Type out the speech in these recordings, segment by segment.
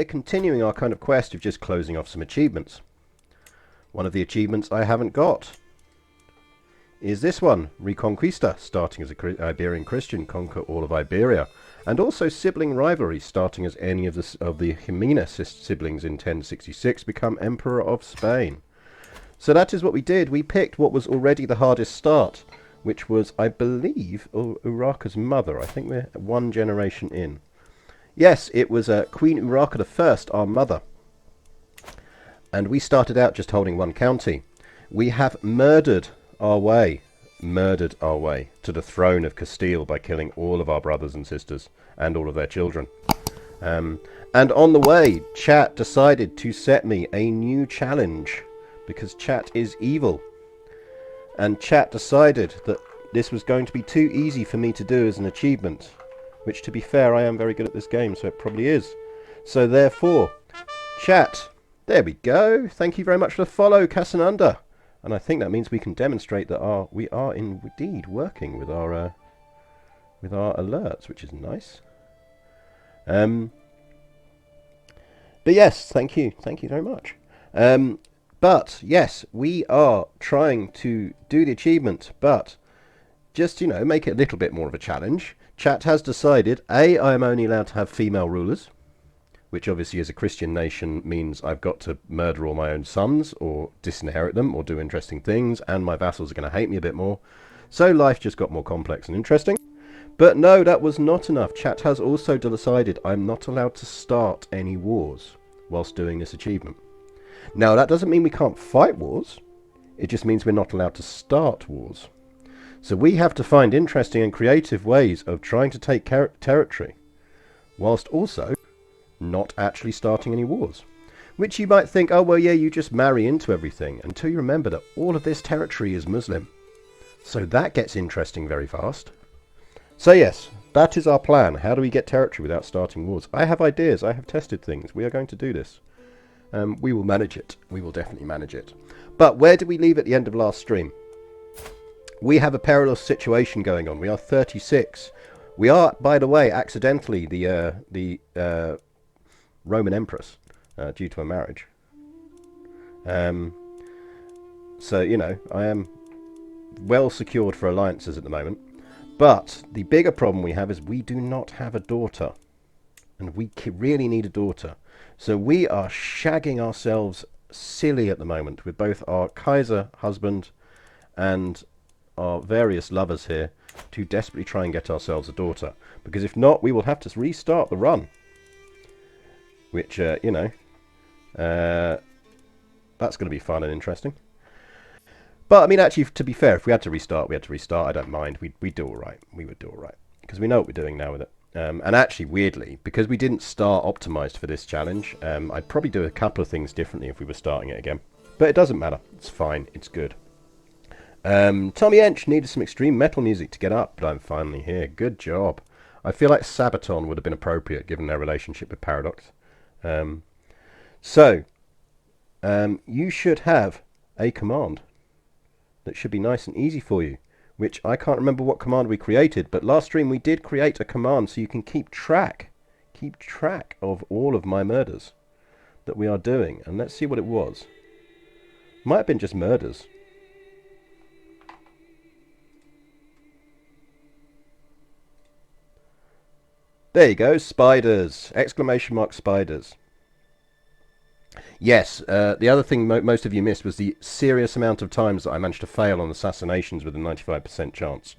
we're continuing our kind of quest of just closing off some achievements. One of the achievements I haven't got is this one, Reconquista, starting as a Iberian Christian, conquer all of Iberia. And also sibling rivalry, starting as any of the Jimenez siblings in 1066 become Emperor of Spain. So that is what we did. We picked what was already the hardest start, which was, I believe, Urarka's mother. I think we're one generation in. Yes, it was Queen Urarka I, our mother. And we started out just holding one county. We have murdered our way to the throne of Castile by killing all of our brothers and sisters and all of their children. And on the way, chat decided to set me a new challenge because chat is evil. And chat decided that this was going to be too easy for me to do as an achievement, which, to be fair, I am very good at this game, so it probably is. So therefore, chat, there we go. Thank you very much for the follow, Casananda. And I think that means we can demonstrate that we are indeed working with our alerts, which is nice. But yes, thank you very much. But yes, we are trying to do the achievement, but just, make it a little bit more of a challenge. Chat has decided, I am only allowed to have female rulers, which obviously as a Christian nation means I've got to murder all my own sons or disinherit them or do interesting things, and my vassals are going to hate me a bit more. So life just got more complex and interesting. But no, that was not enough. Chat has also decided I'm not allowed to start any wars whilst doing this achievement. Now, that doesn't mean we can't fight wars. It just means we're not allowed to start wars. So we have to find interesting and creative ways of trying to take territory, whilst also not actually starting any wars. Which you might think, oh, well, yeah, you just marry into everything, until you remember that all of this territory is Muslim. So that gets interesting very fast. So yes, that is our plan. How do we get territory without starting wars? I have ideas. I have tested things. We are going to do this. We will manage it. We will definitely manage it. But where did we leave at the end of last stream? We have a perilous situation going on. We are 36. We are, by the way, accidentally the Roman Empress due to a marriage. So, I am well secured for alliances at the moment. But the bigger problem we have is we do not have a daughter. And we really need a daughter. So we are shagging ourselves silly at the moment with both our Kaiser husband and our various lovers here to desperately try and get ourselves a daughter. Because if not, we will have to restart the run. Which, that's going to be fun and interesting. But, I mean, actually, to be fair, if we had to restart, we had to restart. I don't mind. We'd do all right. We would do all right. Because we know what we're doing now with it. And actually, weirdly, because we didn't start optimized for this challenge, I'd probably do a couple of things differently if we were starting it again. But it doesn't matter. It's fine. It's good. Tommy Ench needed some extreme metal music to get up, but I'm finally here. Good job. I feel like Sabaton would have been appropriate given their relationship with Paradox. So, you should have a command that should be nice and easy for you, which I can't remember what command we created, but last stream we did create a command so you can keep track of all of my murders that we are doing. And let's see what it was. Might have been just murders. There you go, spiders! Exclamation mark spiders. Yes, the other thing most of you missed was the serious amount of times that I managed to fail on assassinations with a 95% chance.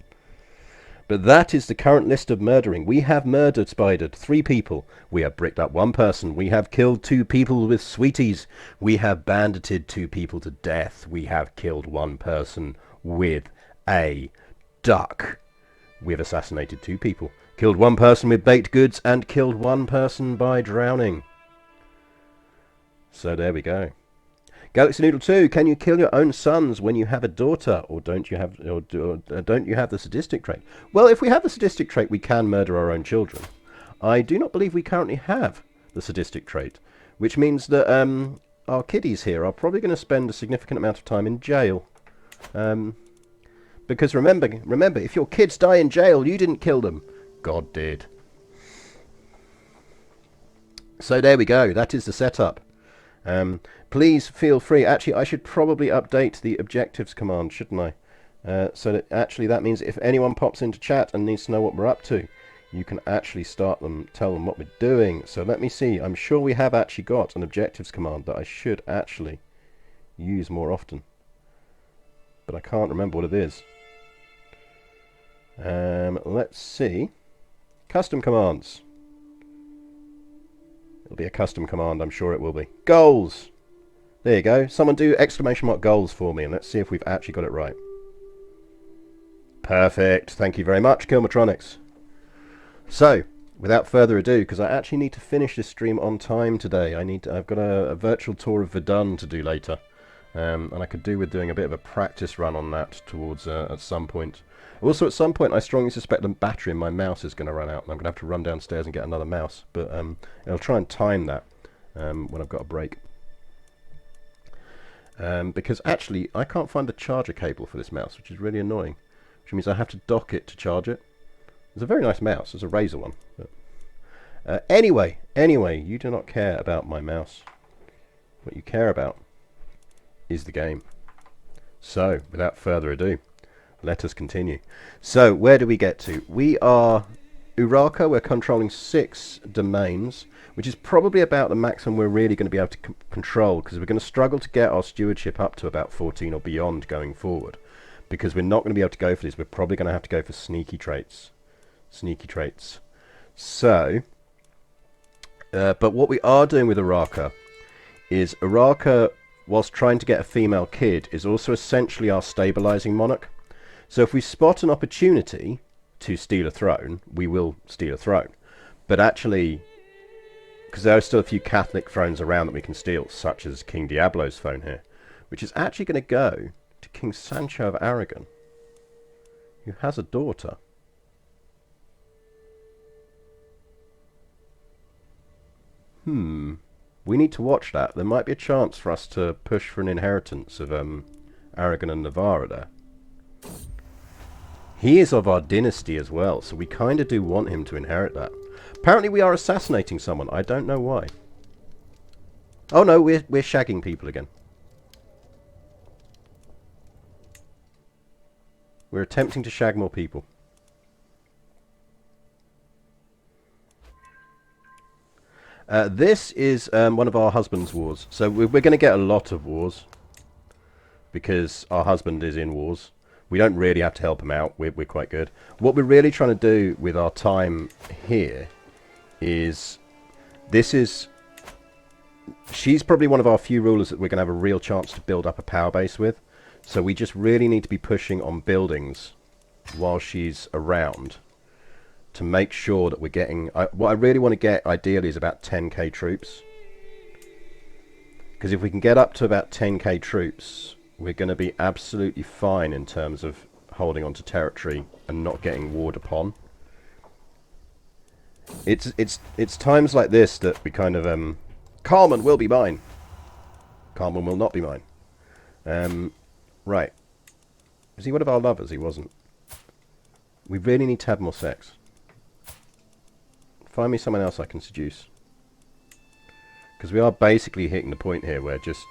But that is the current list of murdering. We have spidered 3 people. We have bricked up 1 person. We have killed 2 people with sweeties. We have bandited 2 people to death. We have killed 1 person with a duck. We have assassinated 2 people. Killed 1 person with baked goods and killed 1 person by drowning. So there we go. Galaxy Noodle 2, can you kill your own sons when you have a daughter, or don't you have the sadistic trait? Well, if we have the sadistic trait, we can murder our own children. I do not believe we currently have the sadistic trait, which means that our kiddies here are probably going to spend a significant amount of time in jail. Because remember, if your kids die in jail, you didn't kill them. God did. So there we go. That is the setup. Please feel free. Actually, I should probably update the objectives command, shouldn't I? So that actually that means if anyone pops into chat and needs to know what we're up to, you can actually tell them what we're doing. So let me see. I'm sure we have actually got an objectives command that I should actually use more often, but I can't remember what it is. Let's see. Custom commands. It'll be a custom command, I'm sure it will be. Goals! There you go. Someone do exclamation mark goals for me, and let's see if we've actually got it right. Perfect. Thank you very much, Kilmatronics. So, without further ado, because I actually need to finish this stream on time today. I've got a virtual tour of Verdun to do later. And I could do with doing a bit of a practice run on that towards at some point. Also, at some point, I strongly suspect the battery in my mouse is going to run out, and I'm going to have to run downstairs and get another mouse. But I'll try and time that when I've got a break. Because actually, I can't find the charger cable for this mouse, which is really annoying. Which means I have to dock it to charge it. It's a very nice mouse. It's a Razer one. But, anyway, you do not care about my mouse. What you care about is the game. So, without further ado, let us continue. So, where do we get to? We are Urarka. We're controlling 6 domains, which is probably about the maximum we're really going to be able to control, because we're going to struggle to get our stewardship up to about 14 or beyond going forward, because we're not going to be able to go for these. We're probably going to have to go for sneaky traits. So, but what we are doing with Urarka is Urarka, whilst trying to get a female kid, is also essentially our stabilizing monarch. So if we spot an opportunity to steal a throne, we will steal a throne. But actually, because there are still a few Catholic thrones around that we can steal, such as King Diablo's throne here, which is actually going to go to King Sancho of Aragon, who has a daughter. We need to watch that. There might be a chance for us to push for an inheritance of Aragon and Navarra there. He is of our dynasty as well, so we kind of do want him to inherit that. Apparently we are assassinating someone. I don't know why. Oh no, we're shagging people again. We're attempting to shag more people. This is one of our husband's wars. So we're going to get a lot of wars, because our husband is in wars. We don't really have to help him out. We're quite good. What we're really trying to do with our time here is... She's probably one of our few rulers that we're going to have a real chance to build up a power base with. So we just really need to be pushing on buildings while she's around, to make sure that we're getting... what I really want to get, ideally, is about 10k troops. Because if we can get up to about 10k troops, we're going to be absolutely fine in terms of holding on to territory and not getting warred upon. It's times like this that we kind of... Carmen will be mine. Carmen will not be mine. Right. Was he one of our lovers? He wasn't. We really need to have more sex. Find me someone else I can seduce. Because we are basically hitting the point here where just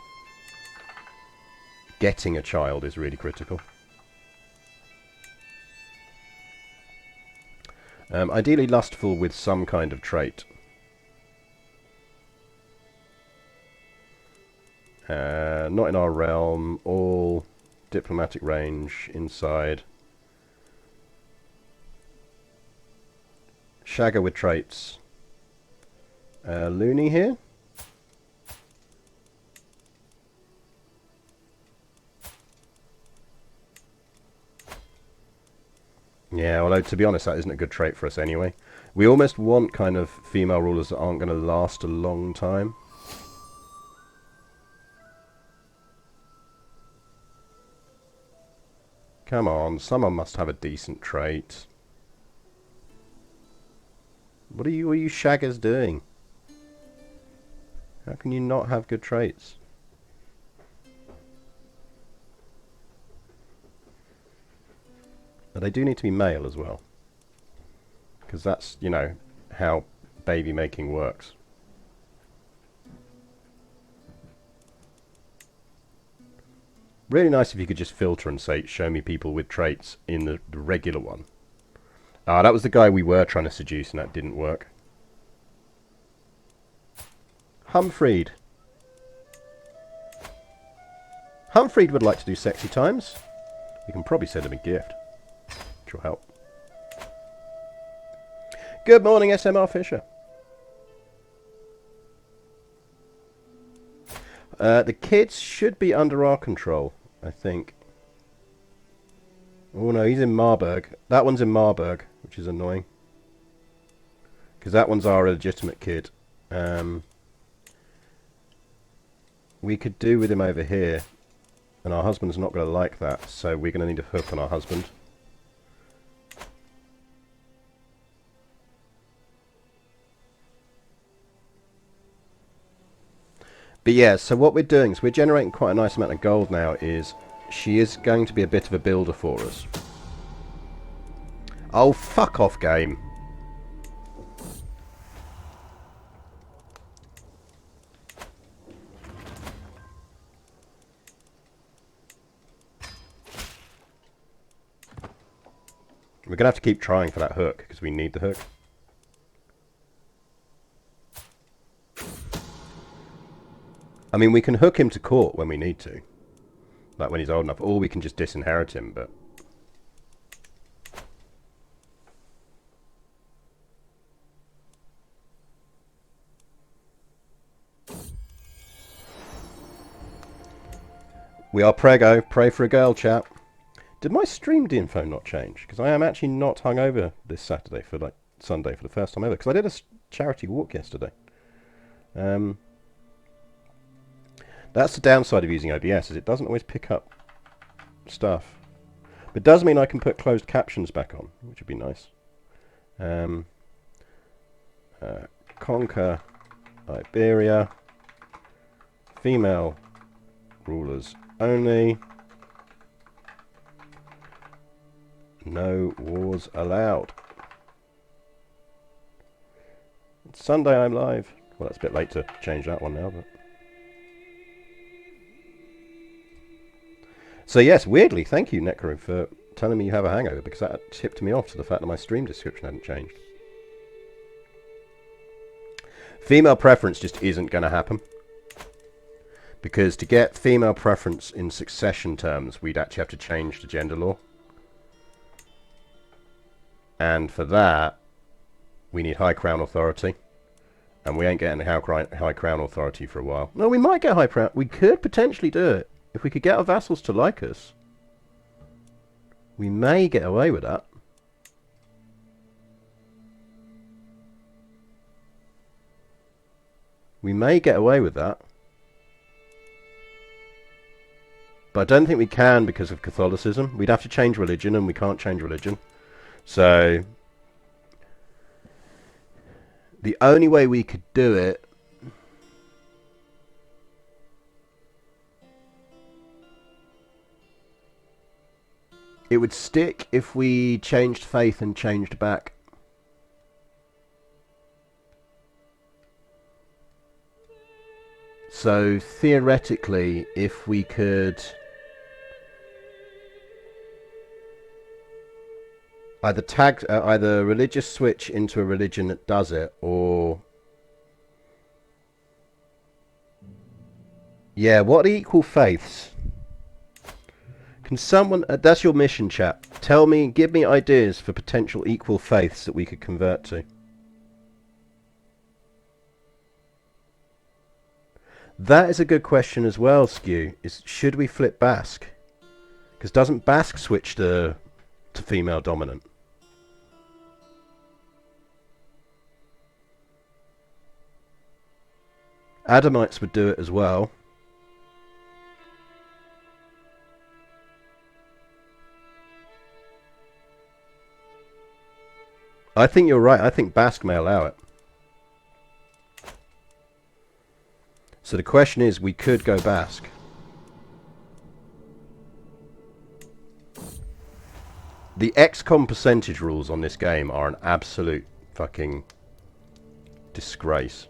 getting a child is really critical. Ideally lustful with some kind of trait. Not in our realm. All diplomatic range inside. Shagger with traits. Looney here. Yeah, although to be honest that isn't a good trait for us anyway. We almost want kind of female rulers that aren't going to last a long time. Come on, someone must have a decent trait. What are you shaggers doing? How can you not have good traits? But they do need to be male as well. Because that's, you know, how baby making works. Really nice if you could just filter and say, show me people with traits in the regular one. Ah, that was the guy we were trying to seduce and that didn't work. Humfried. Humfried would like to do sexy times. We can probably send him a gift, which will help. Good morning, SMR Fisher. The kids should be under our control, I think. Oh no, he's in Marburg. That one's in Marburg, which is annoying. Because that one's our legitimate kid. We could do with him over here. And our husband's not going to like that, so we're going to need a hook on our husband. But yeah, so what we're doing is we're generating quite a nice amount of gold now. Is she is going to be a bit of a builder for us. Oh, fuck off, game. We're going to have to keep trying for that hook, because we need the hook. I mean, we can hook him to court when we need to. Like when he's old enough. Or we can just disinherit him, but... We are prego. Pray for a girl, chat. Did my streamed info not change? Because I am actually not hungover this Saturday for like Sunday for the first time ever. Because I did a charity walk yesterday. That's the downside of using OBS, is it doesn't always pick up stuff. But it does mean I can put closed captions back on, which would be nice. Conquer Iberia. Female rulers only. No wars allowed. It's Sunday, I'm live. Well, that's a bit late to change that one now, but... So yes, weirdly, thank you, Necro, for telling me you have a hangover, because that tipped me off to the fact that my stream description hadn't changed. Female preference just isn't going to happen. Because to get female preference in succession terms, we'd actually have to change the gender law. And for that, we need High Crown Authority. And we ain't getting High Crown Authority for a while. No, we might get High Crown. We could potentially do it. If we could get our vassals to like us. We may get away with that. We may get away with that. But I don't think we can because of Catholicism. We'd have to change religion, and we can't change religion. So, the only way we could do it would stick if we changed faith and changed back. So, theoretically, if we could either religious switch into a religion that does it, or yeah, what are equal faiths? Can someone that's your mission, chat. Tell me, give me ideas for potential equal faiths that we could convert to. That is a good question as well, Skew. Should we flip Basque? Because doesn't Basque switch to female dominant? Adamites would do it as well. I think you're right. I think Basque may allow it. So the question is, we could go Basque. The XCOM percentage rules on this game are an absolute fucking disgrace.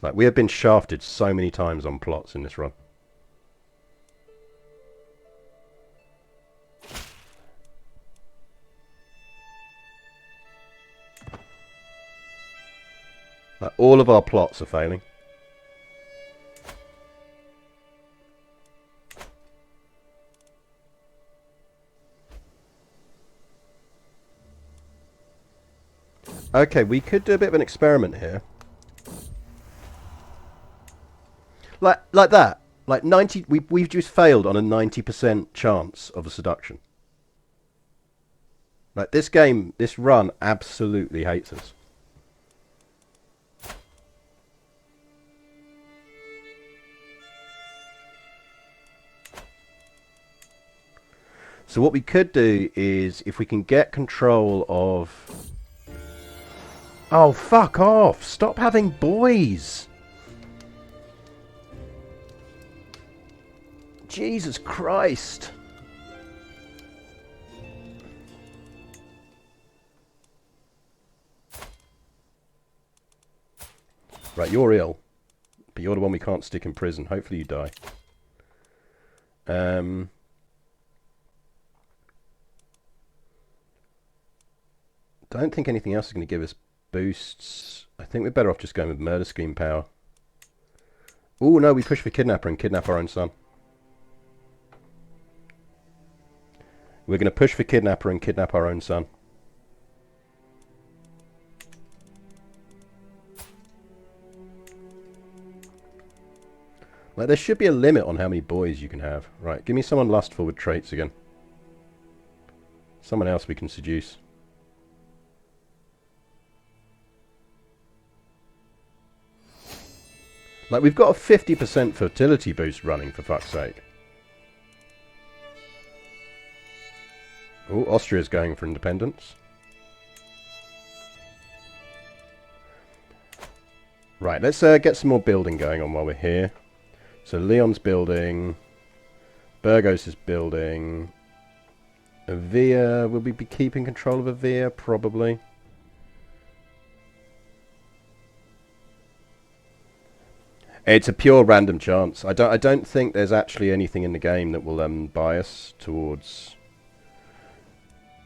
Like, we have been shafted so many times on plots in this run. Like, all of our plots are failing. Okay, we could do a bit of an experiment here. Like that. Like 90, we've just failed on a 90% chance of a seduction. Like, this game, this run absolutely hates us. So what we could do is, if we can get control of... Oh, fuck off! Stop having boys! Jesus Christ! Right, you're ill. But you're the one we can't stick in prison. Hopefully you die. Don't think anything else is going to give us boosts. I think we're better off just going with murder scheme power. Oh no, we push for kidnapper and kidnap our own son. We're going to push for kidnapper and kidnap our own son. Like, there should be a limit on how many boys you can have. Right, give me someone lustful with traits again. Someone else we can seduce. Like, we've got a 50% fertility boost running, for fuck's sake. Oh, Austria's going for independence. Right, let's get some more building going on while we're here. So Leon's building. Burgos is building. Avia, will we be keeping control of Avia? Probably. It's a pure random chance. I don't think there's actually anything in the game that will bias towards...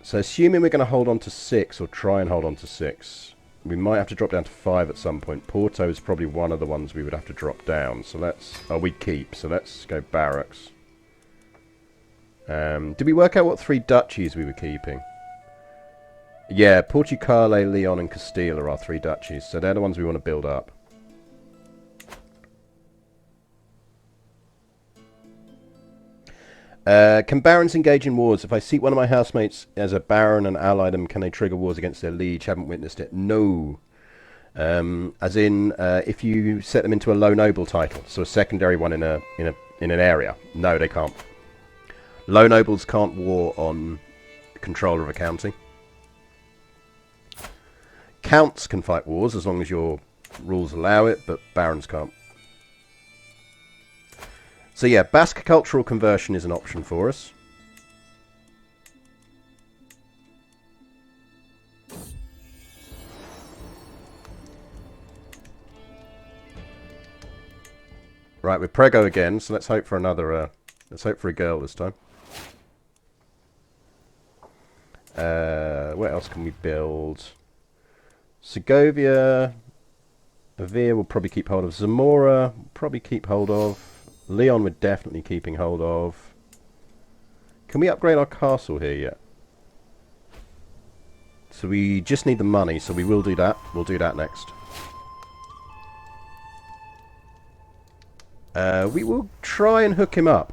So assuming we're going to hold on to 6, or try and hold on to 6, we might have to drop down to 5 at some point. Porto is probably one of the ones we would have to drop down. So let's... Oh, we keep. So let's go barracks. Did we work out what 3 duchies we were keeping? Yeah, Portugal, Leon and Castile are our 3 duchies. So they're the ones we want to build up. Can barons engage in wars? If I seat one of my housemates as a baron and ally them, can they trigger wars against their liege? Haven't witnessed it. No. As in, if you set them into a low noble title, so a secondary one in an area. No, they can't. Low nobles can't war on control of a county. Counts can fight wars as long as your rules allow it, but barons can't. So yeah, Basque cultural conversion is an option for us. Right, we're prego again, so let's hope for another, let's hope for a girl this time. What else can we build? Segovia. Avia will probably keep hold of. Zamora will probably keep hold of. Leon we're definitely keeping hold of. Can we upgrade our castle here yet? So we just need the money, so we will do that. We'll do that next. We will try and hook him up.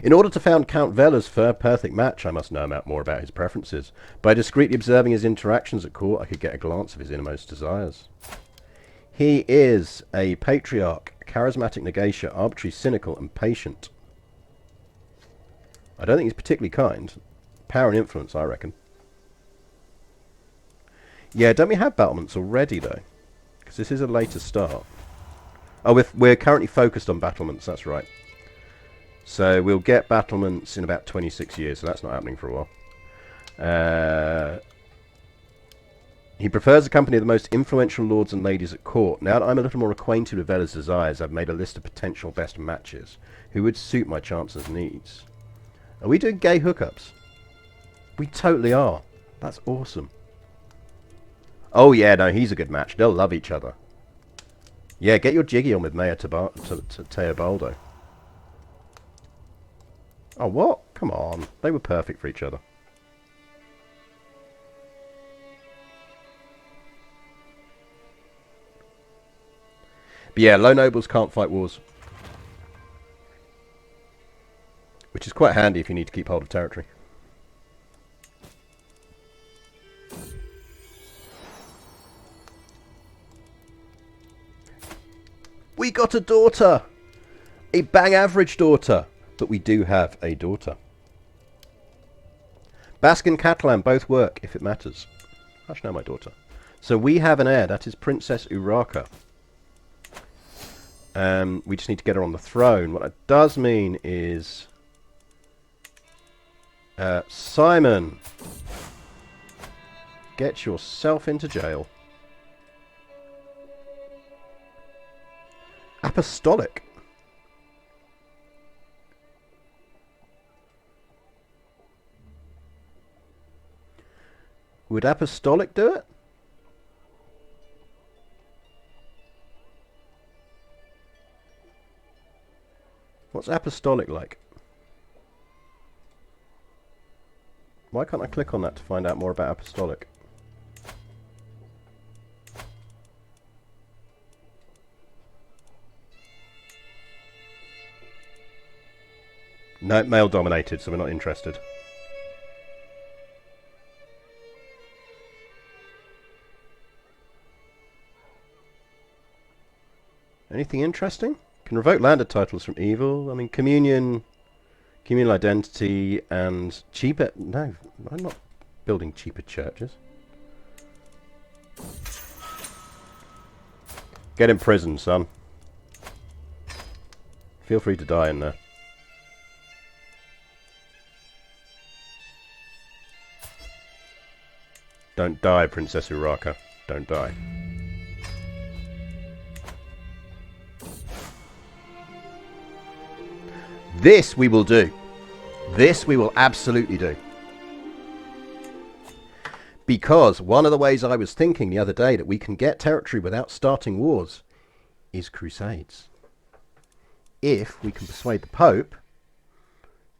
In order to found Count Vela's perfect match, I must know more about his preferences. By discreetly observing his interactions at court, I could get a glance of his innermost desires. He is a patriarch, charismatic negatia, arbitrary, cynical, and patient. I don't think he's particularly kind. Power and influence, I reckon. Yeah, don't we have battlements already, though? Because this is a later start. Oh, we're currently focused on battlements, that's right. So we'll get battlements in about 26 years, so that's not happening for a while. He prefers the company of the most influential lords and ladies at court. Now that I'm a little more acquainted with Vela's desires, I've made a list of potential best matches who would suit my chancellor's needs. Are we doing gay hookups? We totally are. That's awesome. Oh yeah, no, he's a good match. They'll love each other. Yeah, get your jiggy on with Mayor Teobaldo. Oh, what? Come on. They were perfect for each other. But yeah, low nobles can't fight wars. Which is quite handy if you need to keep hold of territory. We got a daughter! A bang average daughter! But we do have a daughter. Basque and Catalan both work if it matters. Hush now, my daughter. So we have an heir. That is Princess Urraca. We just need to get her on the throne. What that does mean is... Simon! Get yourself into jail. Apostolic. Would Apostolic do it? What's Apostolic like? Why can't I click on that to find out more about Apostolic? No, male dominated, so we're not interested. Anything interesting? Can revoke landed titles from evil. I mean, communal identity, and cheaper... No, I'm not building cheaper churches. Get in prison, son. Feel free to die in there. Don't die, Princess Urraca. Don't die. This we will do. This we will absolutely do. Because one of the ways I was thinking the other day that we can get territory without starting wars is crusades. If we can persuade the Pope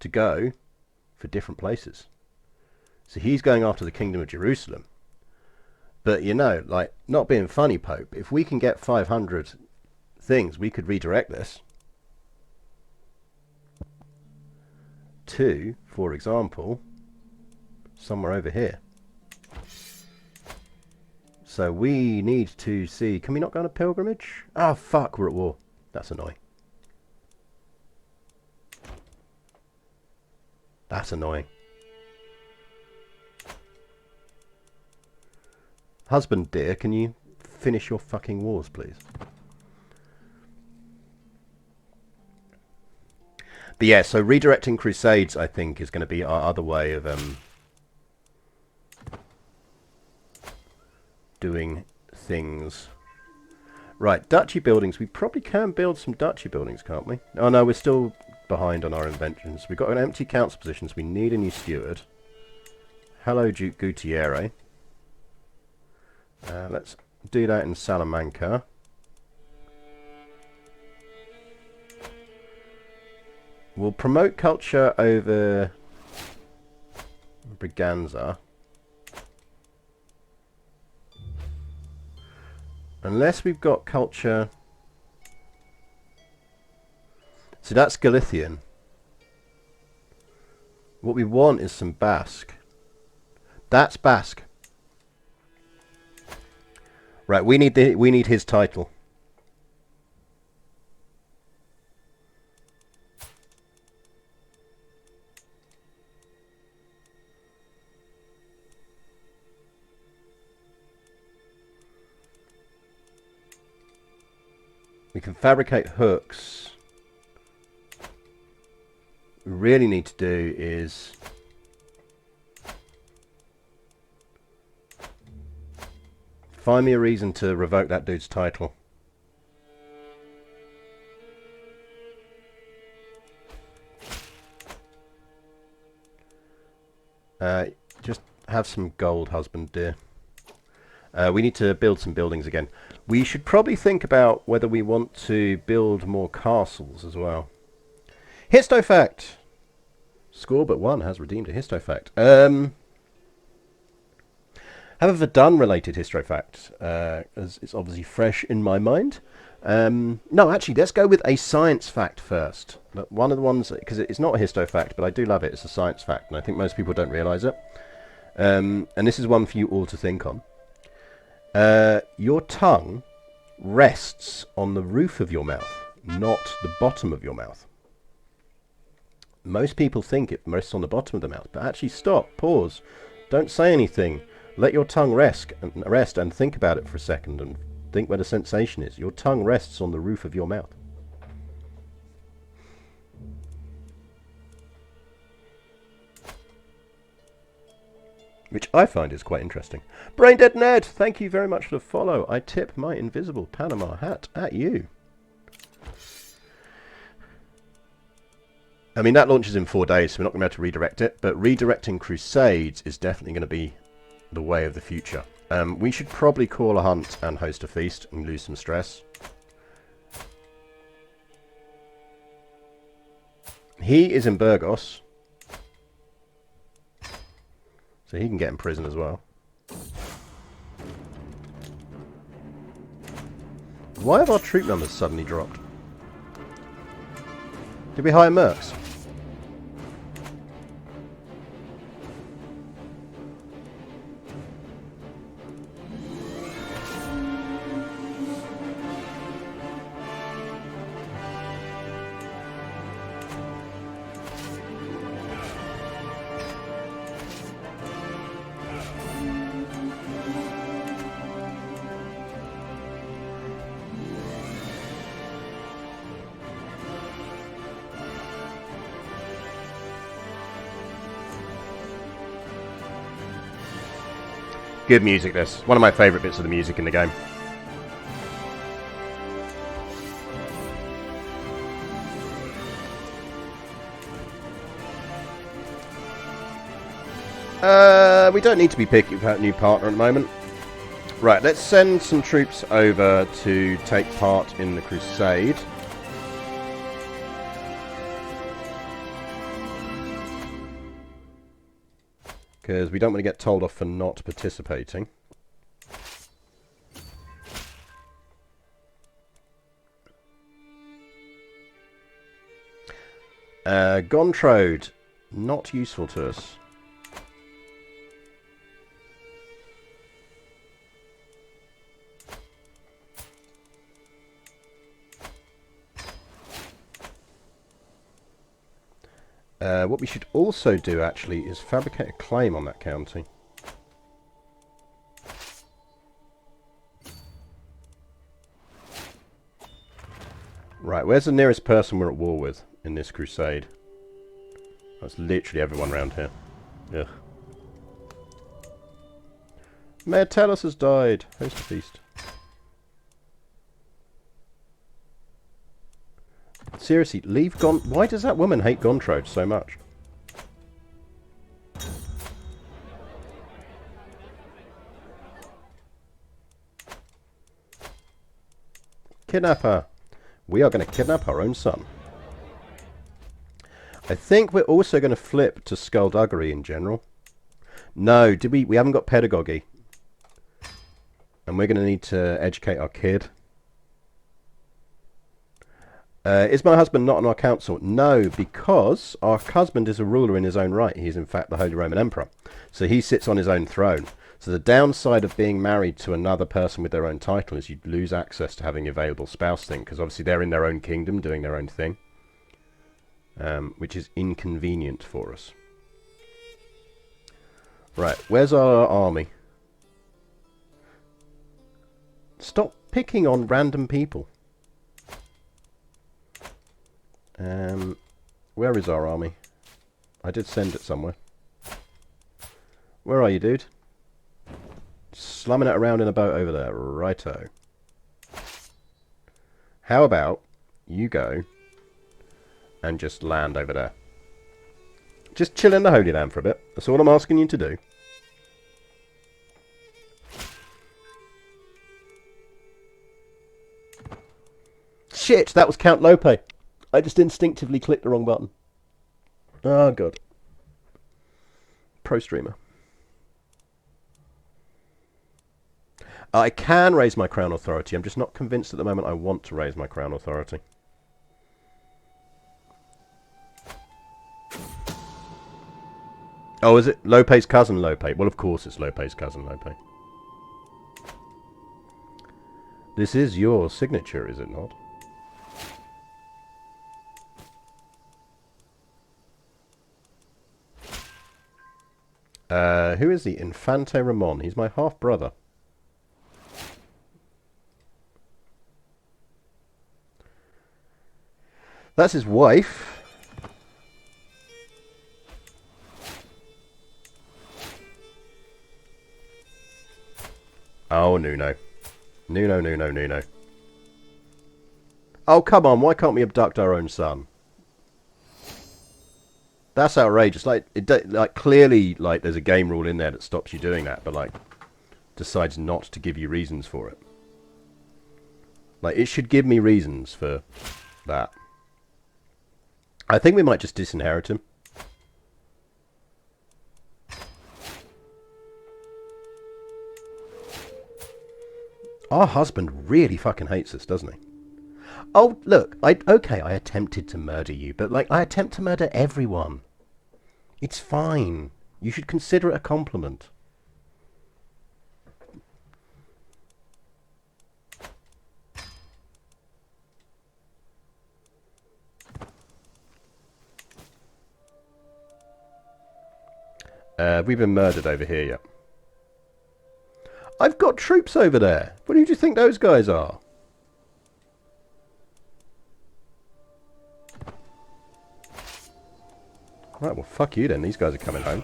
to go for different places. So he's going after the Kingdom of Jerusalem. But, you know, like, not being funny, Pope, if we can get 500 things, we could redirect this to, for example, somewhere over here. So we need to see... Can we not go on a pilgrimage? Oh, fuck, we're at war. That's annoying. That's annoying. Husband, dear, can you finish your fucking wars, please? But yeah, so redirecting crusades, I think, is going to be our other way of doing things. Right, duchy buildings. We probably can build some duchy buildings, can't we? Oh no, we're still behind on our inventions. We've got an empty council position, so we need a new steward. Hello, Duke Gutierrez. Let's do that in Salamanca. We'll promote culture over Braganza. Unless we've got culture... So that's Galician. What we want is some Basque. That's Basque. Right, we need his title. We can fabricate hooks. What we really need to do is find me a reason to revoke that dude's title. Just have some gold, husband dear. We need to build some buildings again. We should probably think about whether we want to build more castles as well. Histofact! Score but one has redeemed a histofact. Have a Verdun-related histofact, as it's obviously fresh in my mind. No, actually, let's go with a science fact first. One of the ones, because it's not a histofact, but I do love it. It's a science fact, and I think most people don't realise it. And this is one for you all to think on. Your tongue rests on the roof of your mouth, not the bottom of your mouth. Most people think it rests on the bottom of the mouth, but actually stop, pause, don't say anything. Let your tongue rest and think about it for a second and think where the sensation is. Your tongue rests on the roof of your mouth. Which I find is quite interesting. Braindead Ned, thank you very much for the follow. I tip my invisible Panama hat at you. I mean, that launches in 4 days, so we're not going to be able to redirect it, but redirecting Crusades is definitely going to be the way of the future. We should probably call a hunt and host a feast and lose some stress. He is in Burgos, so he can get in prison as well. Why have our troop numbers suddenly dropped? Did we hire mercs? Good music, this. One of my favourite bits of the music in the game. We don't need to be picky about a new partner at the moment. Right, let's send some troops over to take part in the crusade. Because we don't want to get told off for not participating. Gontrode, not useful to us. What we should also do, actually, is fabricate a claim on that county. Right, where's the nearest person we're at war with in this crusade? That's literally everyone around here. Ugh. Mayor Tellus has died. Host a feast. Seriously, leave Why does that woman hate Gontrode so much? Kidnap her. We are going to kidnap our own son. I think we're also going to flip to skullduggery in general. No, did we? We haven't got pedagogy. And we're going to need to educate our kid. Is my husband not on our council? No, because our husband is a ruler in his own right. He's in fact the Holy Roman Emperor. So he sits on his own throne. So the downside of being married to another person with their own title is you'd lose access to having available spouse thing, because obviously they're in their own kingdom doing their own thing. Which is inconvenient for us. Right, where's our army? Stop picking on random people. Where is our army? I did send it somewhere. Where are you, dude? Slumming it around in a boat over there. Righto. How about you go and just land over there? Just chill in the Holy Land for a bit. That's all I'm asking you to do. Shit, that was Count Lope. I just instinctively clicked the wrong button. Oh, God. Pro streamer. I can raise my crown authority. I'm just not convinced at the moment I want to raise my crown authority. Oh, is it Lope's cousin Lope? Well, of course it's Lope's cousin Lope. This is your signature, is it not? Who is he? Infante Ramon. He's my half-brother. That's his wife. Oh, Nuno. Nuno. Oh, come on. Why can't we abduct our own son? That's outrageous. Like, clearly, like, there's a game rule in there that stops you doing that, but, like, decides not to give you reasons for it. Like, it should give me reasons for that. I think we might just disinherit him. Our husband really fucking hates us, doesn't he? Oh, look, okay, I attempted to murder you, but, like, I attempt to murder everyone. It's fine. You should consider it a compliment. We've been murdered over here yet. I've got troops over there. What do you think those guys are? Right, well, fuck you then. These guys are coming home.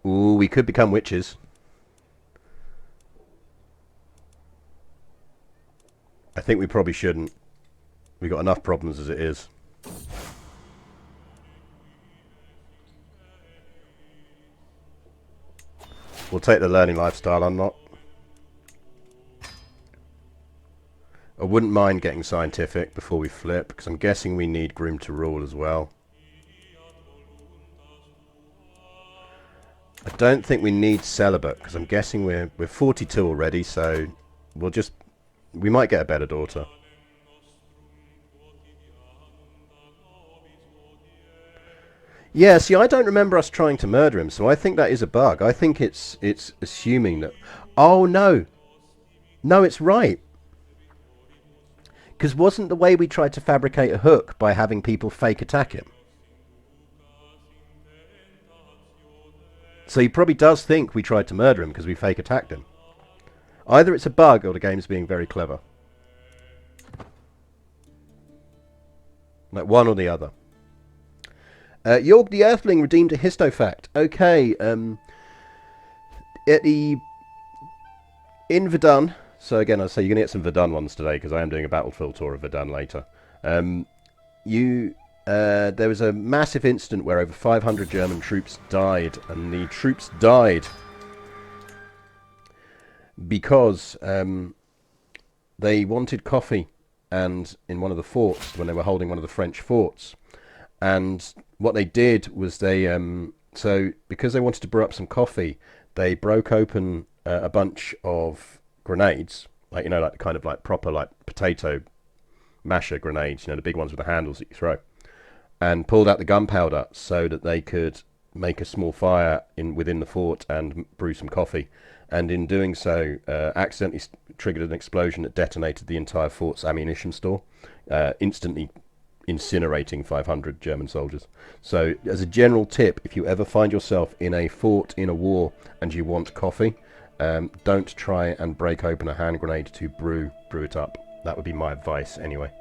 Ooh, we could become witches. I think we probably shouldn't. We've got enough problems as it is. We'll take the learning lifestyle, I'm not. I wouldn't mind getting scientific before we flip, because I'm guessing we need groom to rule as well. I don't think we need celibate, because I'm guessing we're 42 already, so we might get a better daughter. Yeah, see, I don't remember us trying to murder him, so I think that is a bug. I think it's assuming that... Oh, no. No, it's right. Because wasn't the way we tried to fabricate a hook by having people fake attack him? So he probably does think we tried to murder him because we fake attacked him. Either it's a bug or the game's being very clever. Like one or the other. Yorg the Earthling redeemed a histofact. Okay, in Verdun, so again I'll say you're going to get some Verdun ones today because I am doing a battlefield tour of Verdun later. There was a massive incident where over 500 German troops died, and the troops died because they wanted coffee and in one of the forts when they were holding one of the French forts. And what they did was they, so because they wanted to brew up some coffee, they broke open a bunch of grenades, like, you know, like kind of like proper like potato masher grenades, you know, the big ones with the handles that you throw, and pulled out the gunpowder so that they could make a small fire within the fort and brew some coffee. And in doing so, accidentally triggered an explosion that detonated the entire fort's ammunition store, instantly incinerating 500 German soldiers. So as a general tip, if you ever find yourself in a fort in a war and you want coffee, don't try and break open a hand grenade to brew it up. That would be my advice anyway.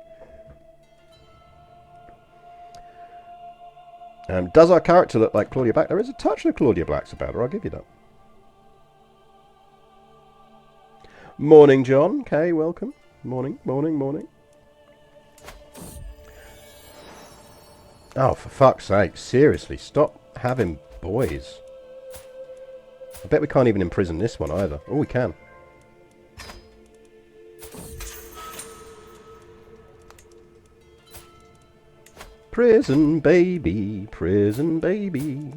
Does our character look like Claudia Black? There is a touch of Claudia Black's about her, I'll give you that. Morning, John. Okay, welcome. Morning. Oh, for fuck's sake, seriously, stop having boys. I bet we can't even imprison this one either. Oh, we can. Prison baby, prison baby.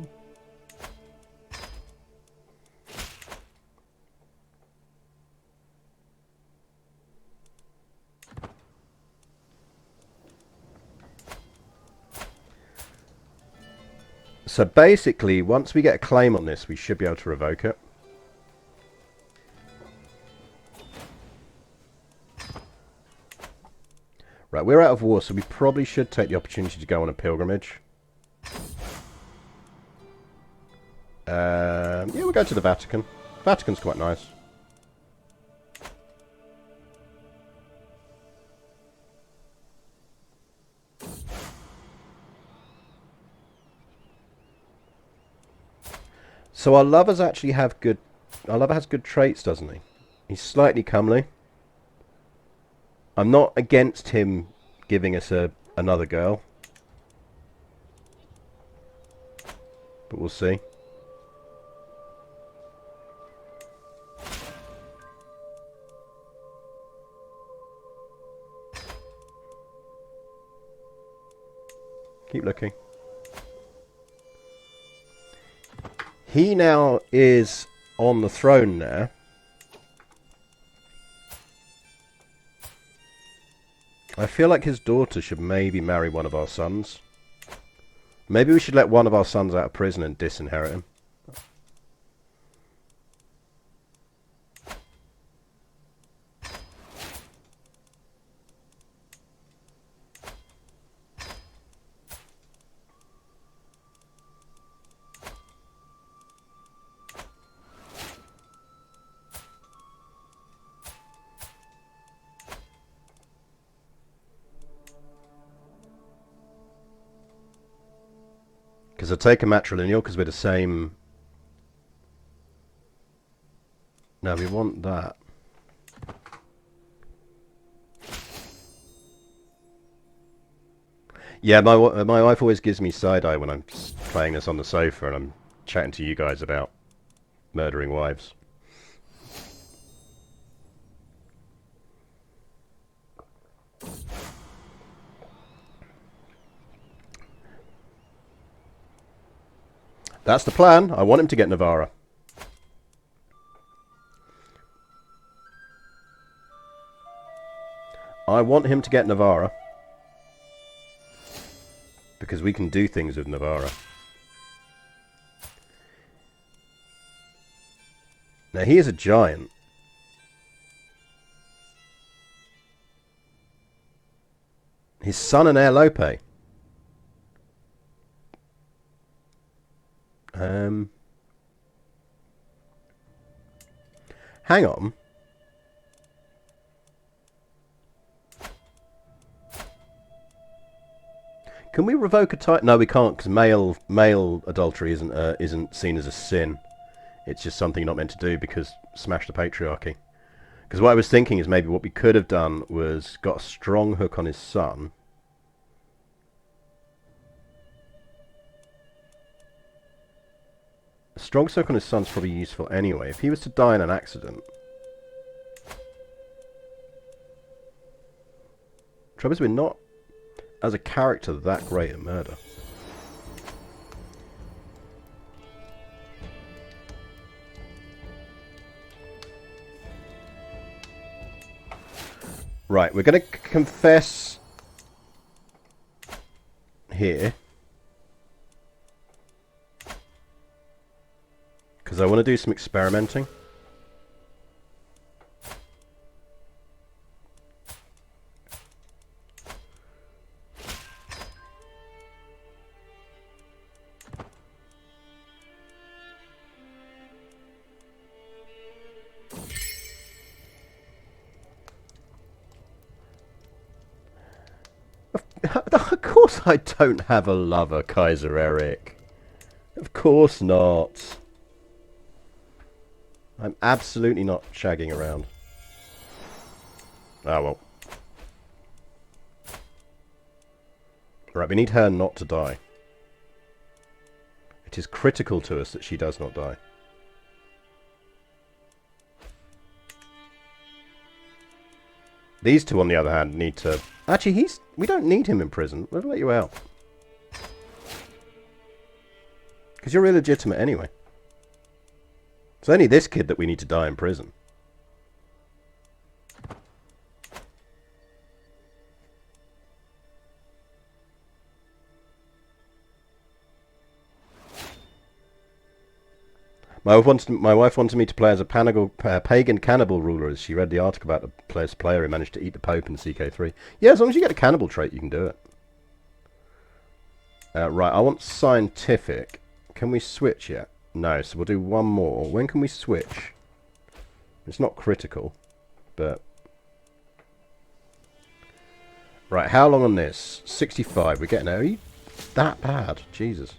So basically, once we get a claim on this, we should be able to revoke it. Right, we're out of war, so we probably should take the opportunity to go on a pilgrimage. Yeah, we'll go to the Vatican. Vatican's quite nice. So our lovers actually have good... Our lover has good traits, doesn't he? He's slightly comely. I'm not against him giving us another girl. But we'll see. Keep looking. He now is on the throne there. I feel like his daughter should maybe marry one of our sons. Maybe we should let one of our sons out of prison and disinherit him. Because I take a matrilineal because we're the same. No, we want that. Yeah, my wife always gives me side-eye when I'm playing this on the sofa and I'm chatting to you guys about murdering wives. That's the plan. I want him to get Navarra. I want him to get Navarra. Because we can do things with Navarra. Now he is a giant. His son and heir Lope. Hang on. Can we revoke a title? No, we can't, because male adultery isn't seen as a sin. It's just something you're not meant to do because smash the patriarchy. Because what I was thinking is maybe what we could have done was got a strong hook on his son. A strong hook on his son's probably useful anyway. If he was to die in an accident. Trouble is we're not, as a character, that great at murder. Right, we're going to confess here. Because I want to do some experimenting. Of course I don't have a lover, Kaiser Eric. Of course not. I'm absolutely not shagging around. Ah, well. Right, we need her not to die. It is critical to us that she does not die. These two, on the other hand, need to... Actually, we don't need him in prison. We'll let you out. Because you're illegitimate anyway. It's only this kid that we need to die in prison. My wife wanted me to play as a pagan cannibal ruler, as she read the article about the player who managed to eat the Pope in CK3. Yeah, as long as you get a cannibal trait, you can do it. Right, I want scientific. Can we switch yet? No, so we'll do one more. When can we switch? It's not critical, but... Right, how long on this? 65. We're getting there. Are you that bad? Jesus.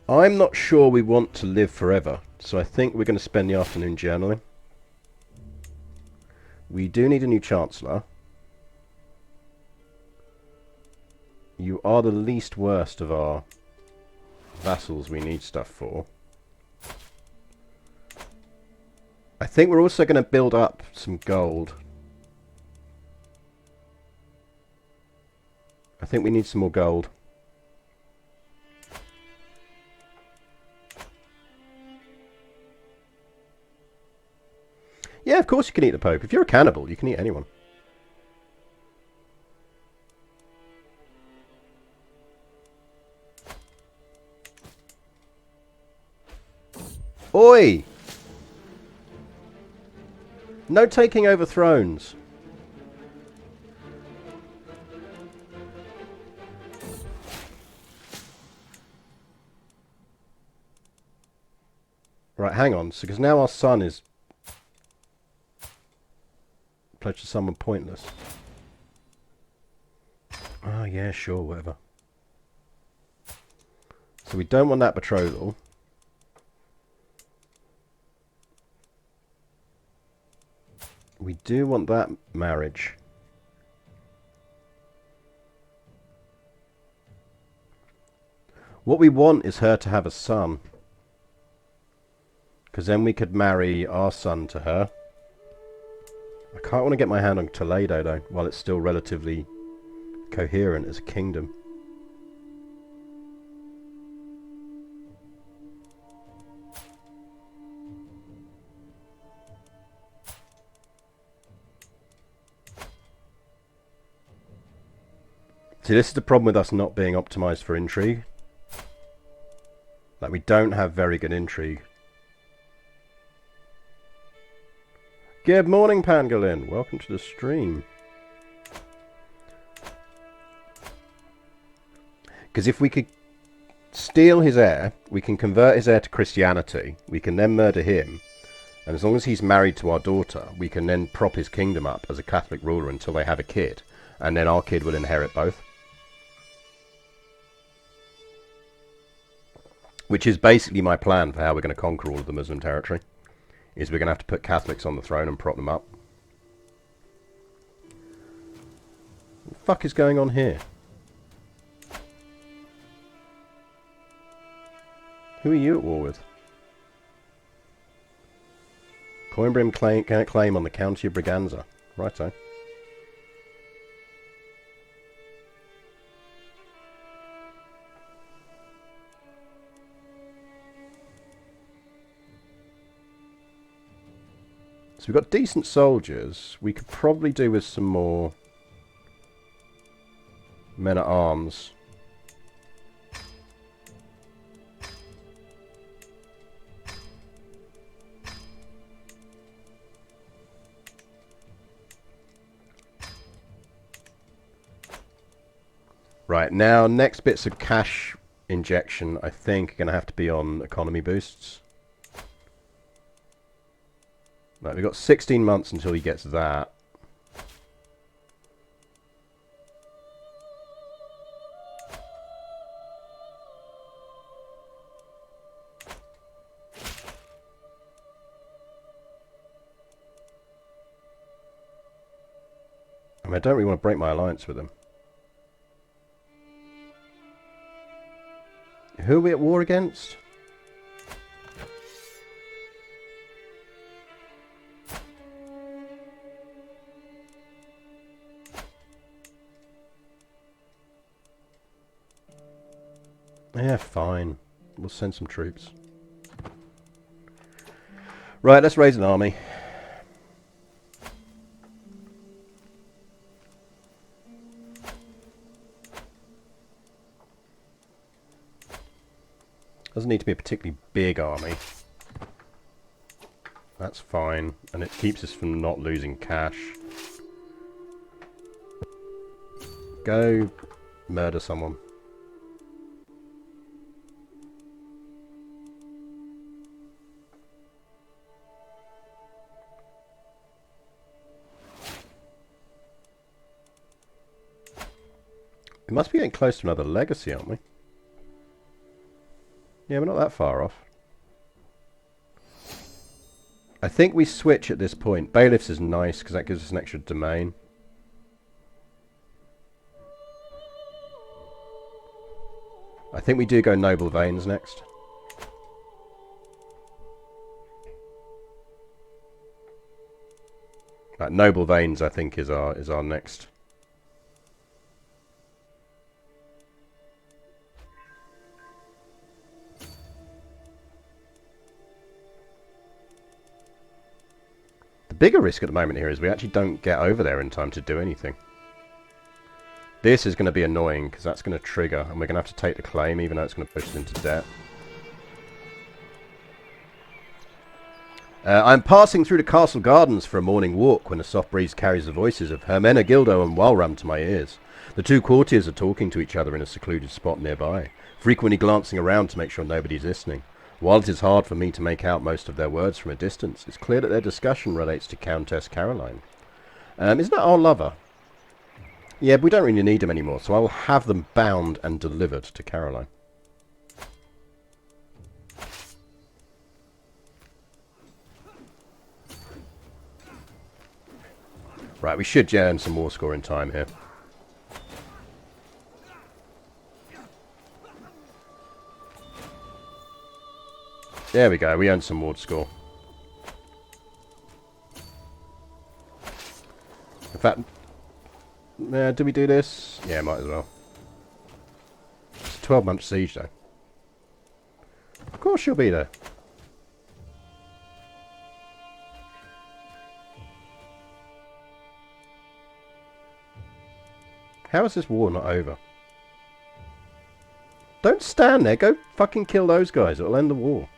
I'm not sure we want to live forever, so I think we're going to spend the afternoon journaling. We do need a new Chancellor. You are the least worst of our vassals we need stuff for. I think we're also going to build up some gold. I think we need some more gold. Yeah, of course you can eat the Pope. If you're a cannibal, you can eat anyone. Oi! No taking over thrones. Right, hang on. So, because now our son is pledged to someone pointless. Oh, yeah, sure, whatever. So we don't want that betrothal. We do want that marriage. What we want is her to have a son. Because then we could marry our son to her. I can't want to get my hand on Toledo, though, while it's still relatively coherent as a kingdom. See, this is the problem with us not being optimized for intrigue. Like, we don't have very good intrigue. Good morning, Pangolin. Welcome to the stream. Because if we could steal his heir, we can convert his heir to Christianity, we can then murder him, and as long as he's married to our daughter, we can then prop his kingdom up as a Catholic ruler until they have a kid, and then our kid will inherit both. Which is basically my plan for how we're going to conquer all of the Muslim territory. Is we're going to have to put Catholics on the throne and prop them up. What the fuck is going on here? Who are you at war with? Coimbra claim on the County of Braganza. Righto. So we've got decent soldiers. We could probably do with some more men at arms. Right, now next bits of cash injection I think are going to have to be on economy boosts. Right, we've got 16 months until he gets that. I mean, I don't really want to break my alliance with him. Who are we at war against? Yeah, fine. We'll send some troops. Right, let's raise an army. Doesn't need to be a particularly big army. That's fine. And it keeps us from not losing cash. Go murder someone. We must be getting close to another legacy, aren't we? Yeah, we're not that far off. I think we switch at this point. Bailiffs is nice because that gives us an extra domain. I think we do go noble veins next. Noble veins, I think, is our next. The bigger risk at the moment here is we actually don't get over there in time to do anything. This is going to be annoying because that's going to trigger, and we're going to have to take the claim, even though it's going to push us into debt. I'm passing through the castle gardens for a morning walk when a soft breeze carries the voices of Hermenegildo and Walram to my ears. The two courtiers are talking to each other in a secluded spot nearby, frequently glancing around to make sure nobody's listening. While it is hard for me to make out most of their words from a distance, it's clear that their discussion relates to Countess Caroline. Isn't that our lover? Yeah, but we don't really need them anymore, so I will have them bound and delivered to Caroline. Right, we should earn some war score in time here. There we go, we earned some war score. In fact, do we do this? Yeah, might as well. It's a 12-month siege, though. Of course she'll be there. How is this war not over? Don't stand there. Go fucking kill those guys. It'll end the war.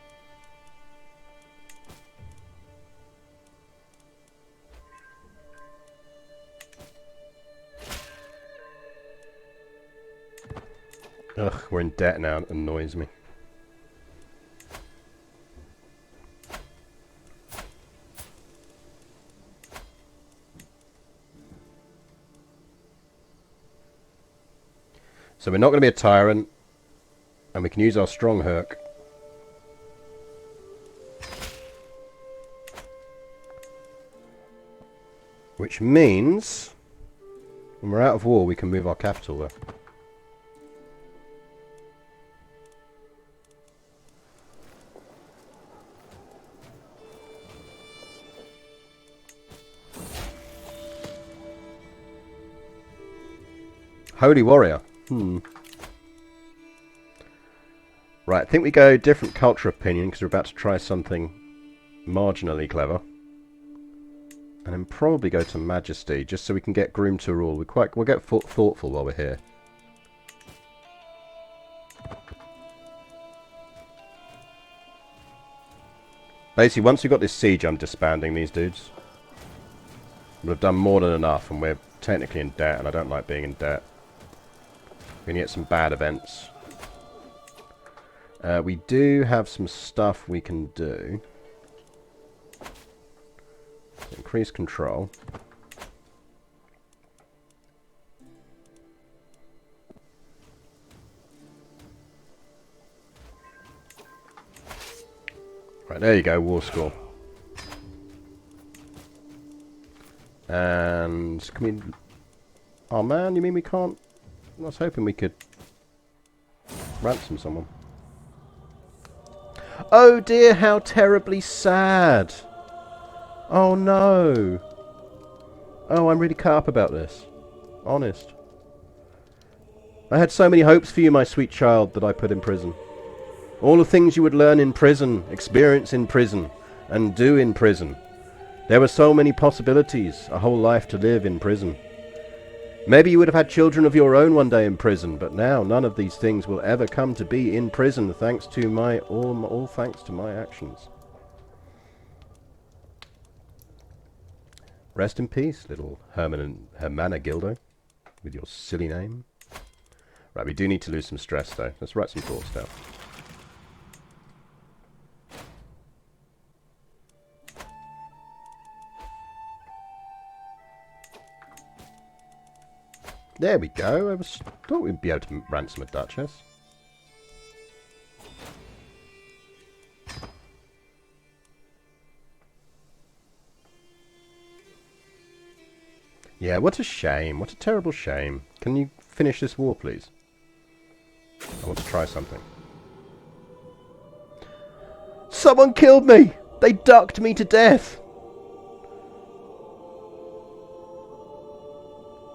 Ugh, we're in debt now. It annoys me. So we're not going to be a tyrant, and we can use our strong herc. Which means, when we're out of war, we can move our capital there. Holy warrior. Right, I think we go different culture opinion because we're about to try something marginally clever. And then probably go to majesty just so we can get groomed to rule. We'll get thoughtful while we're here. Basically, once we've got this siege, I'm disbanding these dudes. We've done more than enough, and we're technically in debt, and I don't like being in debt. We're going to get some bad events. We do have some stuff we can do. Increase control. Right, there you go, war score. And can we... Oh man, you mean we can't... I was hoping we could ransom someone. Oh dear, how terribly sad. Oh no. Oh, I'm really cut up about this. Honest. I had so many hopes for you, my sweet child, that I put in prison. All the things you would learn in prison, experience in prison, and do in prison. There were so many possibilities, a whole life to live in prison. Maybe you would have had children of your own one day in prison, but now none of these things will ever come to be in prison, thanks to my all thanks to my actions. Rest in peace, little Hermanagildo, with your silly name. Right, we do need to lose some stress, though. Let's write some thoughts down. There we go. I thought we'd be able to ransom a duchess. Yeah, what a shame. What a terrible shame. Can you finish this war, please? I want to try something. Someone killed me! They ducked me to death!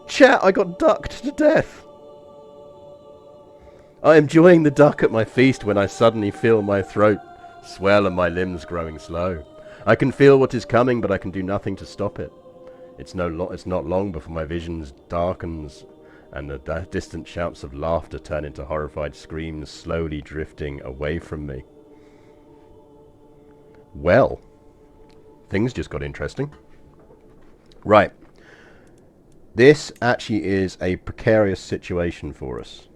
Chat, I got ducked to death! I am enjoying the duck at my feast when I suddenly feel my throat swell and my limbs growing slow. I can feel what is coming, but I can do nothing to stop it. It's not long before my vision darkens and the distant shouts of laughter turn into horrified screams slowly drifting away from me. Well, things just got interesting. Right. This actually is a precarious situation for us.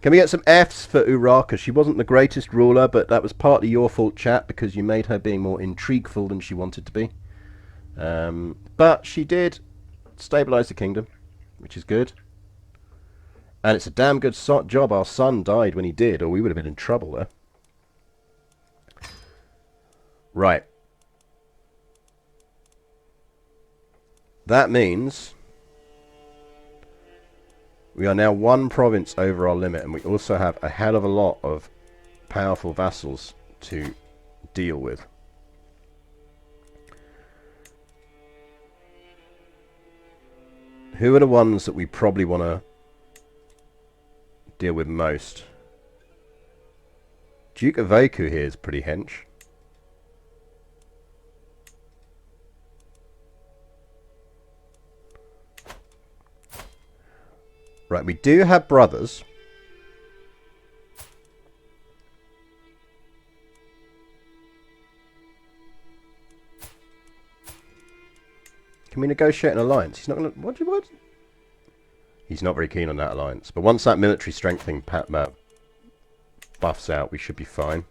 Can we get some Fs for Urarka? She wasn't the greatest ruler, but that was partly your fault, chat, because you made her being more intrigueful than she wanted to be. But she did stabilise the kingdom, which is good. And it's a damn good job our son died when he did, or we would have been in trouble there. Right. That means we are now one province over our limit, and we also have a hell of a lot of powerful vassals to deal with. Who are the ones that we probably want to deal with most? Duke of Vaku here is pretty hench. Right, we do have brothers. Can we negotiate an alliance? He's not going to... What? He's not very keen on that alliance. But once that military strengthening buffs out, we should be fine.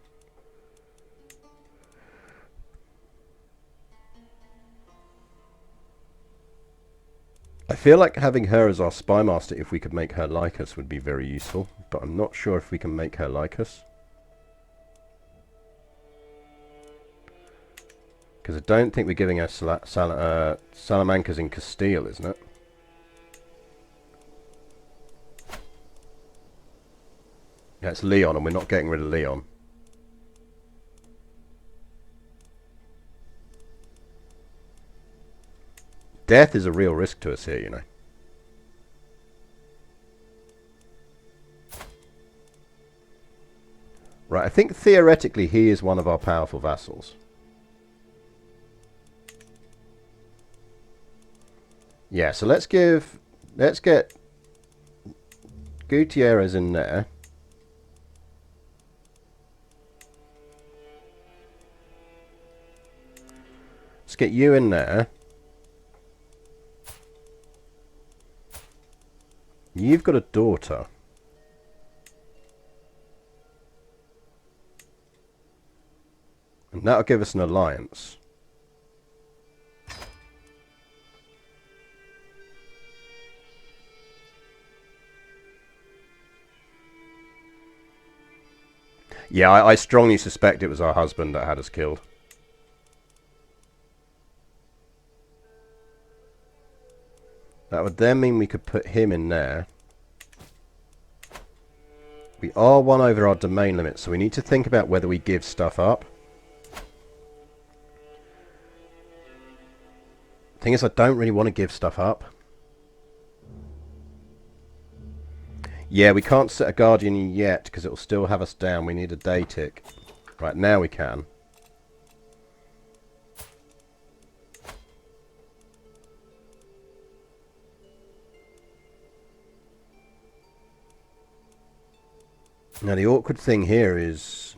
I feel like having her as our spy master, if we could make her like us, would be very useful. But I'm not sure if we can make her like us. Because I don't think we're giving her Salamancas in Castile, isn't it? Yeah, it's Leon, and we're not getting rid of Leon. Death is a real risk to us here, you know. Right, I think theoretically he is one of our powerful vassals. Yeah, so let's get Gutierrez in there. Let's get you in there. You've got a daughter. And that'll give us an alliance. Yeah, I strongly suspect it was our husband that had us killed. That would then mean we could put him in there. We are one over our domain limit, so we need to think about whether we give stuff up. Thing is, I don't really want to give stuff up. Yeah, we can't set a guardian yet because it will still have us down. We need a day tick. Right, now we can. Now the awkward thing here is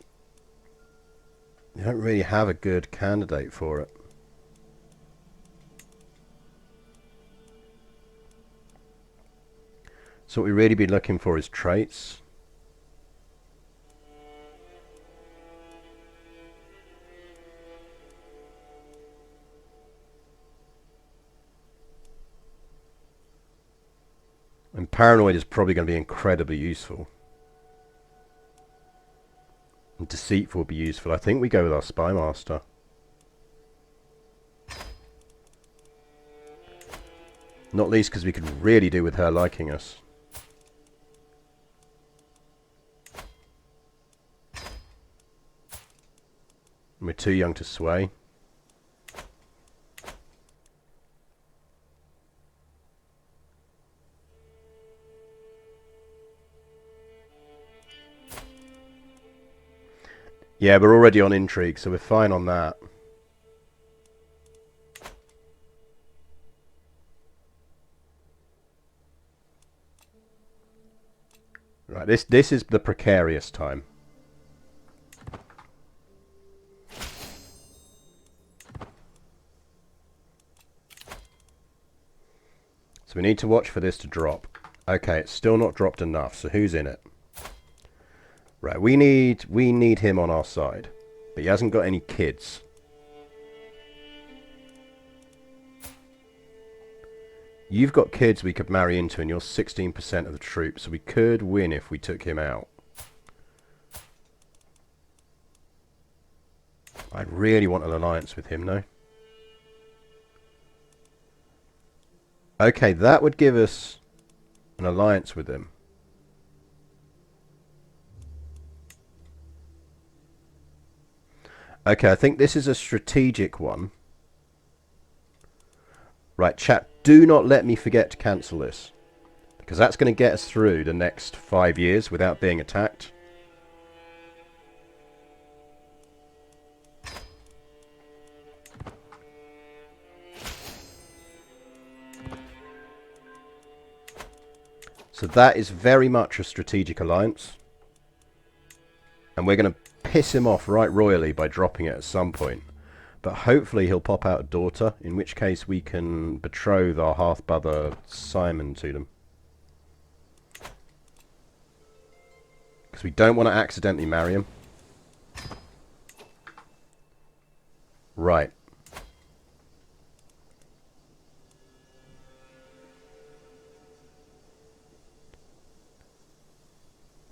you don't really have a good candidate for it. So what we really be looking for is traits. And paranoid is probably going to be incredibly useful. And deceitful will be useful. I think we go with our spy master. Not least because we could really do with her liking us. We're too young to sway. Yeah, we're already on intrigue, so we're fine on that. Right, this is the precarious time. So we need to watch for this to drop. Okay, it's still not dropped enough, so who's in it? Right, we need him on our side. But he hasn't got any kids. You've got kids we could marry into, and you're 16% of the troops, so we could win if we took him out. I really want an alliance with him, though. Okay, that would give us an alliance with him. Okay, I think this is a strategic one. Right, chat, do not let me forget to cancel this. Because that's going to get us through the next 5 years without being attacked. So that is very much a strategic alliance. And we're going to piss him off right royally by dropping it at some point. But hopefully he'll pop out a daughter, in which case we can betroth our half-brother Simon to them. Because we don't want to accidentally marry him. Right.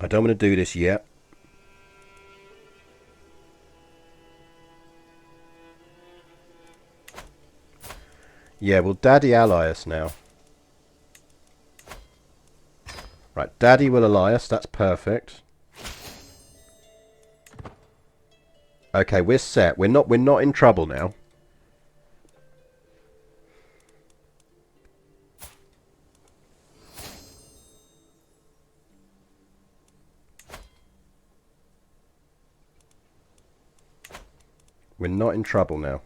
I don't want to do this yet. Yeah, will Daddy ally us now? Right, Daddy will ally us. That's perfect. Okay, we're set. We're not in trouble now. We're not in trouble now.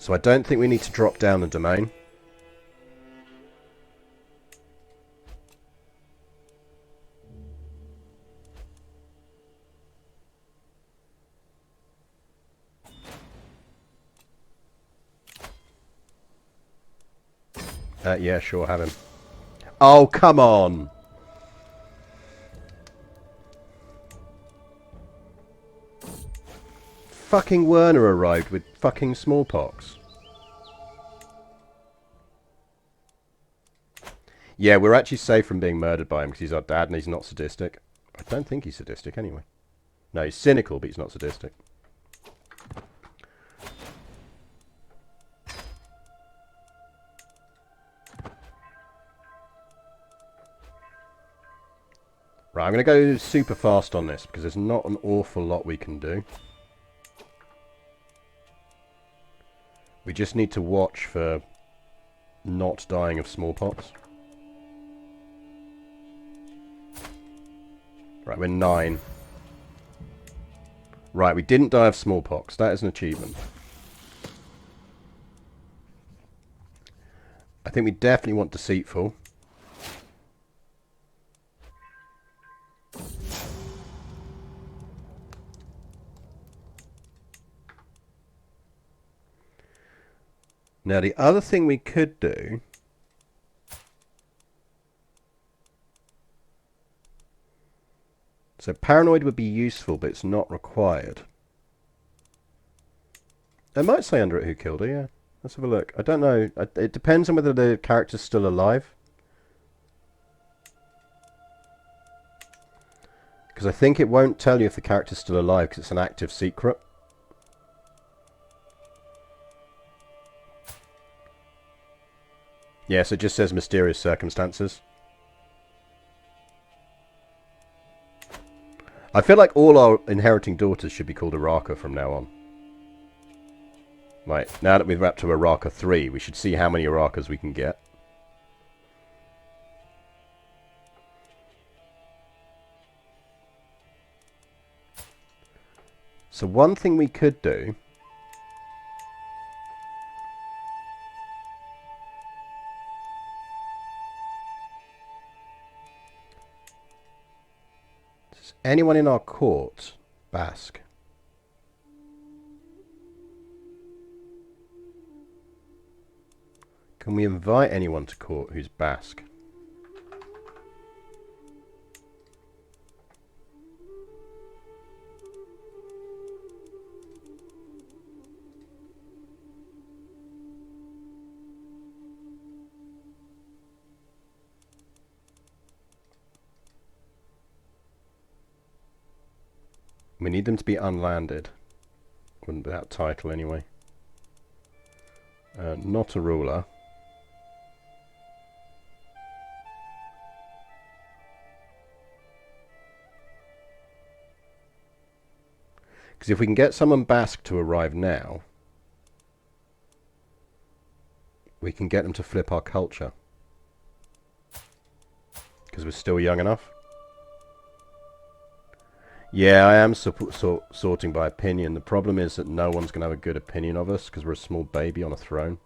So I don't think we need to drop down the domain. Yeah, sure, have him. Oh, come on! Fucking Werner arrived with fucking smallpox. Yeah, we're actually safe from being murdered by him because he's our dad and he's not sadistic. I don't think he's sadistic anyway. No, he's cynical, but he's not sadistic. Right, I'm going to go super fast on this because there's not an awful lot we can do. We just need to watch for not dying of smallpox. Right, we're 9. Right, we didn't die of smallpox. That is an achievement. I think we definitely want deceitful. Now, the other thing we could do... So, paranoid would be useful, but it's not required. I might say under it who killed her, yeah. Let's have a look. I don't know. It depends on whether the character's still alive. Because I think it won't tell you if the character's still alive, because it's an active secret. Yes, it just says mysterious circumstances. I feel like all our inheriting daughters should be called Araka from now on. Right, now that we've wrapped to Araka 3, we should see how many Arakas we can get. So one thing we could do... Is anyone in our court Basque? Can we invite anyone to court who's Basque? We need them to be unlanded. Without title anyway. Not a ruler. Because if we can get someone Basque to arrive now, we can get them to flip our culture. Because we're still young enough. Yeah, I am sorting by opinion. The problem is that no one's going to have a good opinion of us because we're a small baby on a throne.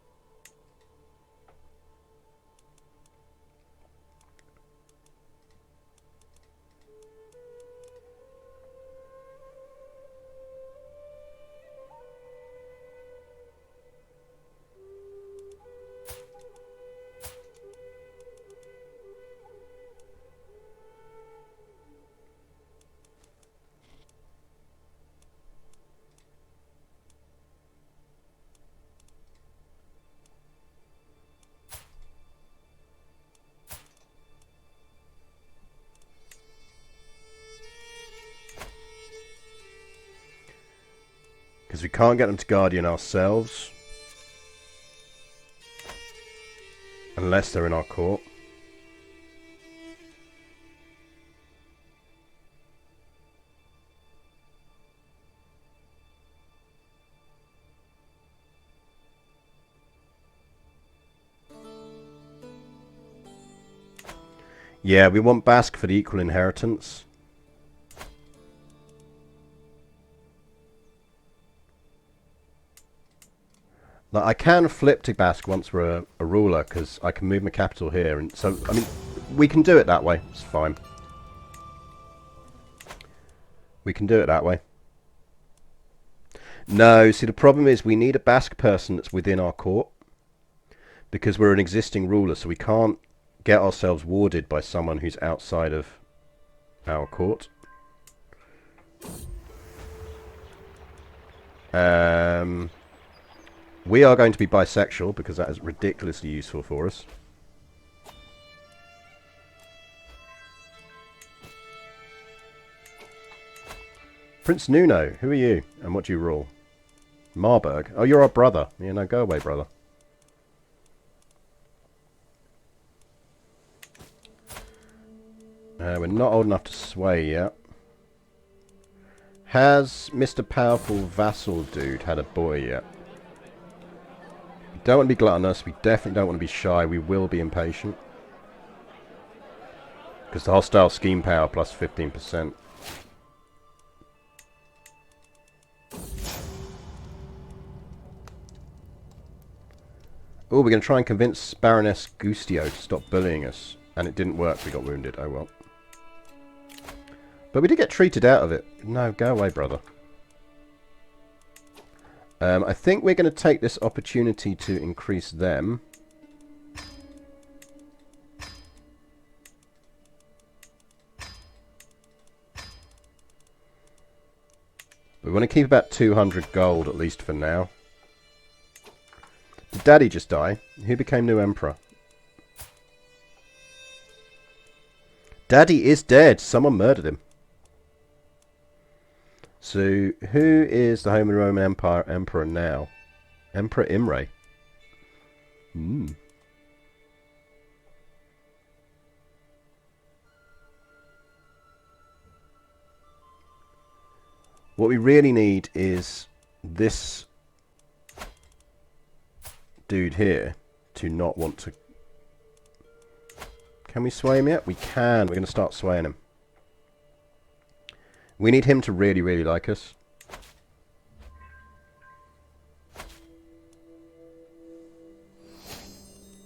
Because we can't get them to Guardian ourselves. Unless they're in our court. Yeah, we want Basque for the equal inheritance. Like, I can flip to Basque once we're a ruler, because I can move my capital here, and so, I mean, we can do it that way. It's fine. We can do it that way. No, see, the problem is we need a Basque person that's within our court, because we're an existing ruler, so we can't get ourselves warded by someone who's outside of our court. We are going to be bisexual because that is ridiculously useful for us. Prince Nuno, who are you and what do you rule? Marburg. Oh, you're our brother. Yeah, no, go away, brother. We're not old enough to sway yet. Has Mr. Powerful Vassal Dude had a boy yet? We don't want to be gluttonous. We definitely don't want to be shy. We will be impatient. Because the hostile scheme power plus 15%. Oh, we're going to try and convince Baroness Gustio to stop bullying us. And it didn't work, we got wounded. Oh well. But we did get treated out of it. No, go away, brother. I think we're going to take this opportunity to increase them. We want to keep about 200 gold, at least for now. Did Daddy just die? Who became new emperor? Daddy is dead. Someone murdered him. So, who is the Holy Roman Empire emperor now? Emperor Imre. What we really need is this dude here to not want to... Can we sway him yet? We can. We're going to start swaying him. We need him to really, really like us.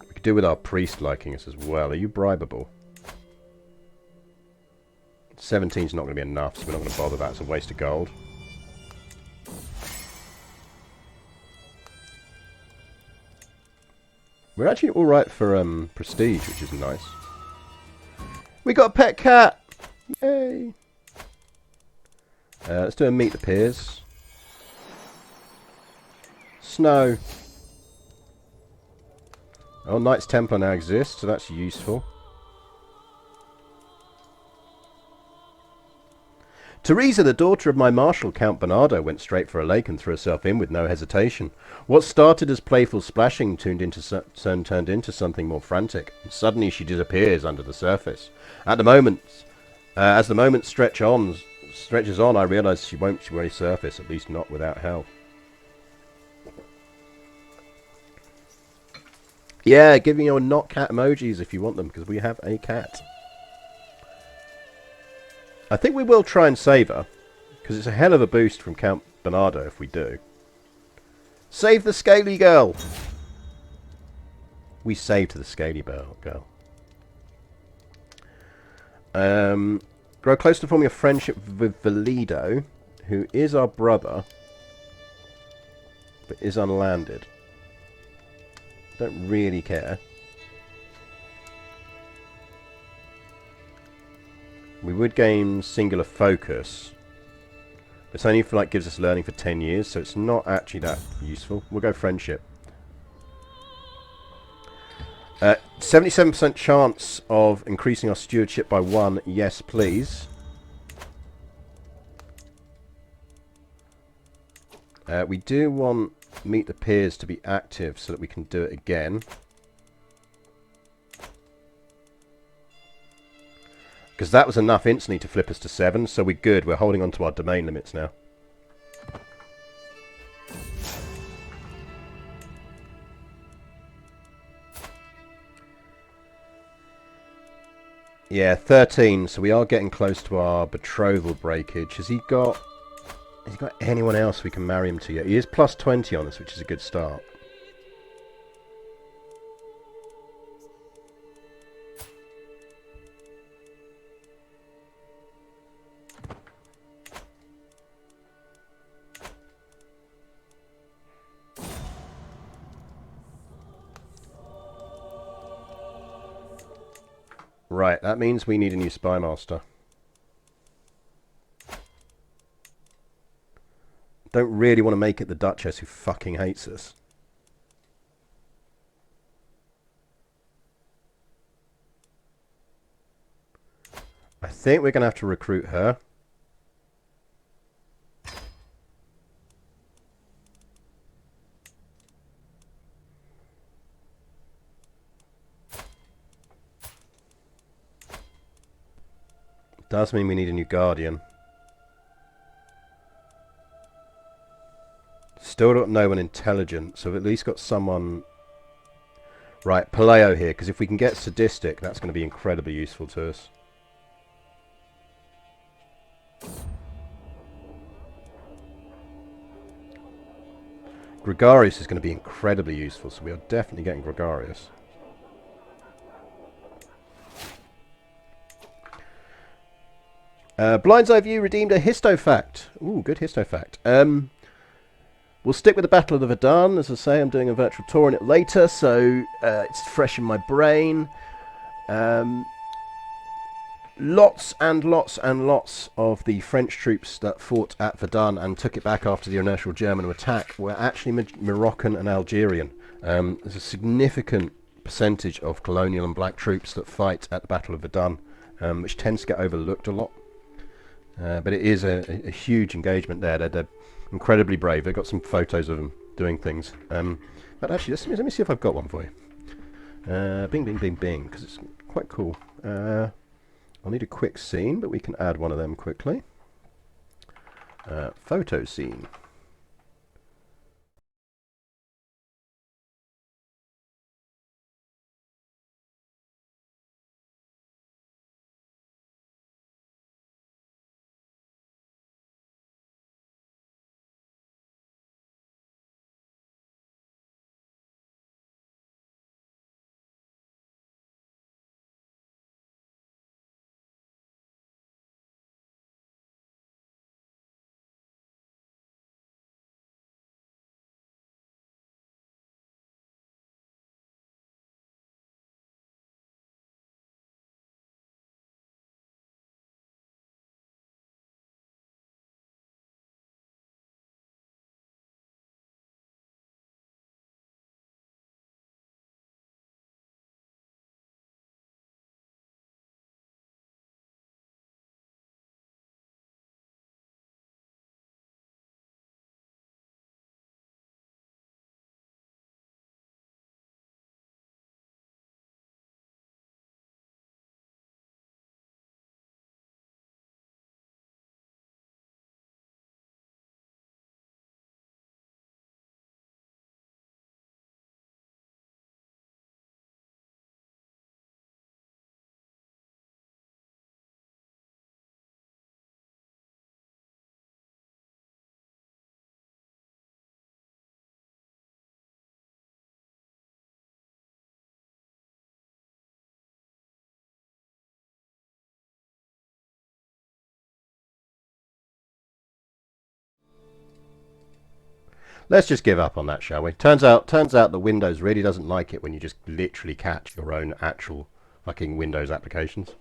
We could do with our priest liking us as well. Are you bribable? 17's not going to be enough, so we're not going to bother that. It's a waste of gold. We're actually alright for prestige, which is nice. We got a pet cat! Yay! Let's do a meet the peers. Snow. Oh, Knights Templar now exists, so that's useful. Teresa, the daughter of my marshal, Count Bernardo, went straight for a lake and threw herself in with no hesitation. What started as playful splashing turned into something more frantic. Suddenly she disappears under the surface. At the moment, as the moment stretches on, I realise she won't resurface, at least not without help. Yeah, give me your not cat emojis if you want them, because we have a cat. I think we will try and save her, because it's a hell of a boost from Count Bernardo if we do. Save the scaly girl! We saved the scaly girl. Grow close to forming a friendship with Valido, who is our brother, but is unlanded. Don't really care. We would gain singular focus. It's only for like gives us learning for 10 years, so it's not actually that useful. We'll go friendship. 77% chance of increasing our stewardship by 1. Yes, please. We do want Meet the Peers to be active so that we can do it again. Because that was enough instantly to flip us to 7, so we're good. We're holding on to our domain limits now. Yeah, 13, so we are getting close to our betrothal breakage. Has he got anyone else we can marry him to yet? He is plus 20 on us, which is a good start. Right, that means we need a new spy master. Don't really want to make it the Duchess who fucking hates us. I think we're going to have to recruit her. Does mean we need a new guardian. Still don't know an intelligent, so we've at least got someone... Right, Paleo here, because if we can get sadistic, that's going to be incredibly useful to us. Gregarious is going to be incredibly useful, so we are definitely getting Gregarious. Blind's Eye View redeemed a histofact. Ooh, good histofact. We'll stick with the Battle of the Verdun. As I say, I'm doing a virtual tour on it later, so it's fresh in my brain. Lots and lots and lots of the French troops that fought at Verdun and took it back after the initial German attack were actually Moroccan and Algerian. There's a significant percentage of colonial and black troops that fight at the Battle of Verdun, which tends to get overlooked a lot. But it is a huge engagement there. They're incredibly brave. They've got some photos of them doing things. But actually, let me see if I've got one for you. Bing, bing, bing, bing, because it's quite cool. I'll need a quick scene, but we can add one of them quickly. Photo scene. Let's just give up on that, shall we? Turns out that Windows really doesn't like it when you just literally catch your own actual fucking Windows applications.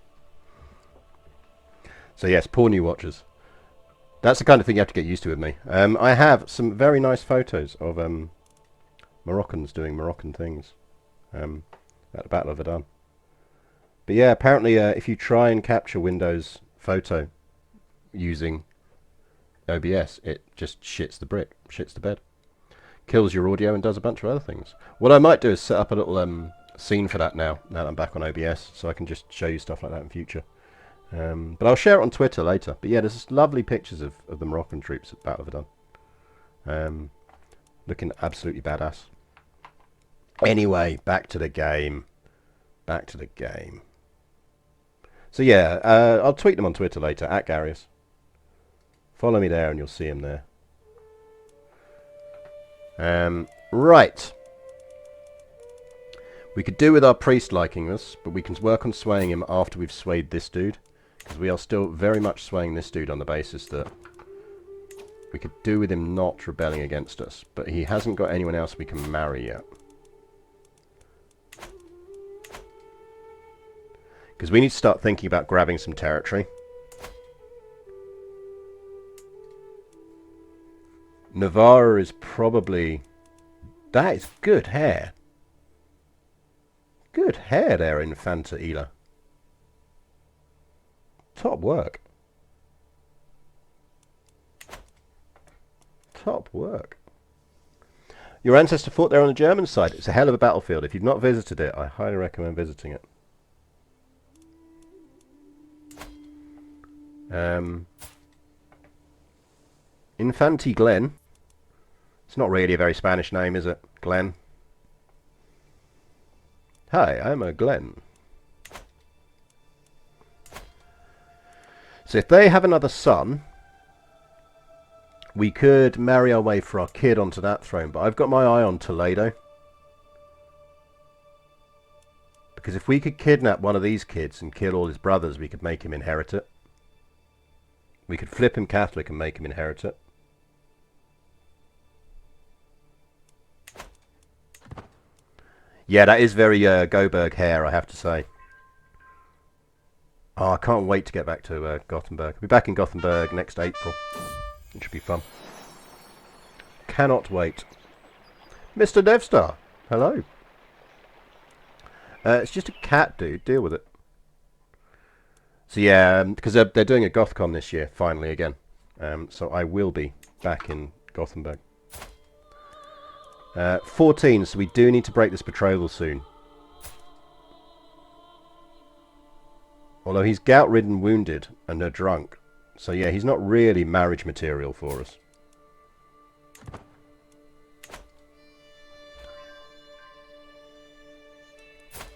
So yes, poor new watches. That's the kind of thing you have to get used to with me. I have some very nice photos of Moroccans doing Moroccan things at the Battle of Verdun. But yeah, apparently if you try and capture Windows photo using OBS, it just shits the bed. Kills your audio and does a bunch of other things. What I might do is set up a little scene for that now that I'm back on OBS, so I can just show you stuff like that in future. But I'll share it on Twitter later. But yeah, there's just lovely pictures of the Moroccan troops at Battle of Verdun. Looking absolutely badass. Anyway, back to the game. Back to the game. So yeah, I'll tweet them on Twitter later, @Garius. Follow me there and you'll see him there. Right. We could do with our priest liking us, but we can work on swaying him after we've swayed this dude. Because we are still very much swaying this dude on the basis that we could do with him not rebelling against us. But he hasn't got anyone else we can marry yet. Because we need to start thinking about grabbing some territory. Navarra is probably... That is good hair. Good hair there, Infanta Ela. Top work. Top work. Your ancestor fought there on the German side. It's a hell of a battlefield. If you've not visited it, I highly recommend visiting it. Infante Glen. It's not really a very Spanish name, is it? Glen. Hi, I'm a Glen. So if they have another son, We could marry our way for our kid onto that throne, but I've got my eye on Toledo. Because if we could kidnap one of these kids and kill all his brothers, we could make him inherit it. We could flip him Catholic and make him inherit it. Yeah, that is very Goberg hair, I have to say. Oh, I can't wait to get back to Gothenburg. I'll be back in Gothenburg next April. It should be fun. Cannot wait. Mr. Devstar, hello. It's just a cat, dude. Deal with it. So yeah, because they're doing a GothCon this year, finally again. So I will be back in Gothenburg. 14, so we do need to break this betrothal soon. Although he's gout-ridden, wounded, and a drunk. So yeah, he's not really marriage material for us.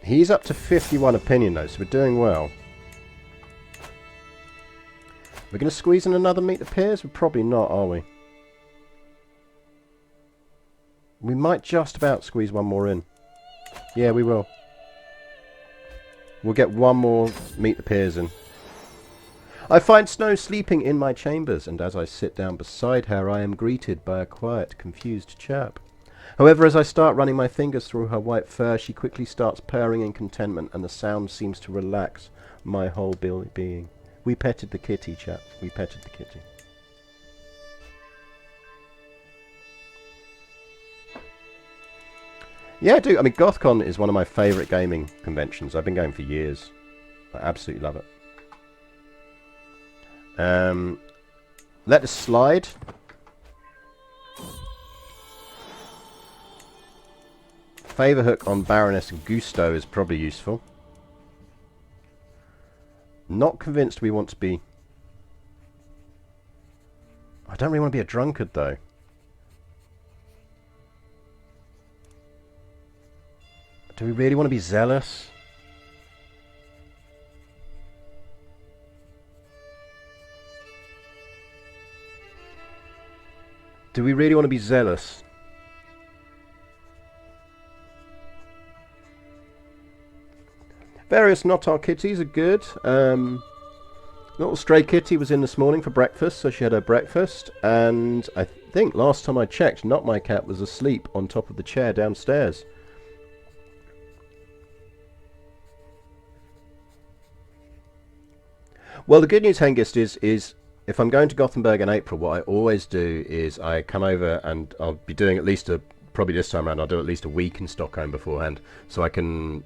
He's up to 51 opinion though, so we're doing well. We're going to squeeze in another meet the peers? We're probably not, are we? We might just about squeeze one more in. Yeah, we will. We'll get one more meet the peers in. I find Snow sleeping in my chambers, and as I sit down beside her, I am greeted by a quiet, confused chirp. However, as I start running my fingers through her white fur, she quickly starts purring in contentment, and the sound seems to relax my whole being. We petted the kitty, chap. We petted the kitty. Yeah, I do. I mean, GothCon is one of my favourite gaming conventions. I've been going for years. I absolutely love it. Let us slide. Favour hook on Baroness Gusto is probably useful. Not convinced we want to be... I don't really want to be a drunkard, though. Do we really want to be zealous? Do we really want to be zealous? Various not our kitties are good. Little stray kitty was in this morning for breakfast, so she had her breakfast. And I think last time I checked, Not My Cat was asleep on top of the chair downstairs. Well, the good news, Hengist, is if I'm going to Gothenburg in April, what I always do is I come over and I'll be doing at least probably this time around, I'll do at least a week in Stockholm beforehand, so I can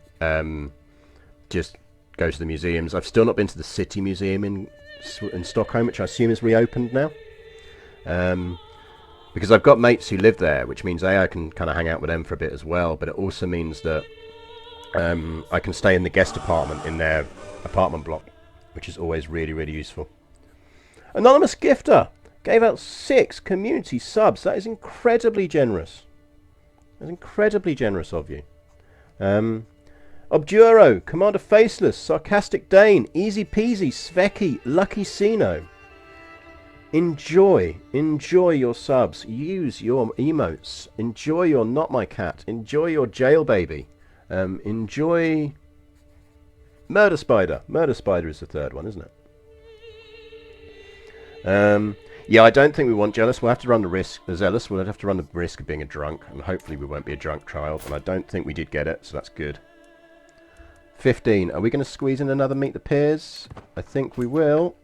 just go to the museums. I've still not been to the City Museum in Stockholm, which I assume is reopened now. Because I've got mates who live there, which means I can kind of hang out with them for a bit as well, but it also means that I can stay in the guest apartment in their apartment block, which is always really, really useful. Anonymous Gifter gave out 6 community subs. That is incredibly generous. That's incredibly generous of you. Obduro, Commander Faceless, Sarcastic Dane, Easy Peasy, Sveki, Lucky Sino. Enjoy your subs. Use your emotes. Enjoy your Not My Cat. Enjoy your Jail Baby. Enjoy Murder Spider. Murder Spider is the third one, isn't it? Yeah, I don't think we want Jealous. We'll have to run the risk. Zealous. We'll have to run the risk of being a drunk, and hopefully we won't be a drunk child. And I don't think we did get it, so that's good. 15. Are we going to squeeze in another Meet the Peers? I think we will.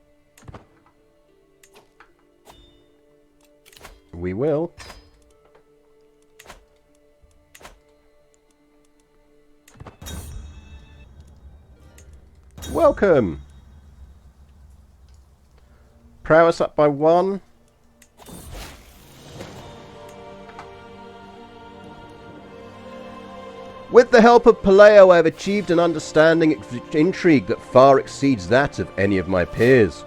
We will. Welcome. Prowess up by 1. With the help of Paleo, I have achieved an understanding of intrigue that far exceeds that of any of my peers.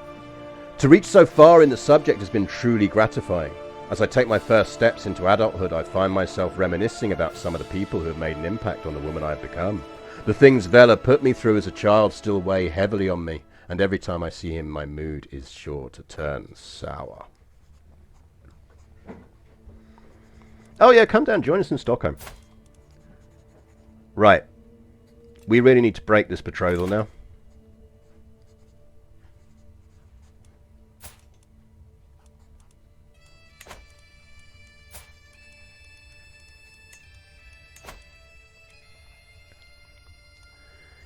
To reach so far in the subject has been truly gratifying. As I take my first steps into adulthood, I find myself reminiscing about some of the people who have made an impact on the woman I have become. The things Vela put me through as a child still weigh heavily on me, and every time I see him, my mood is sure to turn sour. Oh yeah, come down, join us in Stockholm. Right. We really need to break this betrothal now.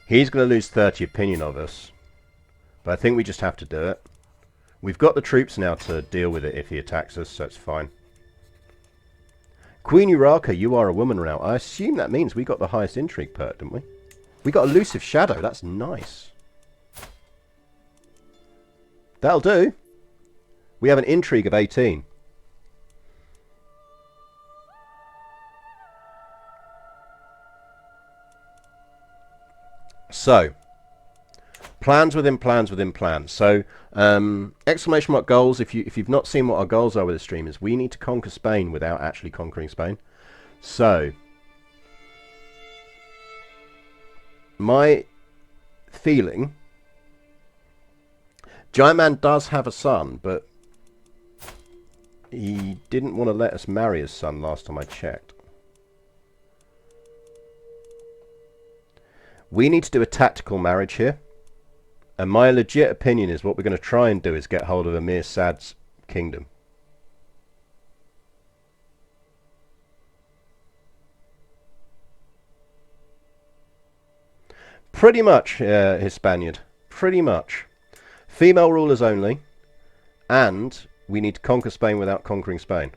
He's going to lose 30 opinion of us. But I think we just have to do it. We've got the troops now to deal with it if he attacks us, so it's fine. Queen Urarka, you are a woman now. I assume that means we got the highest intrigue perk, didn't we? We got elusive shadow. That's nice. That'll do. We have an intrigue of 18. So, plans within plans within plans. So, exclamation mark goals. If you've not seen what our goals are with the stream, is we need to conquer Spain without actually conquering Spain. So, my feeling, Giant Man does have a son, but he didn't want to let us marry his son last time I checked. We need to do a tactical marriage here. And my legit opinion is what we're going to try and do is get hold of Emir Sad's kingdom. Pretty much, Hispaniard. Pretty much. Female rulers only. And we need to conquer Spain without conquering Spain.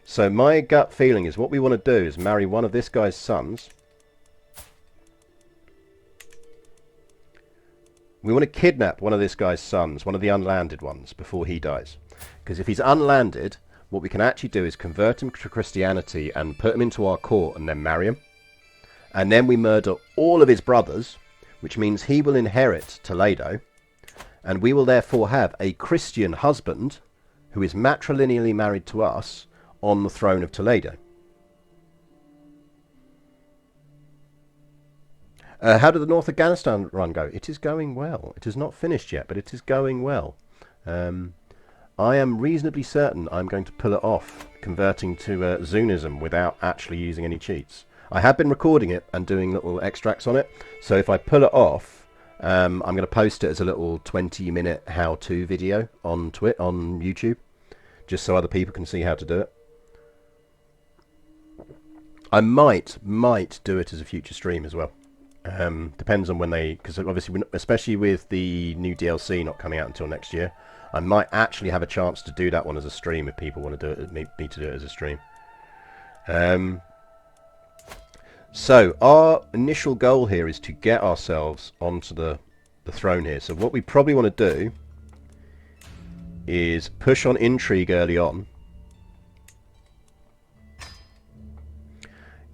So my gut feeling is what we want to do is marry one of this guy's sons. We want to kidnap one of this guy's sons, one of the unlanded ones, before he dies. Because if he's unlanded, what we can actually do is convert him to Christianity and put him into our court and then marry him. And then we murder all of his brothers, which means he will inherit Toledo. And we will therefore have a Christian husband who is matrilineally married to us on the throne of Toledo. How did the North Afghanistan run go? It is going well. It is not finished yet, but it is going well. I am reasonably certain I'm going to pull it off, converting to Zunism without actually using any cheats. I have been recording it and doing little extracts on it, so if I pull it off, I'm going to post it as a little 20-minute how-to video on YouTube, just so other people can see how to do it. I might do it as a future stream as well. Depends on when they, because obviously, especially with the new DLC not coming out until next year, I might actually have a chance to do that one as a stream if people want to do it, me to do it as a stream. So our initial goal here is to get ourselves onto the throne here. So what we probably want to do is push on intrigue early on.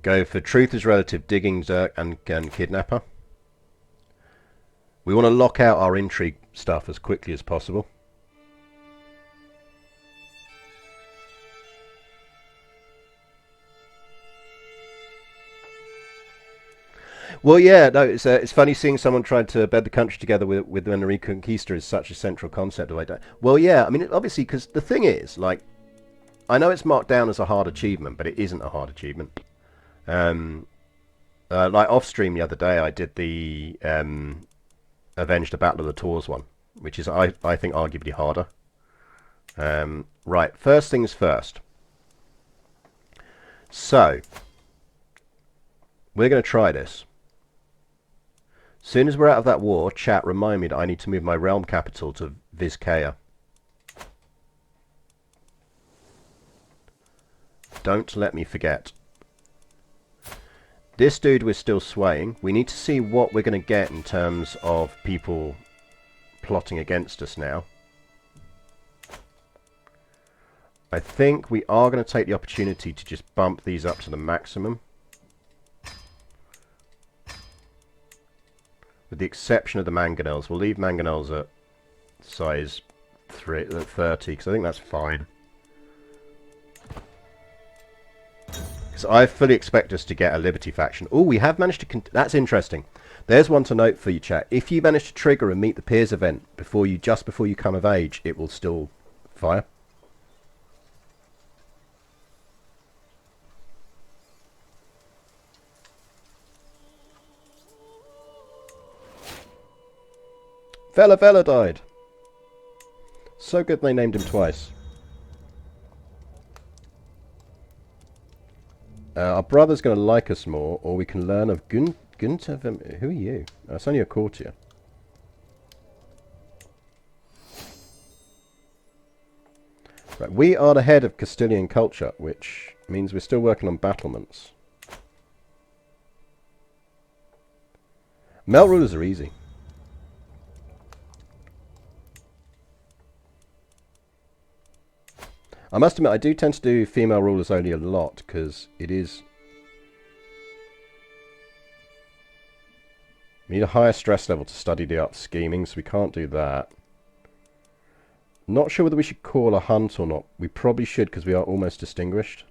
Go for truth is relative, digging, Zerk, and kidnapper. We want to lock out our intrigue stuff as quickly as possible. Well, yeah, no, it's funny seeing someone trying to bed the country together with when the Reconquista is such a central concept. Well, yeah, I mean, obviously, because the thing is, like, I know it's marked down as a hard achievement, but it isn't a hard achievement. Like off stream the other day, I did the Avenge the Battle of the Tours one, which is I think arguably harder. Right, first things first. So we're going to try this. As soon as we're out of that war, chat, remind me that I need to move my realm capital to Vizcaya. Don't let me forget. This dude we're still swaying. We need to see what we're going to get in terms of people plotting against us now. I think we are going to take the opportunity to just bump these up to the maximum. With the exception of the mangonels. We'll leave mangonels at size 30, because I think that's fine. So I fully expect us to get a Liberty faction. Oh, we have managed to... That's interesting. There's one to note for you, chat. If you manage to trigger and meet the peers event just before you come of age, it will still fire. Vela died. So good they named him twice. Our brother's going to like us more, or we can learn of Gunther. Who are you? Oh, it's only a courtier. Right, we are the head of Castilian culture, which means we're still working on battlements. Male rulers are easy. I must admit, I do tend to do female rulers only a lot, because it is... We need a higher stress level to study the art of scheming, so we can't do that. Not sure whether we should call a hunt or not. We probably should, because we are almost distinguished.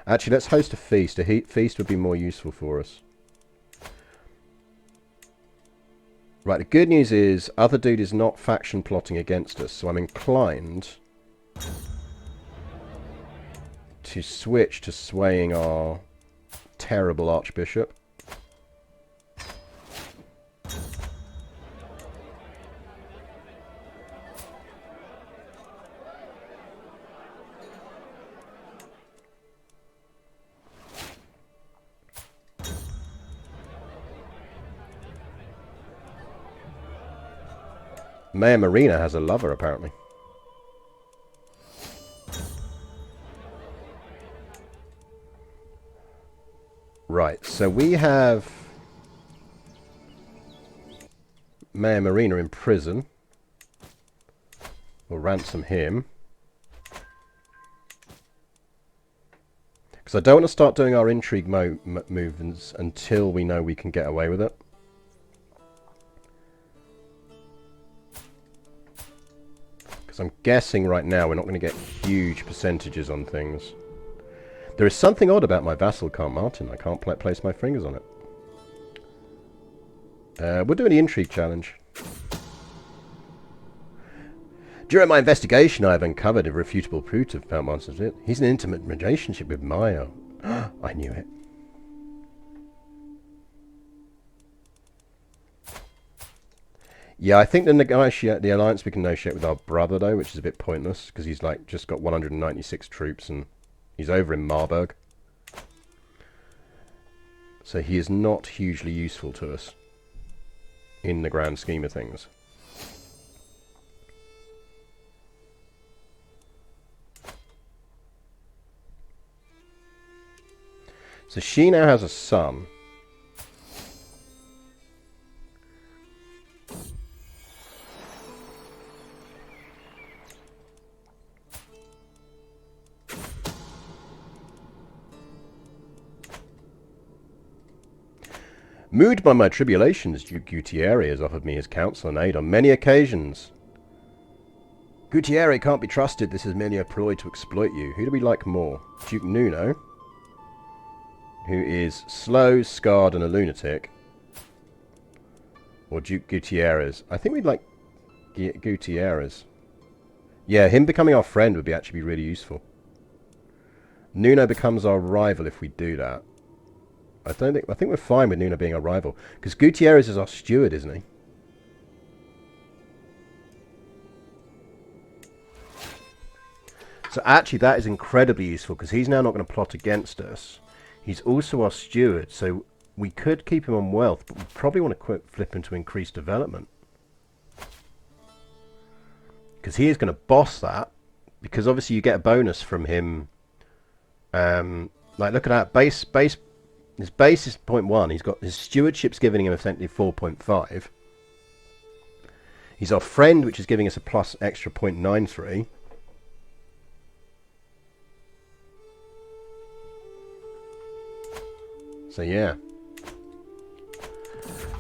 Actually, let's host a feast. A feast would be more useful for us. Right, the good news is, other dude is not faction plotting against us, so I'm inclined to switch to swaying our terrible archbishop. Mayor Marina has a lover, apparently. Right, so we have Mayor Marina in prison. We'll ransom him. Because I don't want to start doing our intrigue movements until we know we can get away with it. Because I'm guessing right now we're not going to get huge percentages on things. There is something odd about my vassal card, Martin. I can't place my fingers on it. We'll do the intrigue challenge. During my investigation, I have uncovered irrefutable proof of Count Martin's it. He's in an intimate relationship with Maya. I knew it. Yeah, I think the alliance we can negotiate with our brother, though, which is a bit pointless, because he's like just got 196 troops and he's over in Marburg. So he is not hugely useful to us in the grand scheme of things. So she now has a son. Moved by my tribulations, Duke Gutierre has offered me his counsel and aid on many occasions. Gutierre can't be trusted. This is merely a ploy to exploit you. Who do we like more? Duke Nuno, who is slow, scarred, and a lunatic, or Duke Gutierrez? I think we'd like Gutierrez. Yeah, him becoming our friend would actually be really useful. Nuno becomes our rival if we do that. I think we're fine with Nuno being our rival, because Gutierrez is our steward, isn't he? So actually that is incredibly useful, because he's now not going to plot against us. He's also our steward, so we could keep him on wealth, but we probably want to flip him to increased development. Because he is going to boss that, because obviously you get a bonus from him. Like, look at that, his base is 0.1, he's got his stewardship's giving him essentially 4.5. He's our friend, which is giving us a plus extra 0.93. So yeah.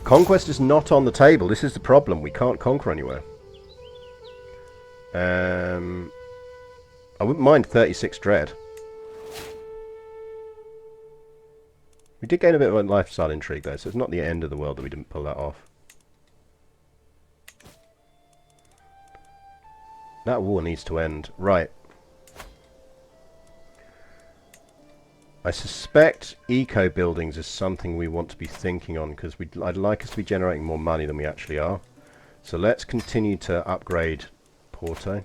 Conquest is not on the table. This is the problem. We can't conquer anywhere. I wouldn't mind 36 dread. We did gain a bit of a lifestyle intrigue though, so it's not the end of the world that we didn't pull that off. That war needs to end. Right. I suspect eco buildings is something we want to be thinking on, because I'd like us to be generating more money than we actually are. So let's continue to upgrade Porto.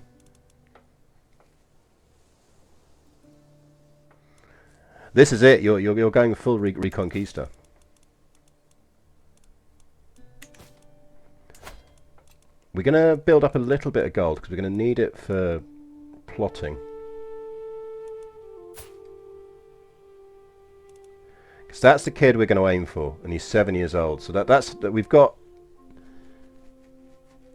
This is it. You're going full Reconquista. We're going to build up a little bit of gold because we're going to need it for plotting. Because that's the kid we're going to aim for, and he's 7 years old. So that's we've got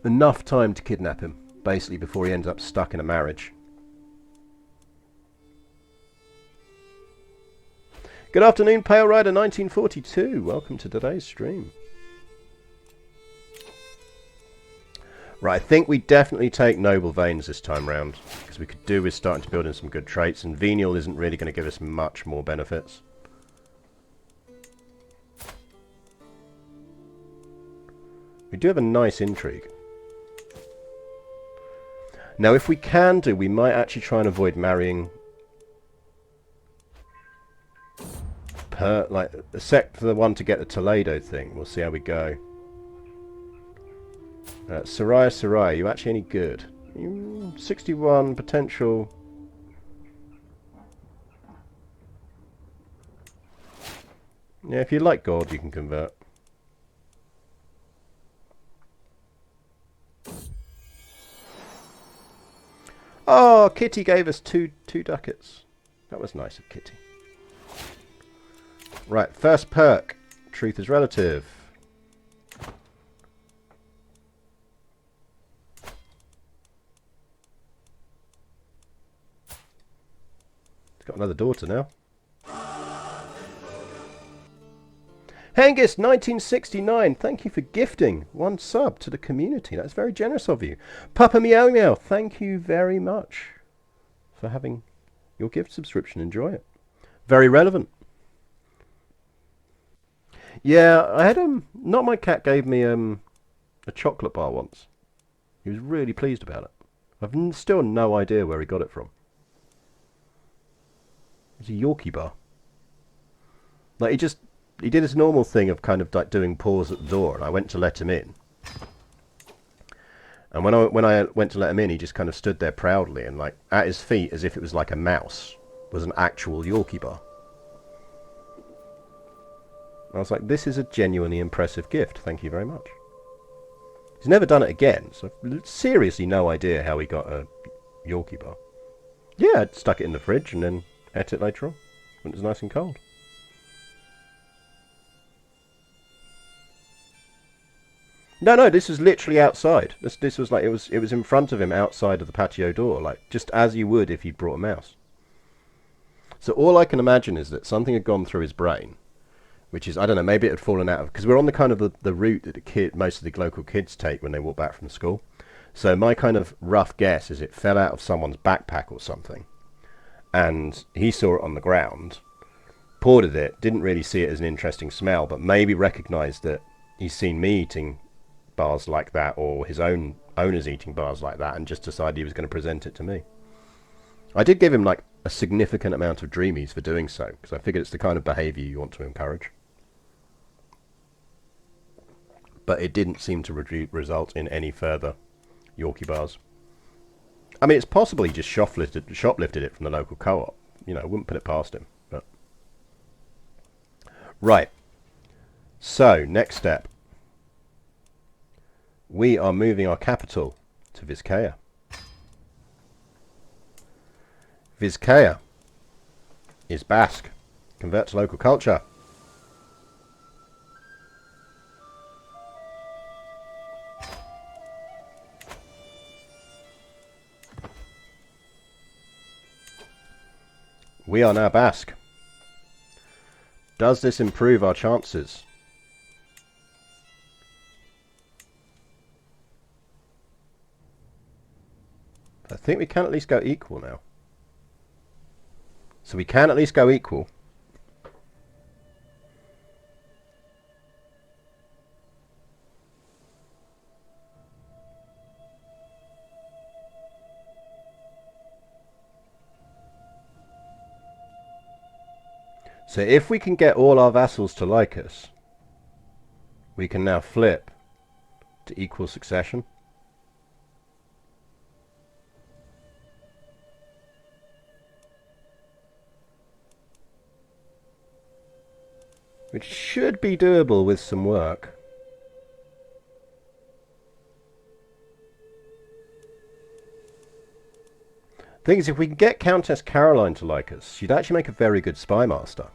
enough time to kidnap him, basically, before he ends up stuck in a marriage. Good afternoon, Pale Rider 1942. Welcome to today's stream. Right, I think we definitely take Noble Veins this time round, because we could do with starting to build in some good traits, and Venial isn't really going to give us much more benefits. We do have a nice intrigue. Now, if we can do, we might actually try and avoid marrying except for the one to get the Toledo thing. We'll see how we go. Sarai, you actually any good? 61 potential. Yeah, if you like gold, you can convert. Oh, Kitty gave us two ducats. That was nice of Kitty. Right, first perk. Truth is relative. He's got another daughter now. Hengist 1969, thank you for gifting 1 sub to the community. That's very generous of you. Papa Meow Meow, thank you very much for having your gift subscription. Enjoy it. Very relevant. Yeah, I had Not My Cat gave me a chocolate bar once. He was really pleased about it. I've still no idea where he got it from. It's a Yorkie bar. Like he did his normal thing of kind of like doing pause at the door, and I went to let him in. And when I went to let him in, he just kind of stood there proudly, and like at his feet, as if it was like a mouse, was an actual Yorkie bar. I was like, this is a genuinely impressive gift. Thank you very much. He's never done it again, so I've seriously no idea how he got a Yorkie bar. Yeah, I stuck it in the fridge and then ate it later on when it was nice and cold. No, this was literally outside. This was like it was in front of him outside of the patio door, like just as you would if you'd brought a mouse. So all I can imagine is that something had gone through his brain, which is, I don't know, maybe it had fallen out of, because we're on the kind of the route that most of the local kids take when they walk back from school. So my kind of rough guess is it fell out of someone's backpack or something, and he saw it on the ground, poured at it, didn't really see it as an interesting smell, but maybe recognised that he's seen me eating bars like that, or his own owners eating bars like that, and just decided he was going to present it to me. I did give him like a significant amount of dreamies for doing so, because I figured it's the kind of behaviour you want to encourage. But it didn't seem to result in any further Yorkie bars. I mean, it's possible he just shoplifted it from the local co-op. You know, I wouldn't put it past him. But right. So, next step. We are moving our capital to Vizcaya. Vizcaya is Basque. Convert to local culture. We are now Basque. Does this improve our chances? I think we can at least go equal now. So we can at least go equal. So if we can get all our vassals to like us, we can now flip to equal succession. Which should be doable with some work. Thing is, if we can get Countess Caroline to like us, she'd actually make a very good spy master.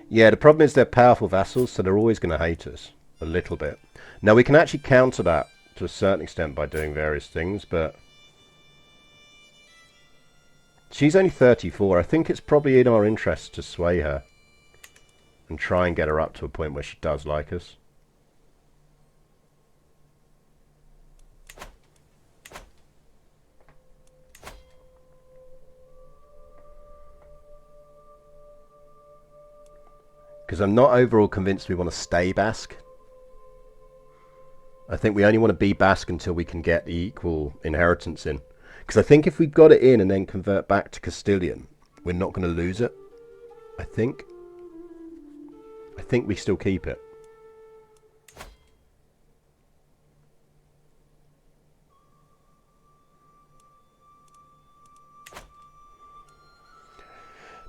Yeah, the problem is they're powerful vassals, so they're always going to hate us a little bit. Now, we can actually counter that to a certain extent by doing various things, but she's only 34. I think it's probably in our interest to sway her and try and get her up to a point where she does like us. Because I'm not overall convinced we want to stay Basque. I think we only want to be Basque until we can get the equal inheritance in. Because I think if we've got it in and then convert back to Castilian, we're not going to lose it. I think we still keep it.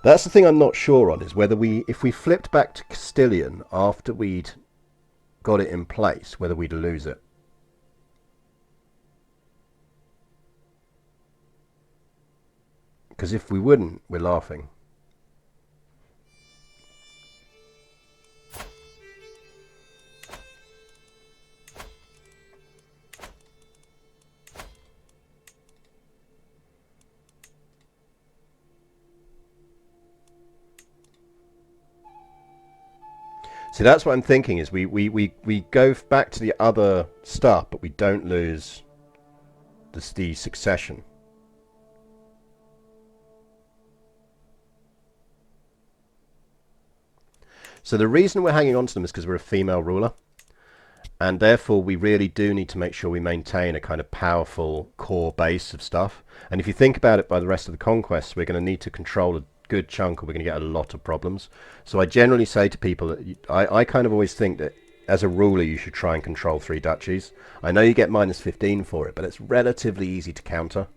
That's the thing I'm not sure on, is whether if we flipped back to Castilian after we'd got it in place, whether we'd lose it. Because if we wouldn't, we're laughing. See, that's what I'm thinking, is we go back to the other stuff, but we don't lose the succession. So the reason we're hanging on to them is because we're a female ruler, and therefore we really do need to make sure we maintain a kind of powerful core base of stuff. And if you think about it, by the rest of the conquests, we're going to need to control a good chunk, or we're going to get a lot of problems. So I generally say to people that I kind of always think that as a ruler you should try and control 3 duchies. I know you get minus 15 for it, but it's relatively easy to counter.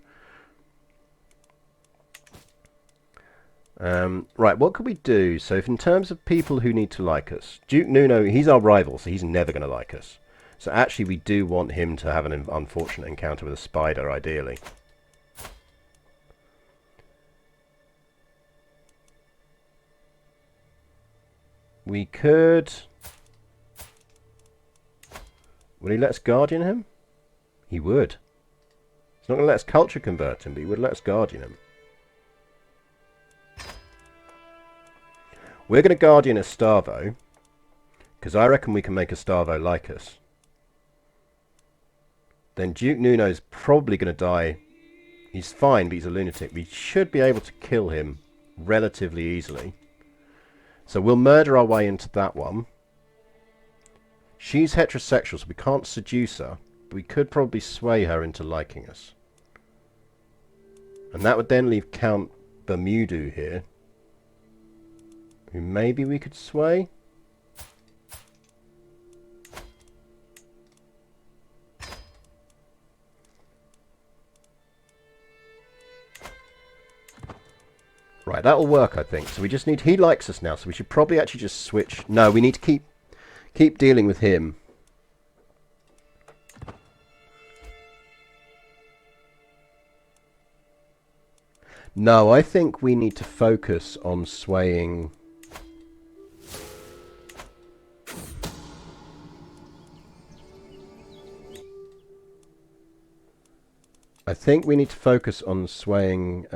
Right, what could we do? So if in terms of people who need to like us, Duke Nuno, he's our rival, so he's never going to like us. So actually we do want him to have an unfortunate encounter with a spider, ideally. We could... Would he let us guardian him? He would. He's not going to let us culture convert him, but he would let us guardian him. We're going to guardian Estavo, because I reckon we can make Estavo like us. Then Duke Nuno's probably going to die. He's fine, but he's a lunatic. We should be able to kill him relatively easily. So we'll murder our way into that one. She's heterosexual, so we can't seduce her, but we could probably sway her into liking us. And that would then leave Count Bermudu here, who maybe we could sway. Right, that'll work, I think. So we just need... He likes us now, so we should probably actually just switch... No, we need to keep dealing with him. No, I think we need to focus on swaying... I think we need to focus on swaying...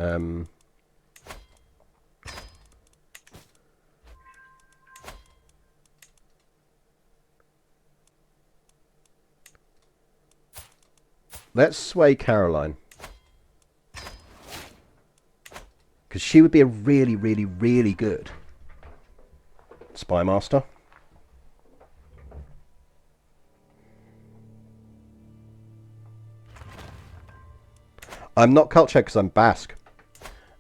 Let's sway Caroline. Because she would be a really, really, really good spy master. I'm not cult check because I'm Basque.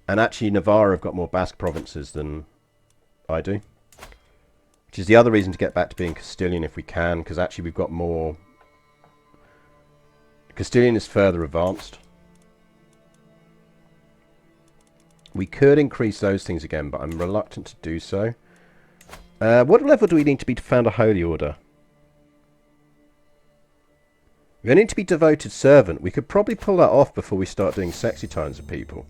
And actually Navarra have got more Basque provinces than I do. Which is the other reason to get back to being Castilian if we can, because actually we've got more... Castilian is further advanced. We could increase those things again, but I'm reluctant to do so. What level do we need to be to found a holy order? We need to be devoted servant. We could probably pull that off before we start doing sexy times with people.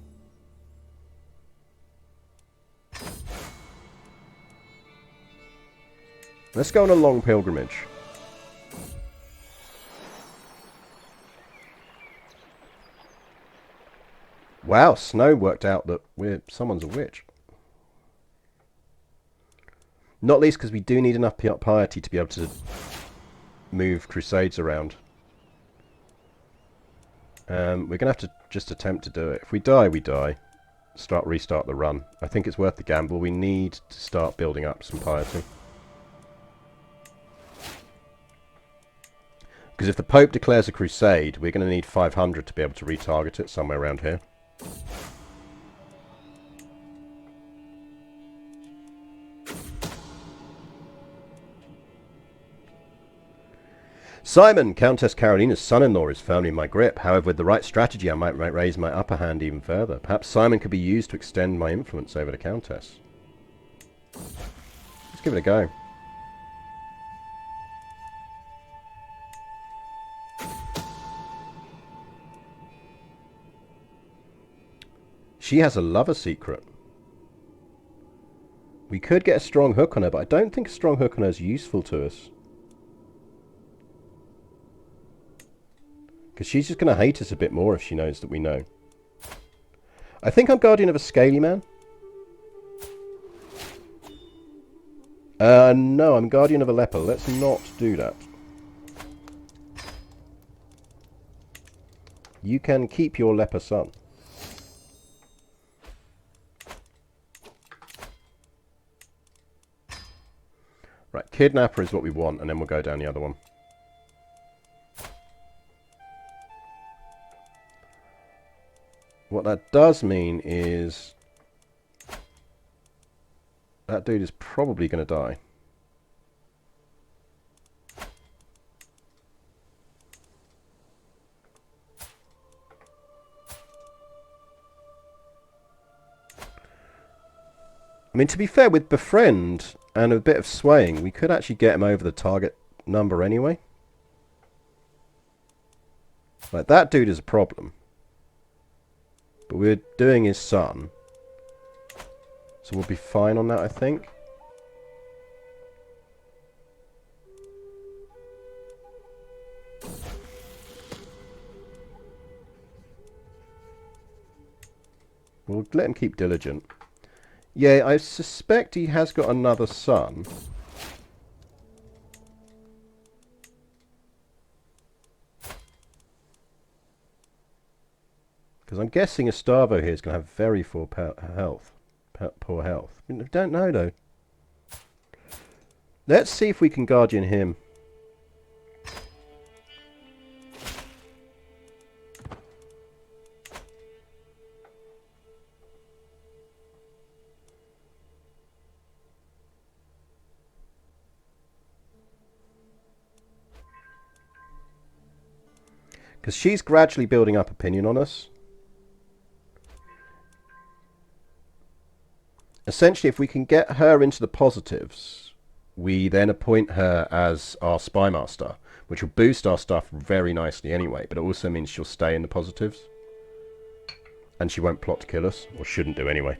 Let's go on a long pilgrimage. Wow, Snow worked out that someone's a witch. Not least because we do need enough piety to be able to move crusades around. We're going to have to just attempt to do it. If we die, we die. Restart the run. I think it's worth the gamble. We need to start building up some piety. Because if the Pope declares a crusade, we're going to need 500 to be able to retarget it somewhere around here. Simon, Countess Carolina's son-in-law, is firmly in my grip. However, with the right strategy, I might raise my upper hand even further. Perhaps Simon could be used to extend my influence over the Countess. Let's give it a go. She has a lover secret. We could get a strong hook on her, but I don't think a strong hook on her is useful to us. Because she's just going to hate us a bit more if she knows that we know. I think I'm guardian of a scaly man. No, I'm guardian of a leper. Let's not do that. You can keep your leper son. Right, kidnapper is what we want, and then we'll go down the other one. What that does mean is that dude is probably going to die. I mean, to be fair, with Befriend and a bit of swaying, we could actually get him over the target number anyway. Like, that dude is a problem. But we're doing his son. So we'll be fine on that, I think. We'll let him keep diligent. Yeah, I suspect he has got another son. Because I'm guessing Estavo here is going to have very poor health. Poor health. I don't know, though. Let's see if we can guardian him. Because she's gradually building up opinion on us. Essentially, if we can get her into the positives, we then appoint her as our spy master, which will boost our stuff very nicely anyway, but it also means she'll stay in the positives. And she won't plot to kill us, or shouldn't do anyway.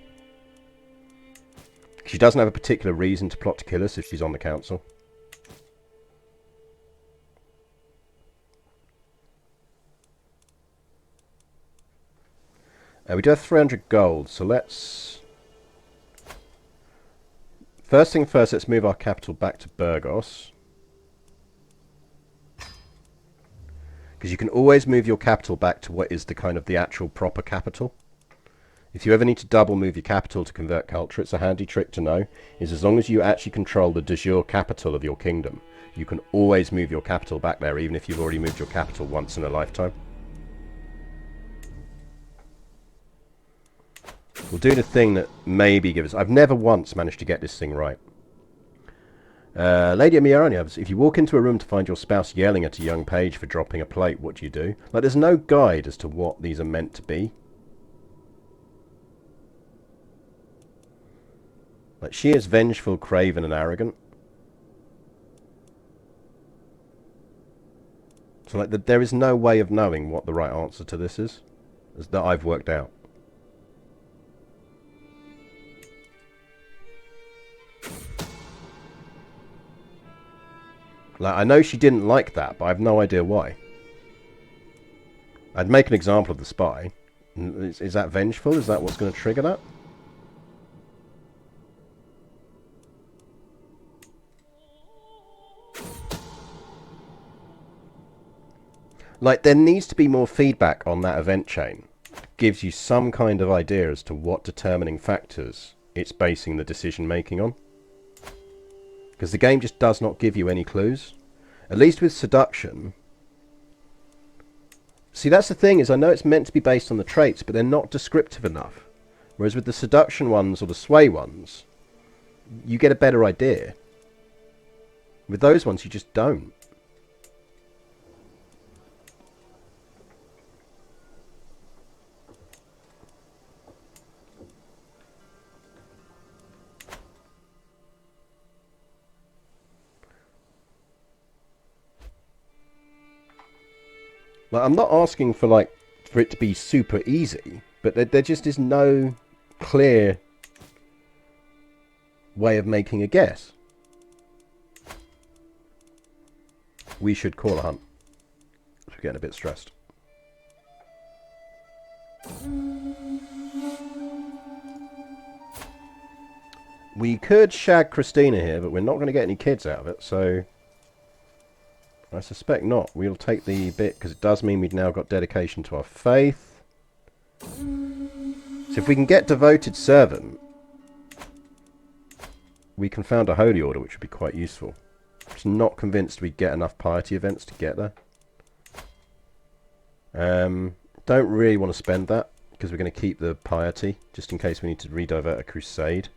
She doesn't have a particular reason to plot to kill us if she's on the council. We do have 300 gold, so let's... First thing first, let's move our capital back to Burgos. Because you can always move your capital back to what is the kind of the actual proper capital. If you ever need to double move your capital to convert culture, it's a handy trick to know, is as long as you actually control the de jure capital of your kingdom, you can always move your capital back there, even if you've already moved your capital once in a lifetime. We'll do the thing that maybe gives us... I've never once managed to get this thing right. Lady Amiarnia, if you walk into a room to find your spouse yelling at a young page for dropping a plate, what do you do? Like, there's no guide as to what these are meant to be. Like, she is vengeful, craven, and arrogant. So, like, there is no way of knowing what the right answer to this is that I've worked out. Like, I know she didn't like that, but I have no idea why. I'd make an example of the spy. Is that vengeful? Is that what's going to trigger that? Like, there needs to be more feedback on that event chain. Gives you some kind of idea as to what determining factors it's basing the decision making on. Because the game just does not give you any clues. At least with seduction. See, that's the thing, is I know it's meant to be based on the traits, but they're not descriptive enough. Whereas with the seduction ones or the sway ones, you get a better idea. With those ones, you just don't. Like, I'm not asking for it to be super easy, but there just is no clear way of making a guess. We should call a hunt. We're getting a bit stressed. We could shag Christina here, but we're not going to get any kids out of it, so... I suspect not. We'll take the bit, because it does mean we've now got dedication to our faith. So if we can get devoted servant, we can found a holy order, which would be quite useful. I'm just not convinced we get enough piety events to get there. Don't really want to spend that, because we're going to keep the piety, just in case we need to redivert a crusade.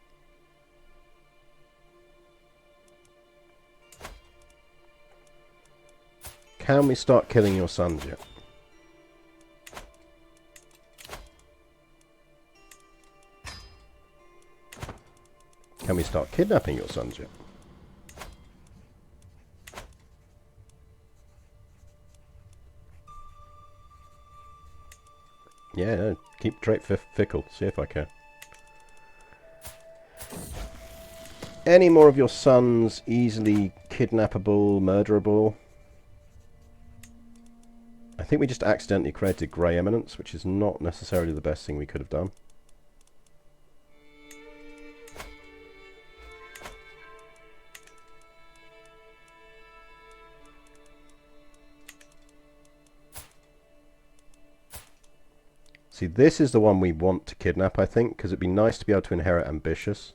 Can we start killing your sons yet? Can we start kidnapping your sons yet? Yeah, no, keep trait fickle. See if I can. Any more of your sons easily kidnappable, murderable? I think we just accidentally created Grey Eminence, which is not necessarily the best thing we could have done. See, this is the one we want to kidnap, I think, because it'd be nice to be able to inherit Ambitious.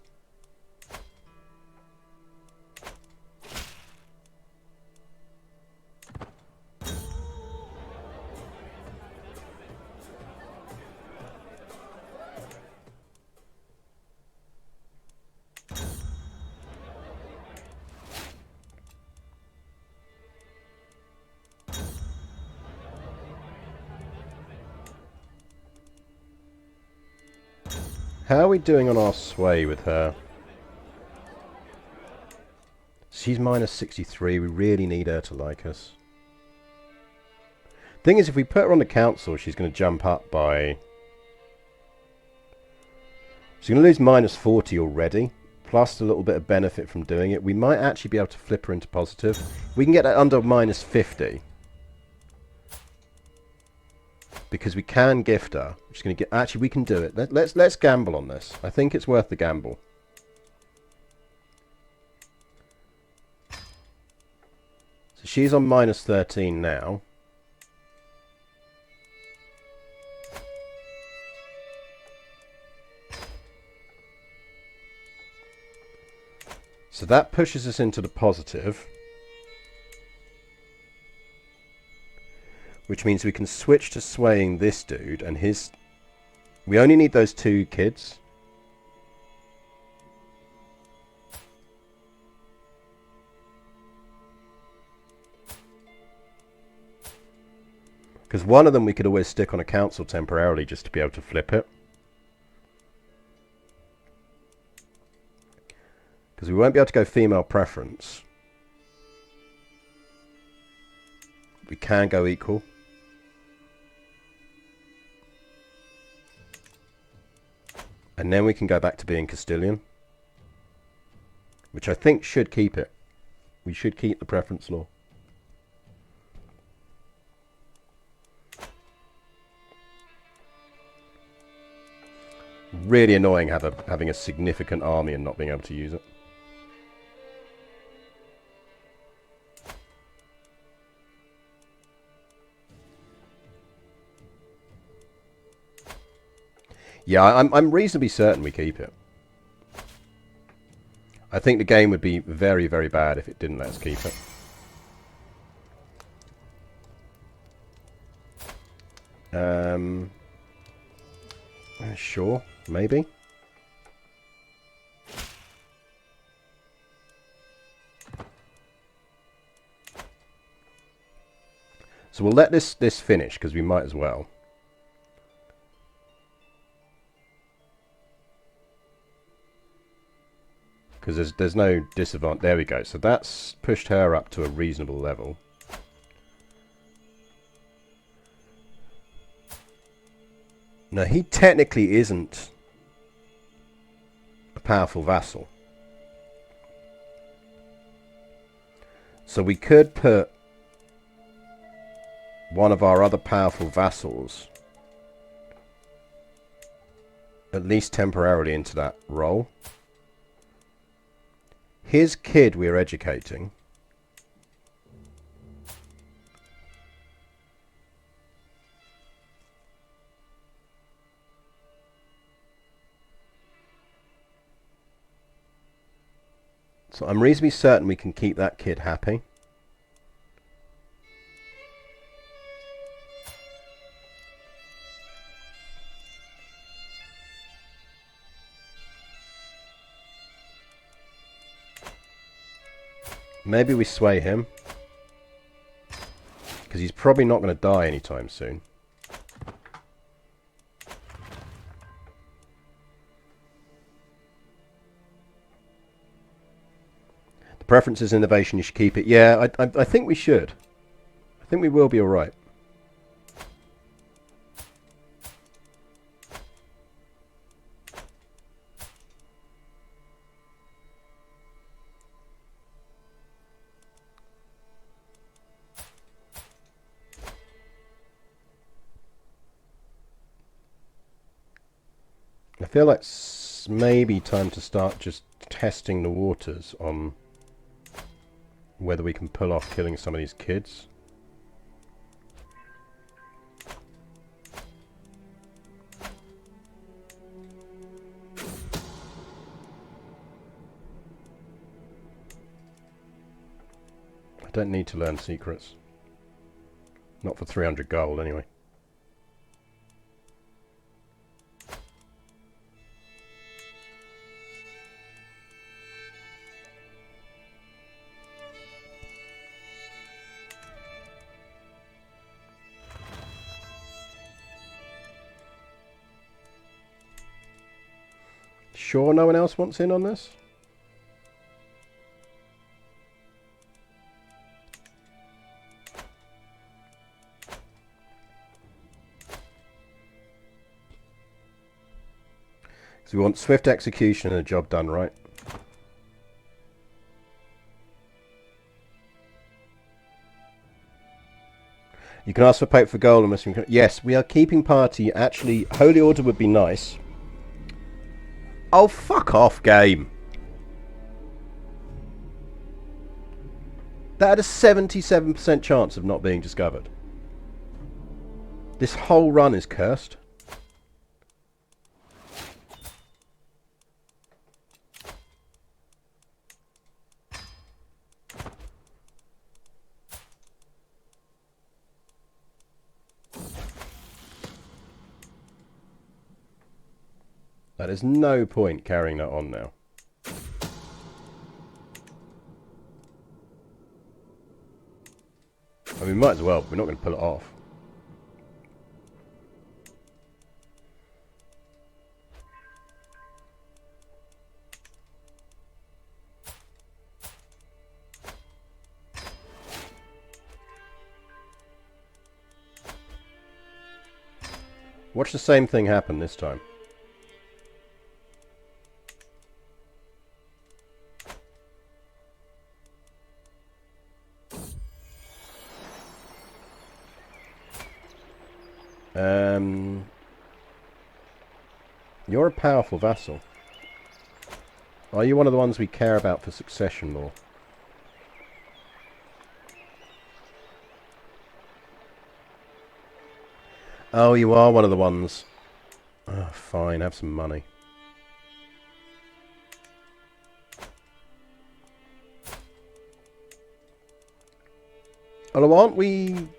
How are we doing on our sway with her? She's minus 63. We really need her to like us. Thing is, if we put her on the council, she's going to jump up by... She's going to lose minus 40 already, plus a little bit of benefit from doing it. We might actually be able to flip her into positive. We can get that under minus 50. Because we can gift her. We're just going to get... Actually, we can do it. Let's gamble on this. I think it's worth the gamble. So she's on minus 13 now. So that pushes us into the positive. Which means we can switch to swaying this dude and his We only need those 2 kids. Because one of them we could always stick on a council temporarily just to be able to flip it. Because we won't be able to go female preference. We can go equal. And then we can go back to being Castilian. Which I think should keep it. We should keep the preference law. Really annoying having a significant army and not being able to use it. Yeah, I'm reasonably certain we keep it. I think the game would be very, very bad if it didn't let us keep it. Sure, maybe. So we'll let this finish because we might as well. Because there's no disadvantage. There we go. So that's pushed her up to a reasonable level. No, he technically isn't a powerful vassal. So we could put one of our other powerful vassals, at least temporarily, into that role. His kid we're educating. So I'm reasonably certain we can keep that kid happy. Maybe we sway him. Because he's probably not going to die anytime soon. The preference is innovation, you should keep it. Yeah, I think we should. I think we will be alright. I feel like it's maybe time to start just testing the waters on whether we can pull off killing some of these kids. I don't need to learn secrets. Not for 300 gold anyway. Sure no one else wants in on this? So we want swift execution and a job done right. You can ask for Pope for gold unless you can... Yes, we are keeping party. Actually, Holy Order would be nice. Oh, fuck off, game. That had a 77% chance of not being discovered. This whole run is cursed. There's no point carrying that on now. I mean, we might as well, but we're not going to pull it off. Watch the same thing happen this time. You're a powerful vassal. Are you one of the ones we care about for succession law? Oh, you are one of the ones. Oh, fine, have some money. Although, aren't we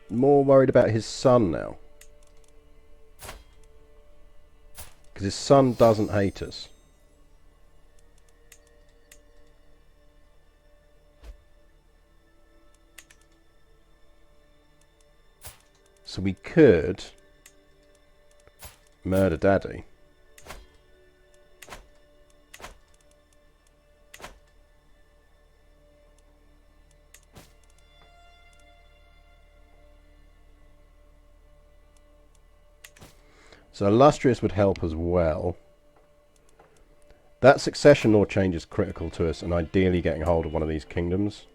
more worried about his son now? Because his son doesn't hate us. So we could murder Daddy. So Illustrious would help as well. That succession law change is critical to us, and ideally getting hold of one of these kingdoms.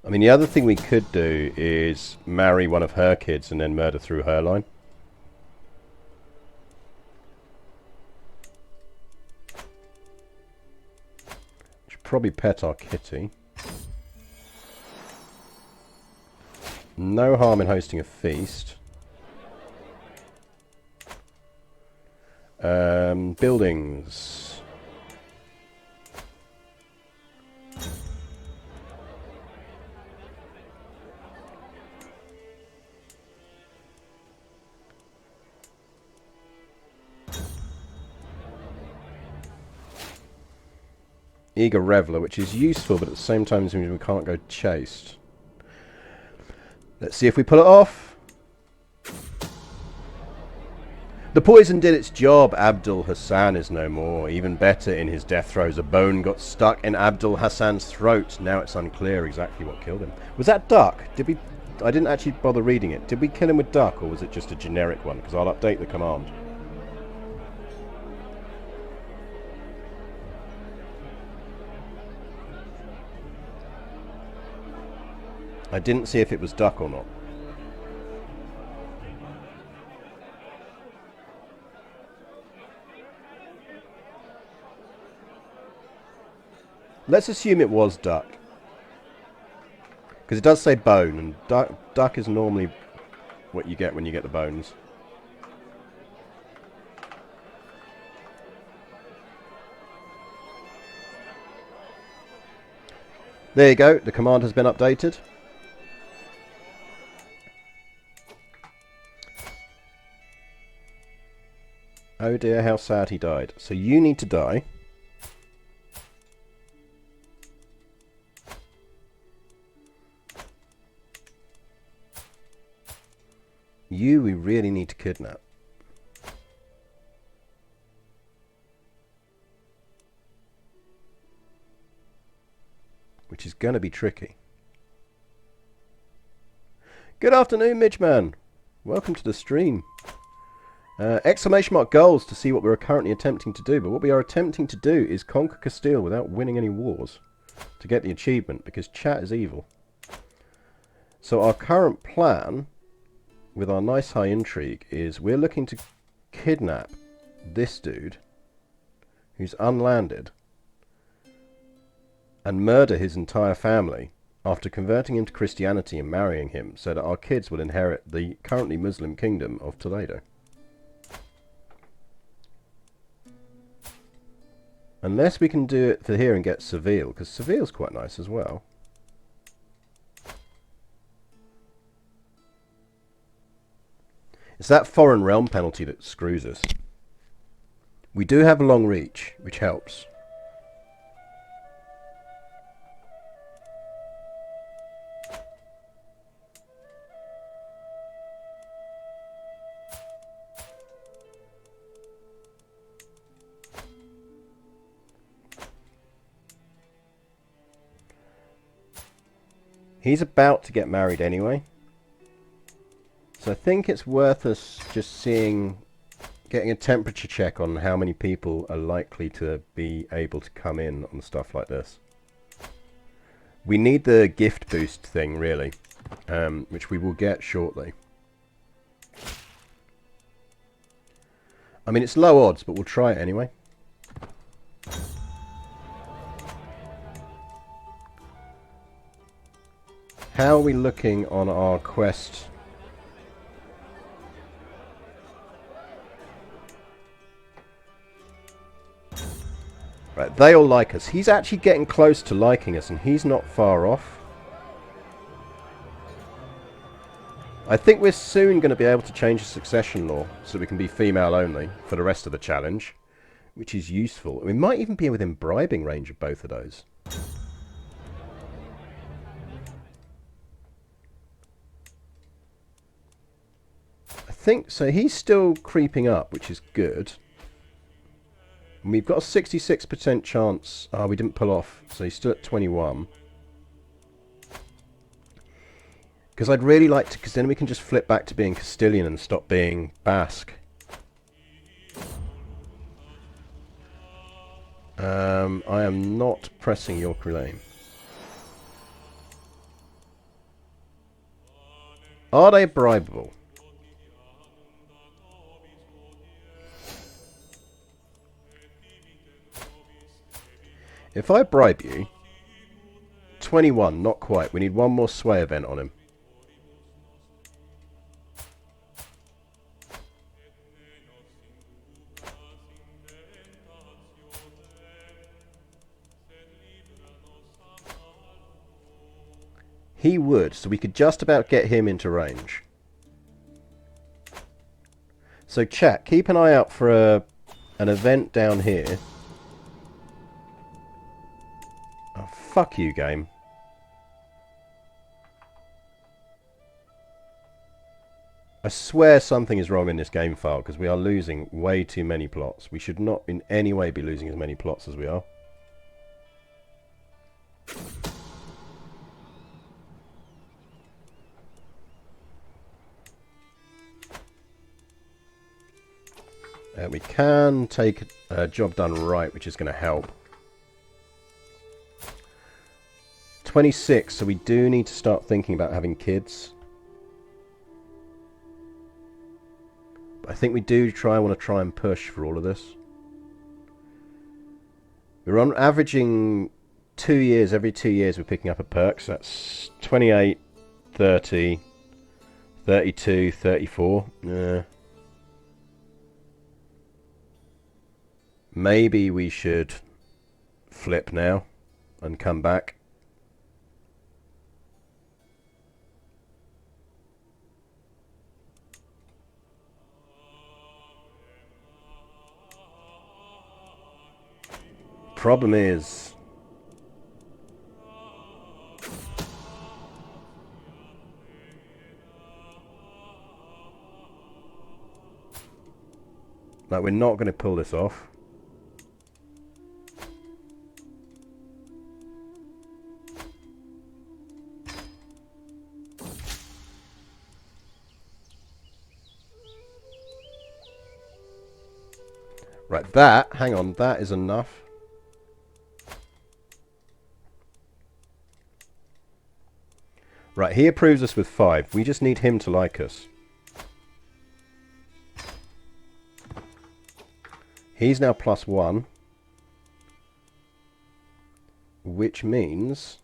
I mean, the other thing we could do is marry one of her kids and then murder through her line. Should probably pet our kitty. No harm in hosting a feast. Buildings. Eager Reveller, which is useful, but at the same time means we can't go chaste. Let's see if we pull it off. The poison did its job. Abdul Hassan is no more. Even better, in his death throes, a bone got stuck in Abdul Hassan's throat. Now it's unclear exactly what killed him. Was that duck? Did we... I didn't actually bother reading it. Did we kill him with duck, or was it just a generic one? Because I'll update the command. I didn't see if it was duck or not. Let's assume it was duck. Because it does say bone, and duck is normally what you get when you get the bones. There you go, the command has been updated. Oh dear, how sad he died. So you need to die. You we really need to kidnap. Which is going to be tricky. Good afternoon, Midgeman. Welcome to the stream. Exclamation mark goals to see what we're currently attempting to do. But what we are attempting to do is conquer Castile without winning any wars. To get the achievement, because chat is evil. So our current plan, with our nice high intrigue, is we're looking to kidnap this dude, who's unlanded, and murder his entire family after converting him to Christianity and marrying him, so that our kids will inherit the currently Muslim kingdom of Toledo. Unless we can do it for here and get Seville, because Seville's quite nice as well. It's that foreign realm penalty that screws us. We do have a long reach, which helps. He's about to get married anyway. So I think it's worth us just getting a temperature check on how many people are likely to be able to come in on stuff like this. We need the gift boost thing, really, which we will get shortly. I mean, it's low odds, but we'll try it anyway. How are we looking on our quest? Right, they all like us. He's actually getting close to liking us, and he's not far off. I think we're soon going to be able to change the succession law so we can be female only for the rest of the challenge, which is useful. We might even be within bribing range of both of those. I think so. He's still creeping up, which is good. And we've got a 66% chance. Oh, we didn't pull off, so he's still at 21. Because I'd really like to, because then we can just flip back to being Castilian and stop being Basque. I am not pressing York Relay. Are they bribable? If I bribe you, 21, not quite. We need one more sway event on him. He would, so we could just about get him into range. So chat, keep an eye out for an event down here. Oh, fuck you, game. I swear something is wrong in this game file, because we are losing way too many plots. We should not in any way be losing as many plots as we are. We can take a job done right, which is going to help. 26, so we do need to start thinking about having kids. But I think we do want to try and push for all of this. We're on averaging 2 years, every 2 years we're picking up a perk, so that's 28, 30, 32, 34. Maybe we should flip now and come back. Problem is, like, we're not going to pull this off. Right, hang on, that is enough. Right, he approves us with 5. We just need him to like us. He's now +1. Which means,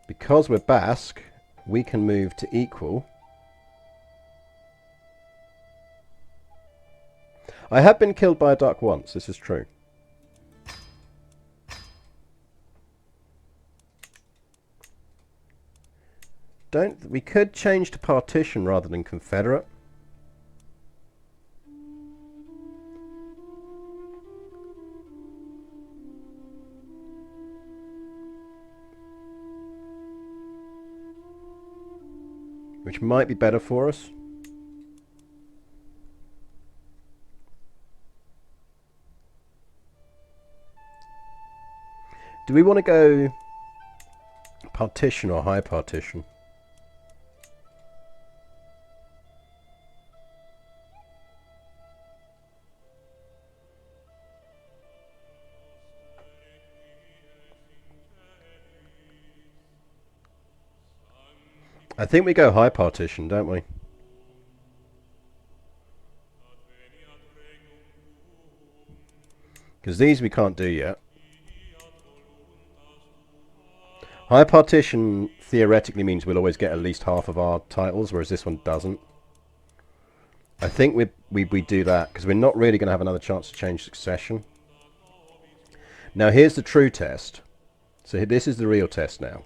because we're Basque, we can move to equal. I have been killed by a duck once, this is true. don't... We could change to partition rather than confederate. Which might be better for us. Do we want to go partition or high partition? I think we go high partition, don't we? Because these we can't do yet. High partition theoretically means we'll always get at least half of our titles, whereas this one doesn't. I think we do that, because we're not really going to have another chance to change succession. Now here's the true test. So this is the real test now.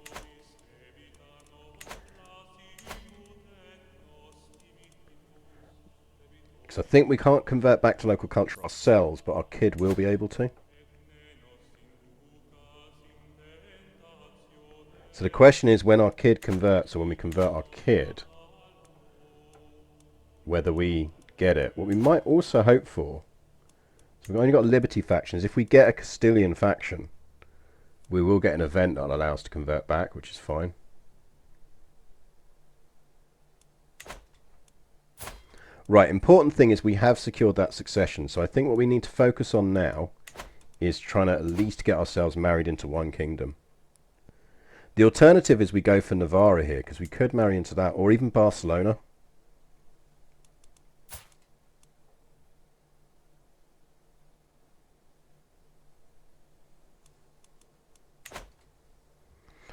So I think we can't convert back to local culture ourselves, but our kid will be able to. So the question is when our kid converts, or when we convert our kid, whether we get it. What we might also hope for, so we've only got liberty factions. If we get a Castilian faction, we will get an event that'll allow us to convert back, which is fine. Right, important thing is we have secured that succession. So I think what we need to focus on now is trying to at least get ourselves married into one kingdom. The alternative is we go for Navarra here, because we could marry into that, or even Barcelona.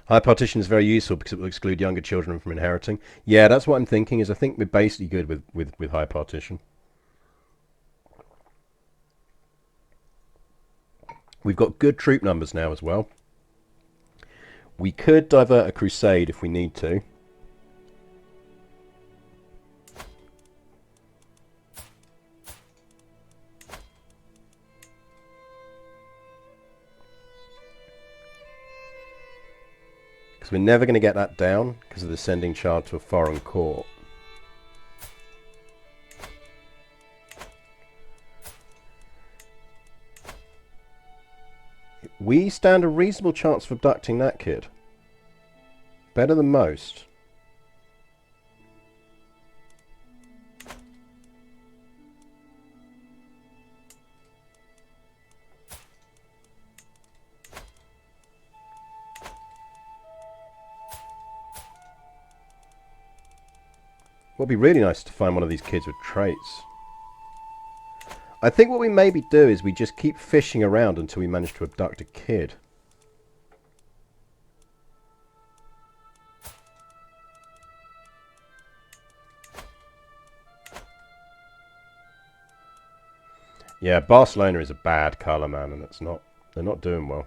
High partition is very useful because it will exclude younger children from inheriting. Yeah, that's what I'm thinking, is I think we're basically good with high partition. We've got good troop numbers now as well. We could divert a crusade if we need to. We're never going to get that down because of the sending charge to a foreign court. We stand a reasonable chance of abducting that kid. Better than most. It would be really nice to find one of these kids with traits. I think what we maybe do is we just keep fishing around until we manage to abduct a kid. Yeah, Barcelona is a bad colour, man, and it's not. They're not doing well.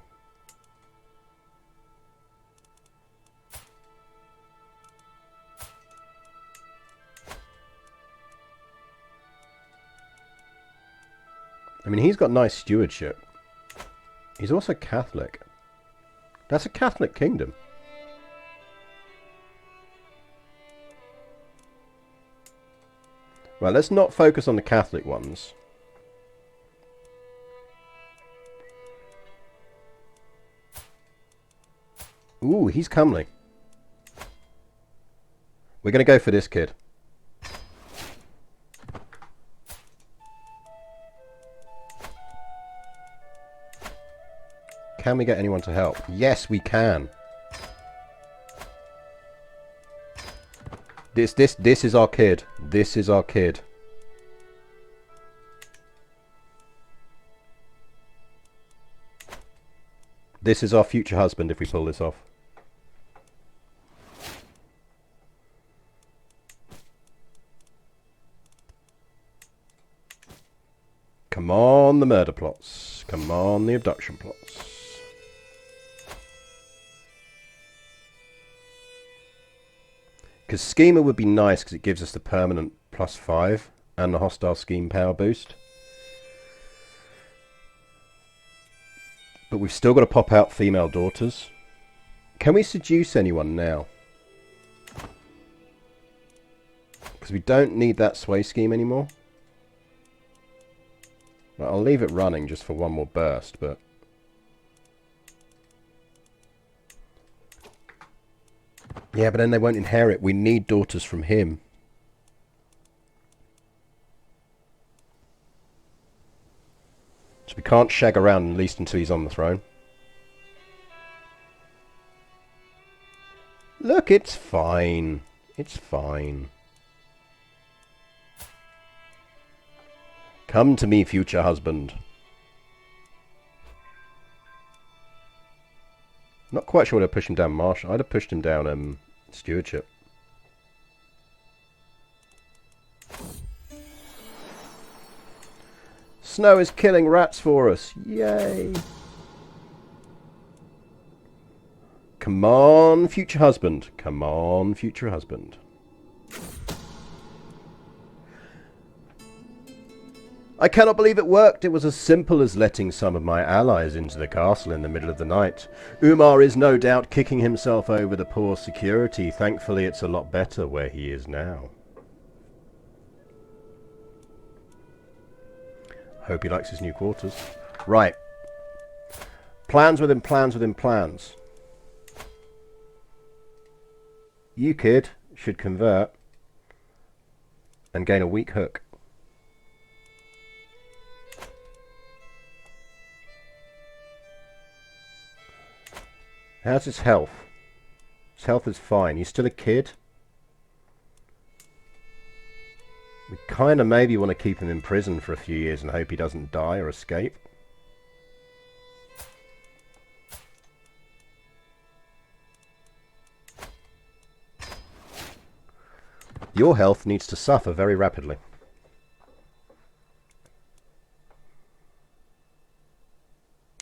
I mean, he's got nice stewardship. He's also Catholic. That's a Catholic kingdom. Right, let's not focus on the Catholic ones. Ooh, he's comely. We're going to go for this kid. Can we get anyone to help? Yes, we can. This is our kid. This is our kid. This is our future husband if we pull this off. Come on, the murder plots. Come on, the abduction plots. Because Schemer would be nice because it gives us the permanent +5 and the hostile scheme power boost. But we've still got to pop out female daughters. Can we seduce anyone now? Because we don't need that sway scheme anymore. Well, I'll leave it running just for one more burst, but... yeah, but then they won't inherit. We need daughters from him. So we can't shag around at least until he's on the throne. Look, it's fine. It's fine. Come to me, future husband. Not quite sure I'd have pushed him down Marshall. I'd have pushed him down Stewardship. Snow is killing rats for us. Yay. Come on, future husband. Come on, future husband. I cannot believe it worked. It was as simple as letting some of my allies into the castle in the middle of the night. Umar is no doubt kicking himself over the poor security. Thankfully, it's a lot better where he is now. Hope he likes his new quarters. Right. Plans within plans within plans. You, kid, should convert and gain a weak hook. How's his health? His health is fine. He's still a kid. We kind of maybe want to keep him in prison for a few years and hope he doesn't die or escape. Your health needs to suffer very rapidly.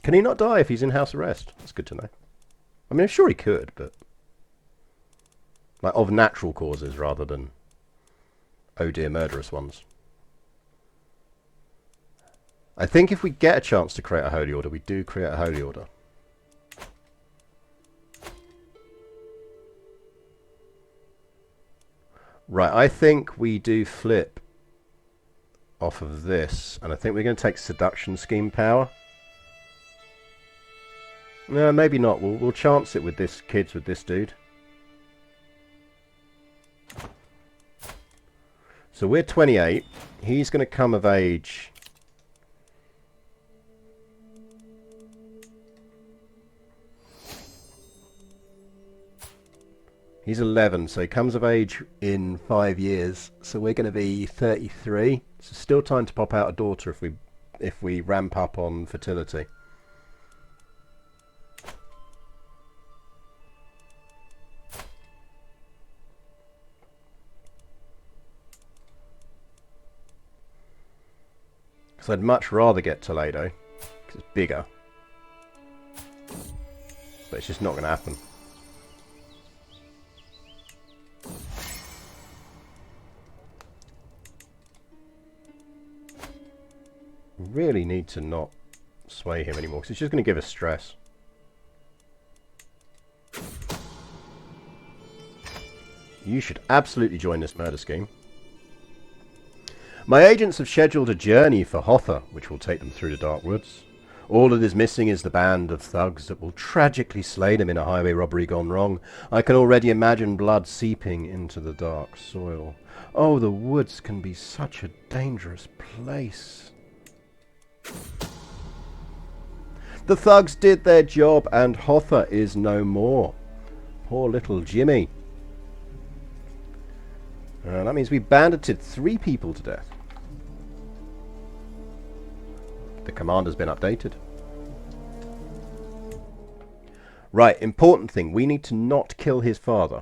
Can he not die if he's in house arrest? That's good to know. I mean, I'm sure he could, but... like, of natural causes rather than... oh dear, murderous ones. I think if we get a chance to create a holy order, we do create a holy order. Right, I think we do flip off of this, and I think we're going to take seduction scheme power. No, maybe not. We'll chance it with this kids with this dude. So we're 28. He's going to come of age. He's 11, so he comes of age in 5 years. So we're going to be 33. So still time to pop out a daughter if we ramp up on fertility. Because I'd much rather get Toledo, because it's bigger. But it's just not going to happen. We really need to not sway him anymore, because it's just going to give us stress. You should absolutely join this murder scheme. My agents have scheduled a journey for Hotha, which will take them through the dark woods. All that is missing is the band of thugs that will tragically slay them in a highway robbery gone wrong. I can already imagine blood seeping into the dark soil. Oh, the woods can be such a dangerous place. The thugs did their job and Hotha is no more. Poor little Jimmy. That means we bandited 3 people to death. The commander's been updated. Right, important thing. We need to not kill his father.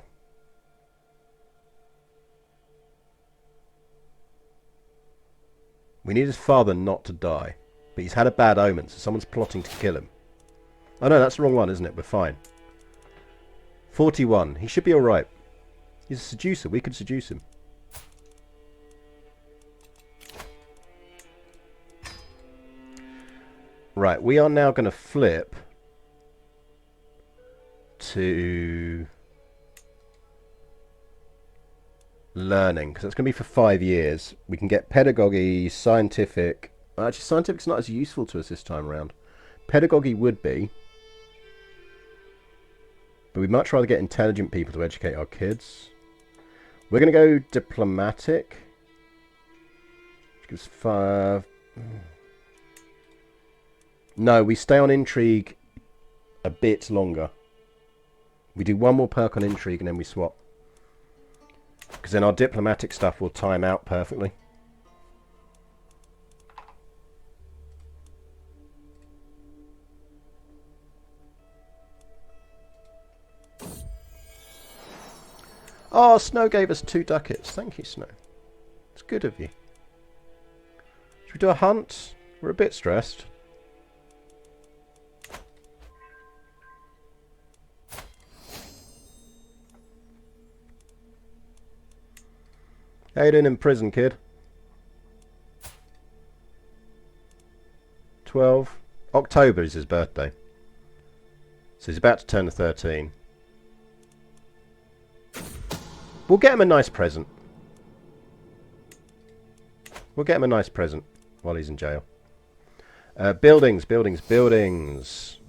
We need his father not to die. But he's had a bad omen, so someone's plotting to kill him. Oh no, that's the wrong one, isn't it? We're fine. 41. He should be alright. He's a seducer. We could seduce him. Right, we are now going to flip to learning, because it's going to be for 5 years. We can get pedagogy, scientific. Actually, scientific's not as useful to us this time around. Pedagogy would be, but we'd much rather get intelligent people to educate our kids. We're going to go diplomatic. Which gives 5. No, we stay on intrigue a bit longer. We do 1 more perk on intrigue and then we swap. Because then our diplomatic stuff will time out perfectly. Oh, Snow gave us 2 ducats. Thank you, Snow. It's good of you. Should we do a hunt? We're a bit stressed. How you doing in prison, kid? 12. October is his birthday. So he's about to turn to 13. We'll get him a nice present. We'll get him a nice present while he's in jail. Buildings, buildings, buildings.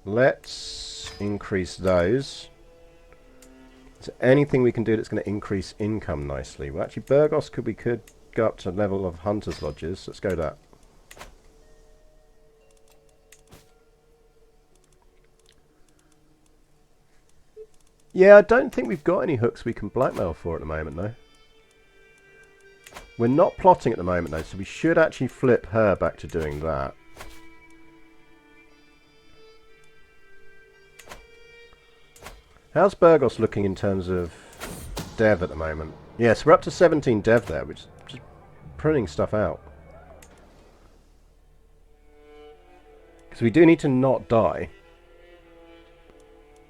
Let's increase those. Is there anything we can do that's going to increase income nicely? Well, actually, Burgos we could go up to level of Hunters Lodges. Let's go that. Yeah, I don't think we've got any hooks we can blackmail for at the moment, though. We're not plotting at the moment, though, so we should actually flip her back to doing that. How's Burgos looking in terms of dev at the moment? Yes, we're up to 17 dev there, which is just printing stuff out. Because we do need to not die.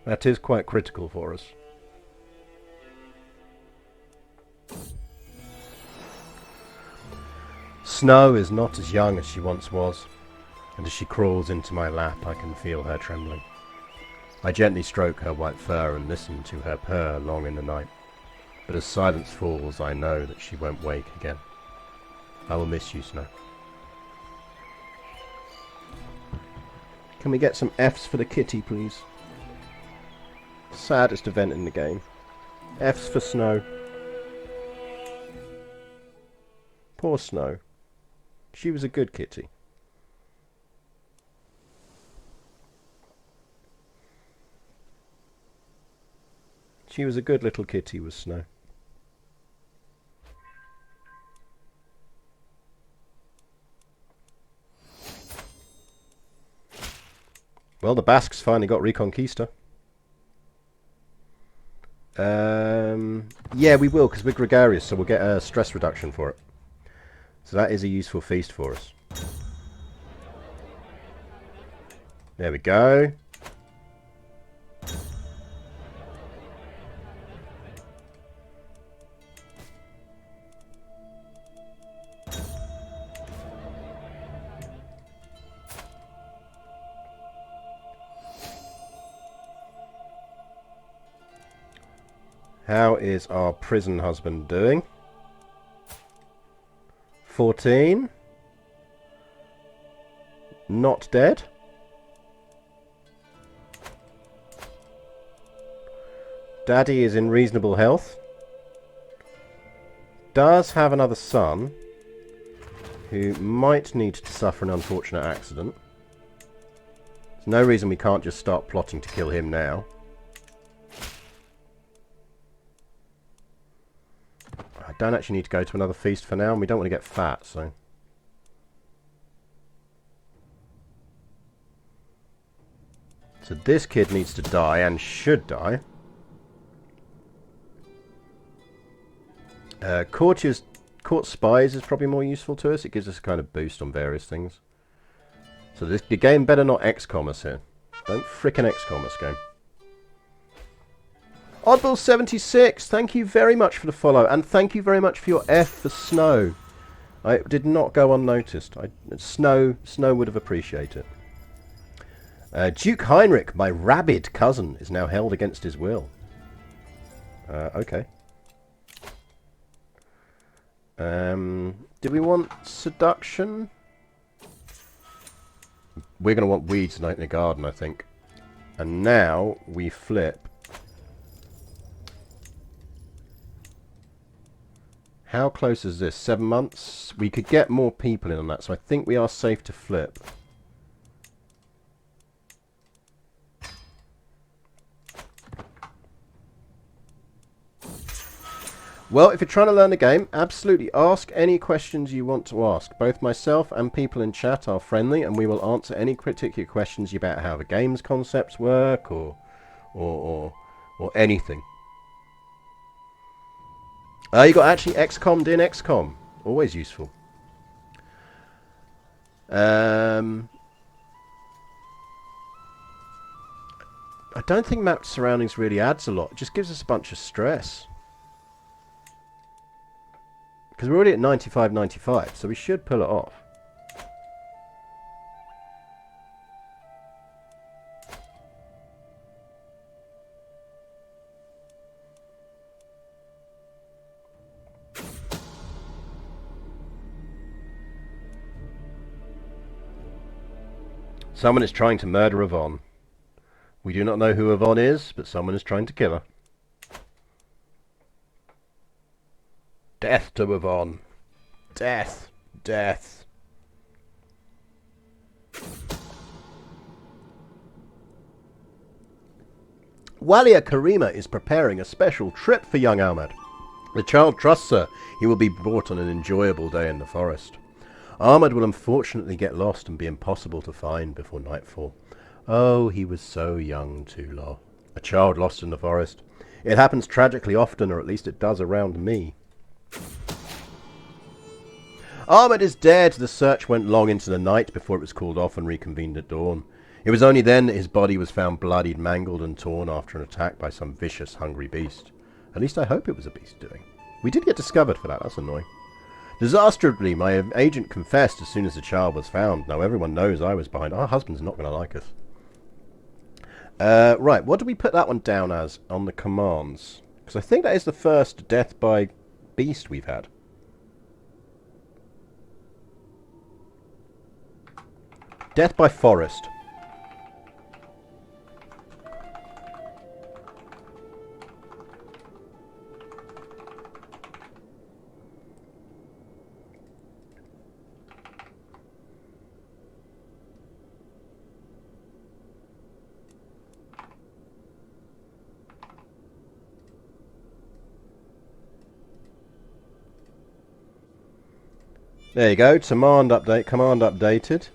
That is quite critical for us. Snow is not as young as she once was, and as she crawls into my lap I can feel her trembling. I gently stroke her white fur and listen to her purr long in the night, but as silence falls I know that she won't wake again. I will miss you, Snow. Can we get some Fs for the kitty, please? Saddest event in the game. Fs for Snow. Poor Snow. She was a good kitty. She was a good little kitty, was Snow. Well, the Basques finally got Reconquista. Yeah, we will, because we're gregarious, so we'll get a stress reduction for it. So that is a useful feast for us. There we go. How is our prison husband doing? 14. Not dead. Daddy is in reasonable health. Does have another son who might need to suffer an unfortunate accident. There's no reason we can't just start plotting to kill him now. I don't actually need to go to another feast for now, and we don't want to get fat, so... So this kid needs to die, and should die. Court Spies is probably more useful to us. It gives us a kind of boost on various things. So the game better not XCOM us here. Don't frickin' XCOM us, game. Oddball76, thank you very much for the follow, and thank you very much for your F for snow. I did not go unnoticed. Snow would have appreciated it. Duke Heinrich, my rabid cousin, is now held against his will. Okay. Do we want seduction? We're going to want weeds night in the garden, I think. And now we flip. How close is this? 7 months? We could get more people in on that, so I think we are safe to flip. Well, if you're trying to learn the game, absolutely ask any questions you want to ask. Both myself and people in chat are friendly, and we will answer any particular questions about how the game's concepts work or anything. You got actually XCOM'd in XCOM. Always useful. I don't think mapped surroundings really adds a lot. It just gives us a bunch of stress. Because we're already at 95, so we should pull it off. Someone is trying to murder Yvonne. We do not know who Yvonne is, but someone is trying to kill her. Death to Yvonne. Death. Death. Walia Karima is preparing a special trip for young Ahmad. The child trusts her. He will be brought on an enjoyable day in the forest. Ahmad will unfortunately get lost and be impossible to find before nightfall. Oh, he was so young, Tula. A child lost in the forest. It happens tragically often, or at least it does around me. Ahmad is dead. The search went long into the night before it was called off and reconvened at dawn. It was only then that his body was found bloodied, mangled and torn after an attack by some vicious, hungry beast. At least I hope it was a beast doing. We did get discovered for that, that's annoying. Disastrously, my agent confessed as soon as the child was found. Now everyone knows I was behind. Our husband's not going to like us. Right, what do we put that one down as on the commands? Because I think that is the first death by beast we've had. Death by forest. There you go, command update, command updated.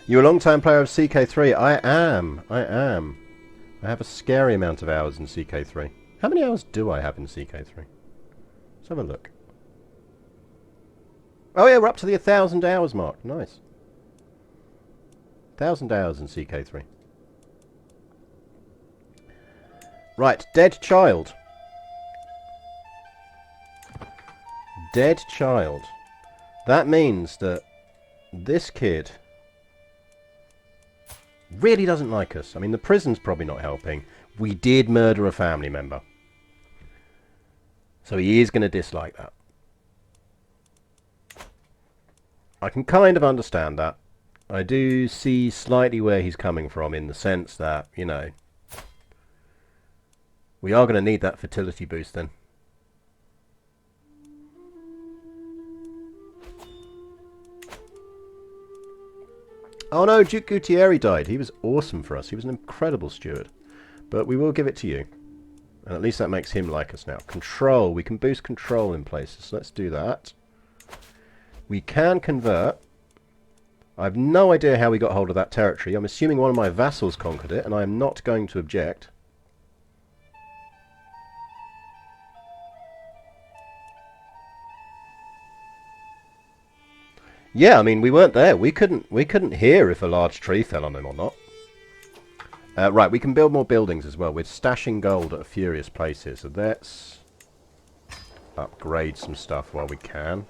You're a long-time player of CK3. I am. I have a scary amount of hours in CK3. How many hours do I have in CK3? Let's have a look. Oh yeah, we're up to the 1,000 hours mark. Nice. 1,000 hours in CK3. Right, dead child. Dead child. That means that this kid really doesn't like us. I mean, the prison's probably not helping. We did murder a family member. So he is going to dislike that. I can kind of understand that. I do see slightly where he's coming from in the sense that, you know, we are going to need that fertility boost then. Oh no, Duke Gutierrez died. He was awesome for us. He was an incredible steward. But we will give it to you. And at least that makes him like us now. Control. We can boost control in places. So let's do that. We can convert. I have no idea how we got hold of that territory. I'm assuming one of my vassals conquered it, and I am not going to object. Yeah, I mean, we weren't there. We couldn't hear if a large tree fell on him or not. Right, we can build more buildings as well. We're stashing gold at a furious pace here, so let's upgrade some stuff while we can.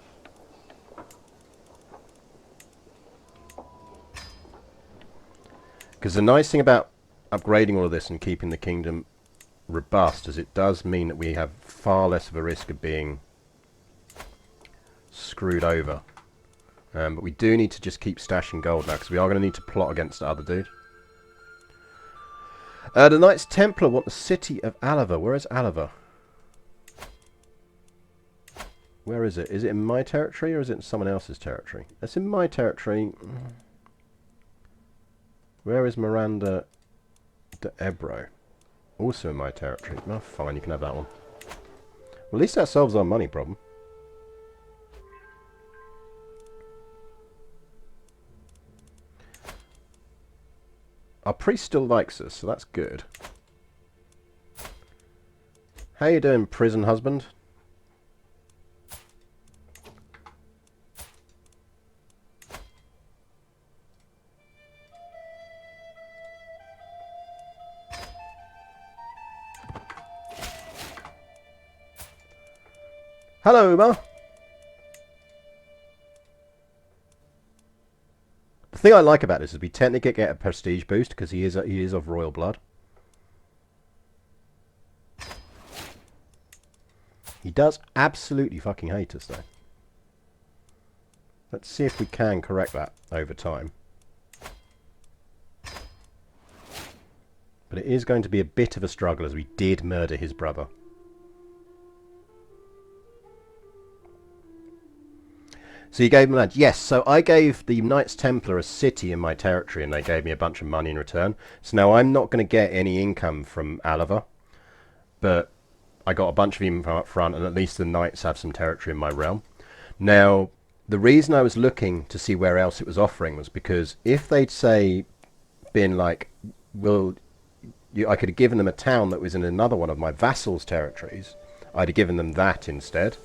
Because the nice thing about upgrading all of this and keeping the kingdom robust is it does mean that we have far less of a risk of being screwed over. But we do need to just keep stashing gold now, because we are going to need to plot against the other dude. The Knights Templar want the city of Alava. Where is Alava? Where is it? Is it in my territory or is it in someone else's territory? It's in my territory. Where is Miranda de Ebro? Also in my territory. Oh, fine, you can have that one. Well, at least that solves our money problem. Our priest still likes us, so that's good. How you doing, prison husband? Hello, Uma. The thing I like about this is we technically get a prestige boost because he is of royal blood. He does absolutely fucking hate us, though. Let's see if we can correct that over time. But it is going to be a bit of a struggle as we did murder his brother. So you gave them land. Yes, so I gave the Knights Templar a city in my territory and they gave me a bunch of money in return. So now I'm not going to get any income from Alava, but I got a bunch of income up front and at least the Knights have some territory in my realm. Now, the reason I was looking to see where else it was offering was because if they'd say, been like, well, I could have given them a town that was in another one of my vassals' territories, I'd have given them that instead.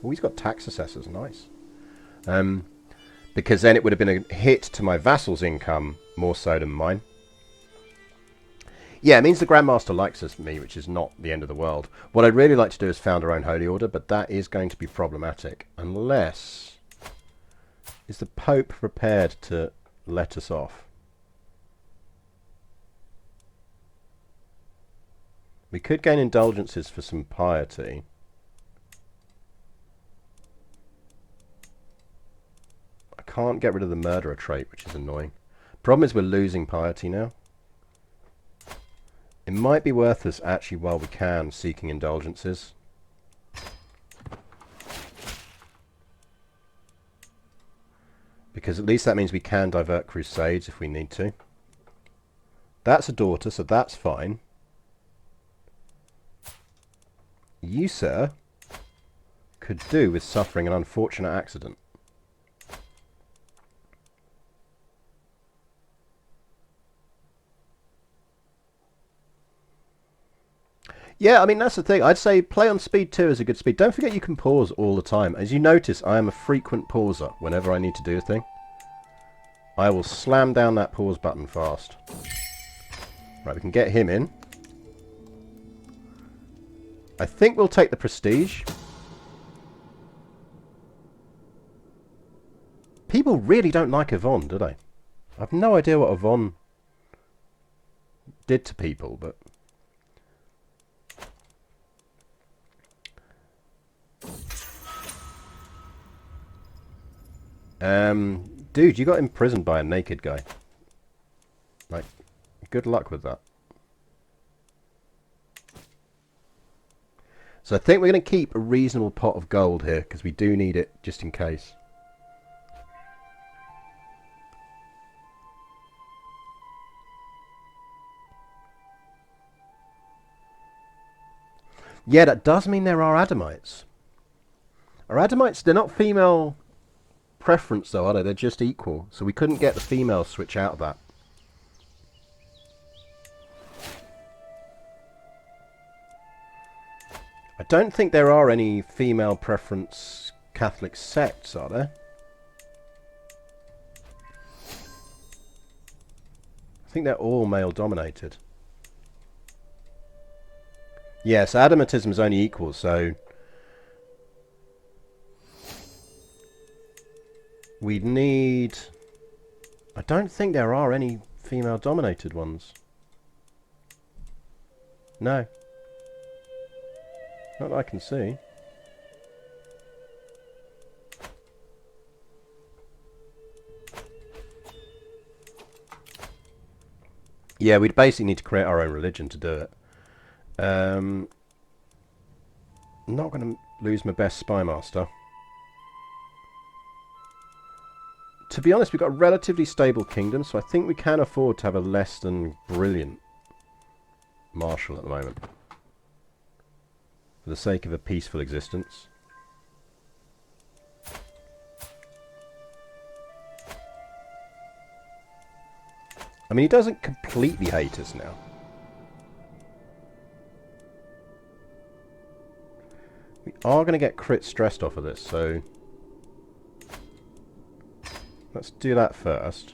Oh, he's got tax assessors, nice. Because then it would have been a hit to my vassal's income more so than mine. Yeah, it means the Grandmaster likes me, which is not the end of the world. What I'd really like to do is found our own holy order, but that is going to be problematic. Unless... Is the Pope prepared to let us off? We could gain indulgences for some piety. Can't get rid of the murderer trait, which is annoying. Problem is we're losing piety now. It might be worth us actually, while we can, seeking indulgences. Because at least that means we can divert crusades if we need to. That's a daughter, so that's fine. You, sir, could do with suffering an unfortunate accident. Yeah, I mean, that's the thing. I'd say play on speed 2 is a good speed. Don't forget you can pause all the time. As you notice, I am a frequent pauser whenever I need to do a thing. I will slam down that pause button fast. Right, we can get him in. I think we'll take the prestige. People really don't like Yvonne, do they? I have no idea what Yvonne did to people, but... Dude, you got imprisoned by a naked guy. Like, good luck with that. So I think we're going to keep a reasonable pot of gold here, because we do need it, just in case. Yeah, that does mean there are Adamites. Are Adamites, they're not female... preference though, are they? They're just equal. So we couldn't get the female switch out of that. I don't think there are any female preference Catholic sects, are there? I think they're all male-dominated. Yes, adamatism is only equal, so we'd need... I don't think there are any female-dominated ones. No. Not that I can see. Yeah, we'd basically need to create our own religion to do it. I'm not going to lose my best spy master. To be honest, we've got a relatively stable kingdom, so I think we can afford to have a less than brilliant marshal at the moment. For the sake of a peaceful existence. I mean, he doesn't completely hate us now. We are going to get crit stressed off of this, so let's do that first.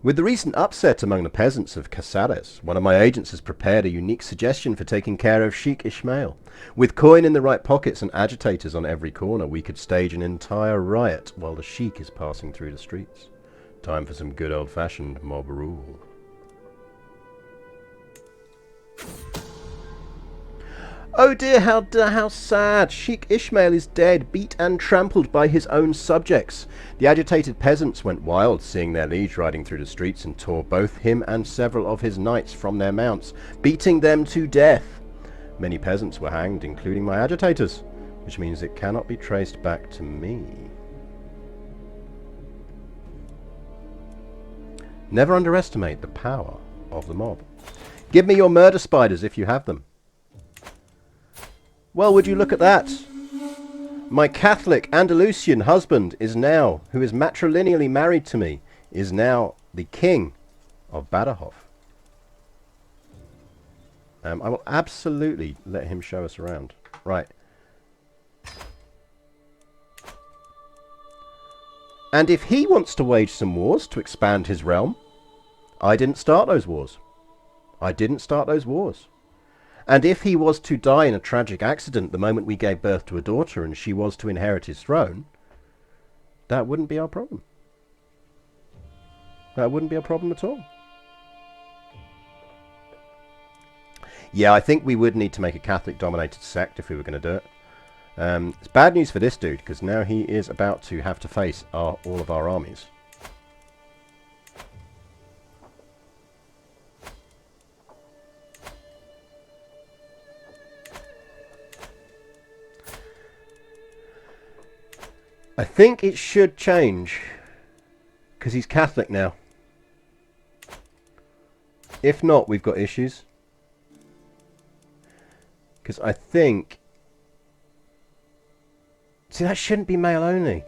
With the recent upset among the peasants of Casares, one of my agents has prepared a unique suggestion for taking care of Sheikh Ismail. With coin in the right pockets and agitators on every corner, we could stage an entire riot while the Sheikh is passing through the streets. Time for some good old-fashioned mob rule. Oh dear, how sad! Sheikh Ismail is dead, beat and trampled by his own subjects. The agitated peasants went wild, seeing their liege riding through the streets, and tore both him and several of his knights from their mounts, beating them to death. Many peasants were hanged, including my agitators, which means it cannot be traced back to me. Never underestimate the power of the mob. Give me your murder spiders if you have them. Well, would you look at that? My Catholic Andalusian husband is now, who is matrilineally married to me, is now the king of Badajoz. I will absolutely let him show us around. Right. And if he wants to wage some wars to expand his realm, I didn't start those wars. I didn't start those wars. And if he was to die in a tragic accident the moment we gave birth to a daughter and she was to inherit his throne, that wouldn't be our problem. That wouldn't be a problem at all. Yeah, I think we would need to make a Catholic-dominated sect if we were going to do it. It's bad news for this dude, because now he is about to have to face all of our armies. I think it should change, because he's Catholic now. If not, we've got issues. Because I think... See, that shouldn't be male only.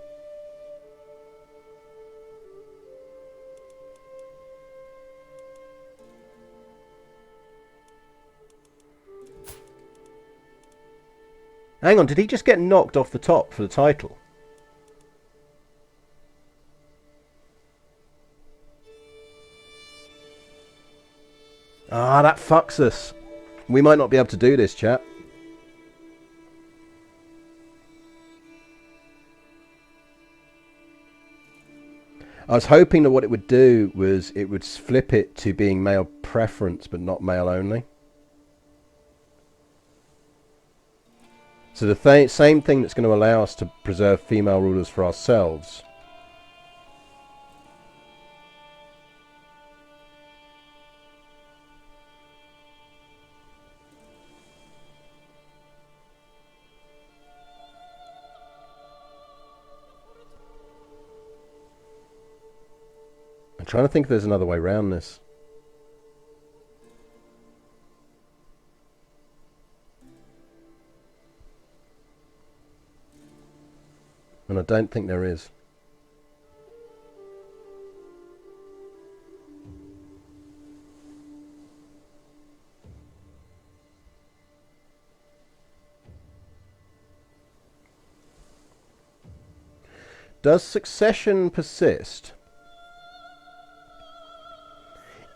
Hang on, did he just get knocked off the top for the title? Ah, that fucks us. We might not be able to do this, chat. I was hoping that what it would do was it would flip it to being male preference but not male only. So the same thing that's going to allow us to preserve female rulers for ourselves. I'm trying to think if there's another way around this. And I don't think there is. Does succession persist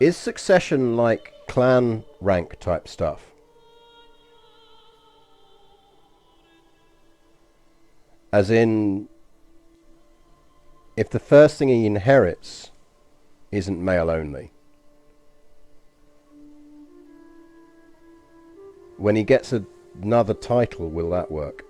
Is succession like clan rank type stuff? As in, if the first thing he inherits isn't male only, when he gets another title, will that work?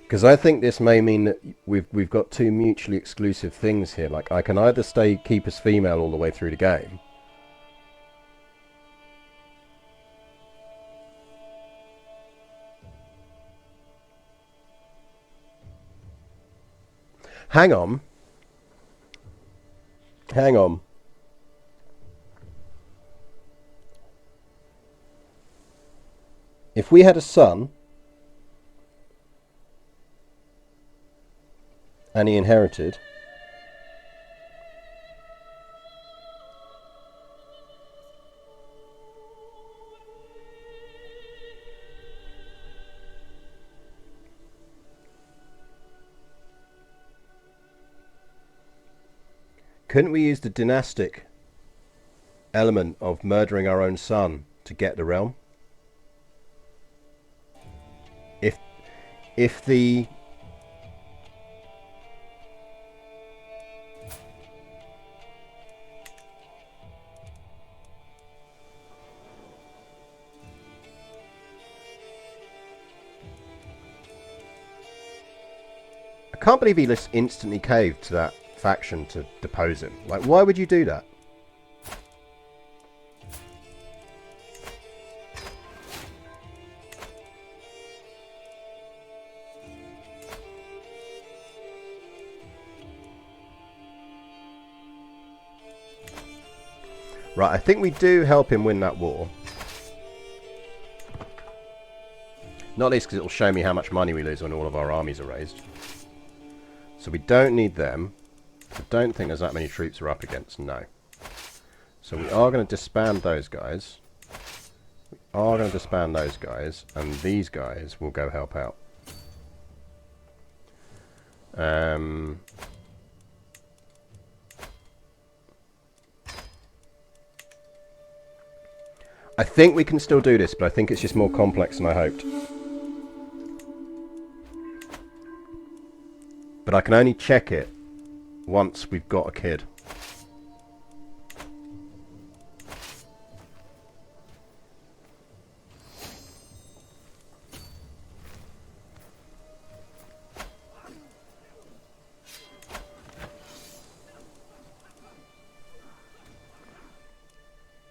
Because I think this may mean that we've got two mutually exclusive things here. Like, I can either keep as female all the way through the game, hang on. If we had a son and he inherited, couldn't we use the dynastic element of murdering our own son to get the realm? If the I can't believe he just instantly caved to that faction to depose him. Like, why would you do that? Right, I think we do help him win that war. Not least because it'll show me how much money we lose when all of our armies are raised. So we don't need them. I don't think there's that many troops we're up against, no. So we are going to disband those guys. We are going to disband those guys, and these guys will go help out. I think we can still do this, but I think it's just more complex than I hoped. But I can only check it once we've got a kid.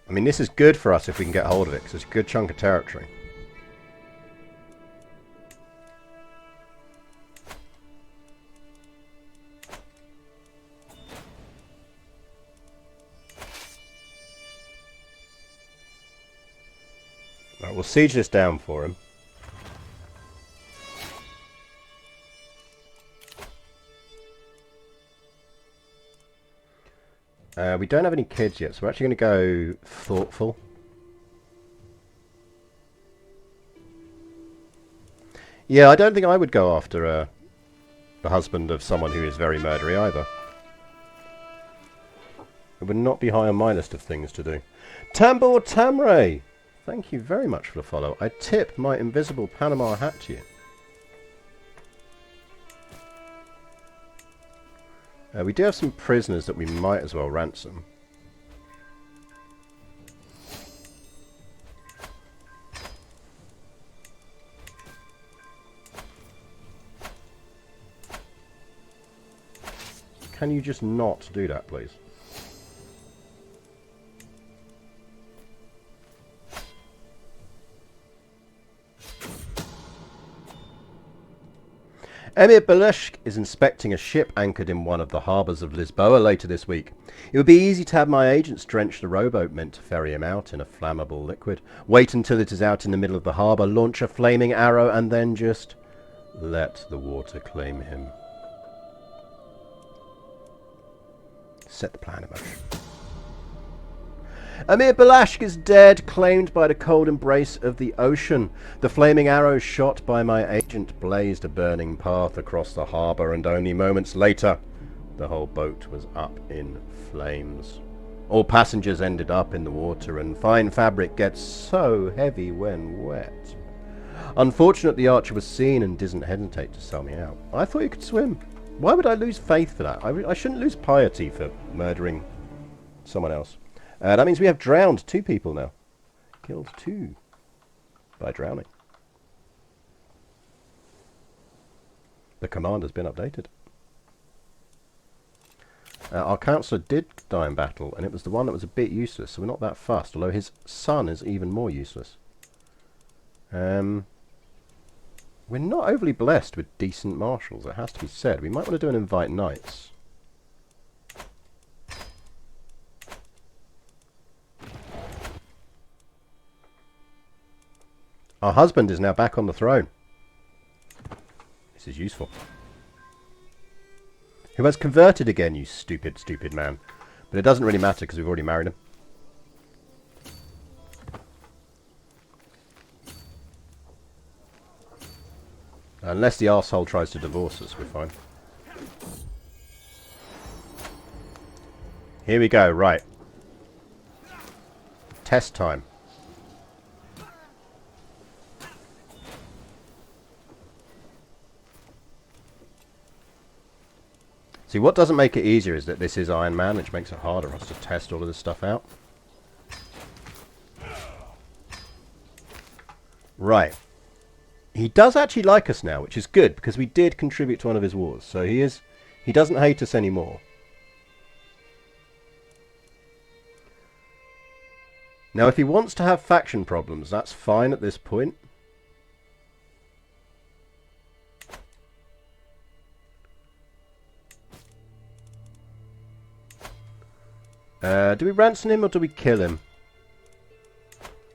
I mean, this is good for us if we can get hold of it, because it's a good chunk of territory. Right, we'll siege this down for him. We don't have any kids yet, so we're actually going to go thoughtful. Yeah, I don't think I would go after the husband of someone who is very murdery either. It would not be high on my list of things to do. Tambor Tamray! Thank you very much for the follow. I tip my invisible Panama hat to you. We do have some prisoners that we might as well ransom. Can you just not do that, please? Emir Beleshk is inspecting a ship anchored in one of the harbours of Lisboa later this week. It would be easy to have my agents drench the rowboat meant to ferry him out in a flammable liquid, wait until it is out in the middle of the harbour, launch a flaming arrow, and then just let the water claim him. Set the plan in motion. Amir Balashk is dead, claimed by the cold embrace of the ocean. The flaming arrow shot by my agent blazed a burning path across the harbour, and only moments later, the whole boat was up in flames. All passengers ended up in the water, and fine fabric gets so heavy when wet. Unfortunately, the archer was seen and didn't hesitate to sell me out. I thought you could swim. Why would I lose faith for that? I shouldn't lose piety for murdering someone else. That means we have drowned 2 people now. Killed 2 by drowning. The command has been updated. Our counsellor did die in battle, and it was the one that was a bit useless, so we're not that fussed, although his son is even more useless. We're not overly blessed with decent marshals, it has to be said. We might want to do an invite knights. Our husband is now back on the throne. This is useful. Who has converted again, you stupid, stupid man. But it doesn't really matter because we've already married him. Unless the arsehole tries to divorce us, we're fine. Here we go, right. Test time. See, what doesn't make it easier is that this is Iron Man, which makes it harder for us to test all of this stuff out. Right. He does actually like us now, which is good, because we did contribute to one of his wars. So he doesn't hate us anymore. Now, if he wants to have faction problems, that's fine at this point. Do we ransom him or do we kill him?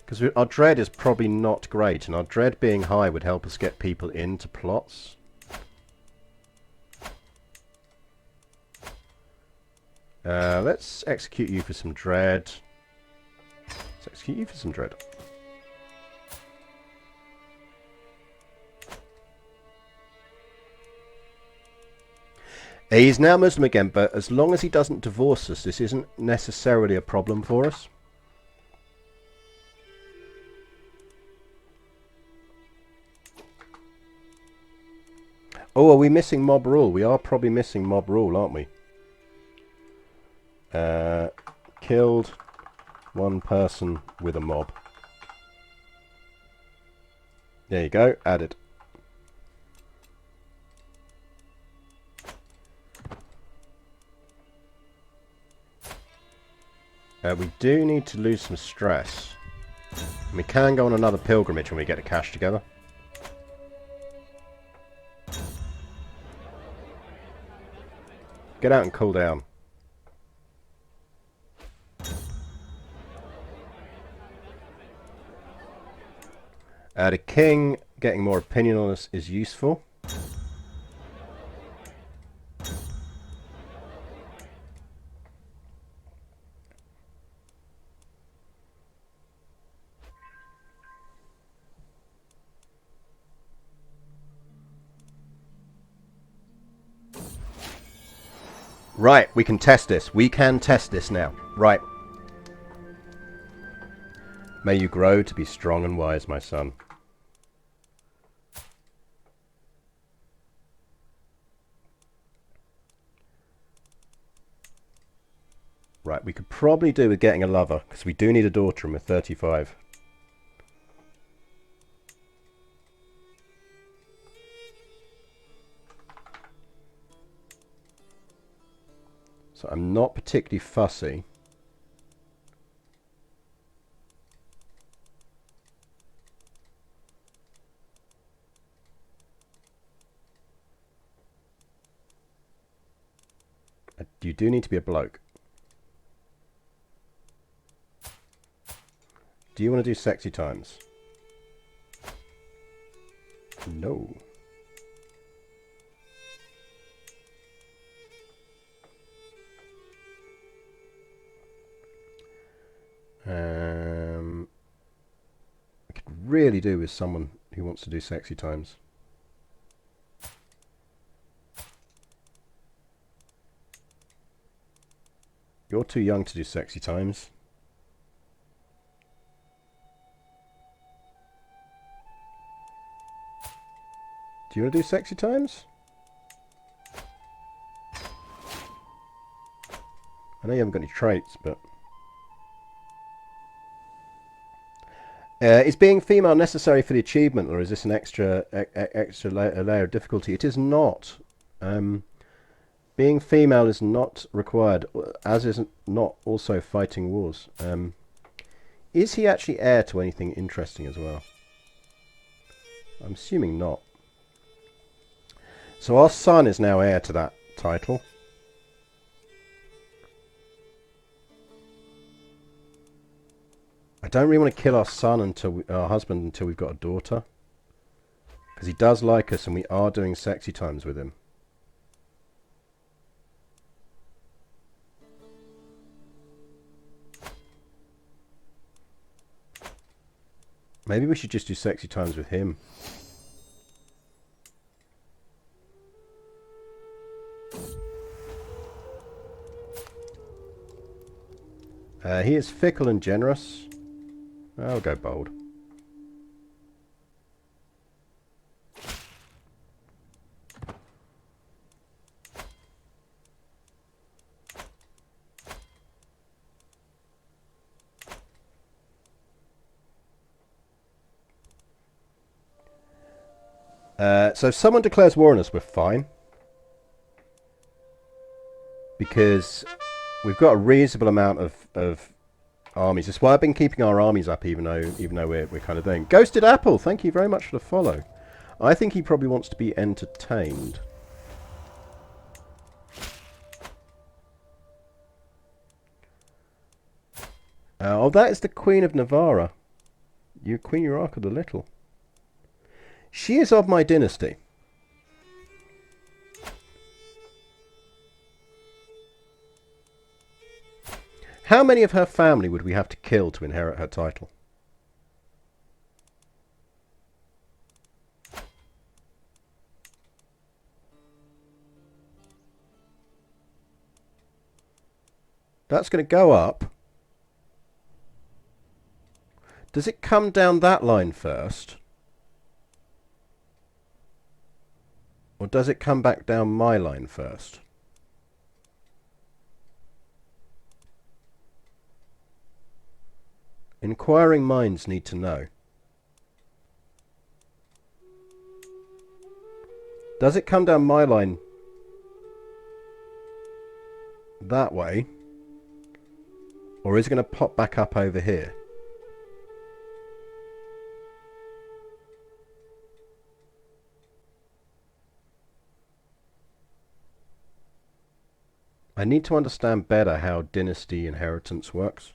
Because our dread is probably not great, and our dread being high would help us get people into plots. Let's execute you for some dread. Let's execute you for some dread. He's now Muslim again, but as long as he doesn't divorce us, this isn't necessarily a problem for us. Oh, are we missing mob rule? We are probably missing mob rule, aren't we? Killed 1 person with a mob. There you go, added. We do need to lose some stress. We can go on another pilgrimage when we get the cash together. Get out and cool down. The king getting more opinion on us is useful. Right, we can test this. We can test this now. Right. May you grow to be strong and wise, my son. Right, we could probably do with getting a lover, because we do need a daughter and we're 35. So I'm not particularly fussy. You do need to be a bloke. Do you want to do sexy times? No. I could really do with someone who wants to do sexy times. You're too young to do sexy times. Do you want to do sexy times? I know you haven't got any traits, but... is being female necessary for the achievement, or is this an extra layer of difficulty? It is not. Being female is not required, as is not also fighting wars. Is he actually heir to anything interesting as well? I'm assuming not. So our son is now heir to that title. I don't really want to kill our son until our husband until we've got a daughter, because he does like us and we are doing sexy times with him. Maybe we should just do sexy times with him. He is fickle and generous. I'll go bold. So if someone declares war on us, we're fine. Because we've got a reasonable amount of armies. That's why I've been keeping our armies up, even though we're kind of doing. Ghosted Apple, thank you very much for the follow. I think he probably wants to be entertained. Oh, that is the Queen of Navarra. Queen Urarka the Little. She is of my dynasty. How many of her family would we have to kill to inherit her title? That's going to go up. Does it come down that line first? Or does it come back down my line first? Inquiring minds need to know. Does it come down my line that way? Or is it going to pop back up over here? I need to understand better how dynasty inheritance works.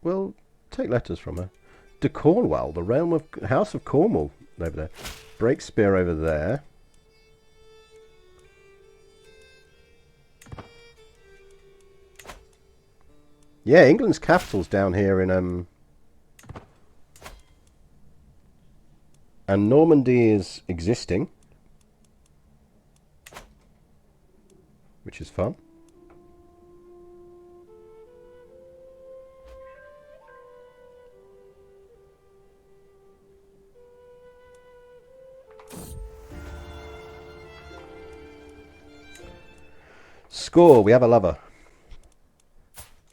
We'll take letters from her. De Cornwall, the realm of House of Cornwall over there. Breakspear over there. Yeah, England's capital's down here in and Normandy is existing, which is fun. Score, we have a lover.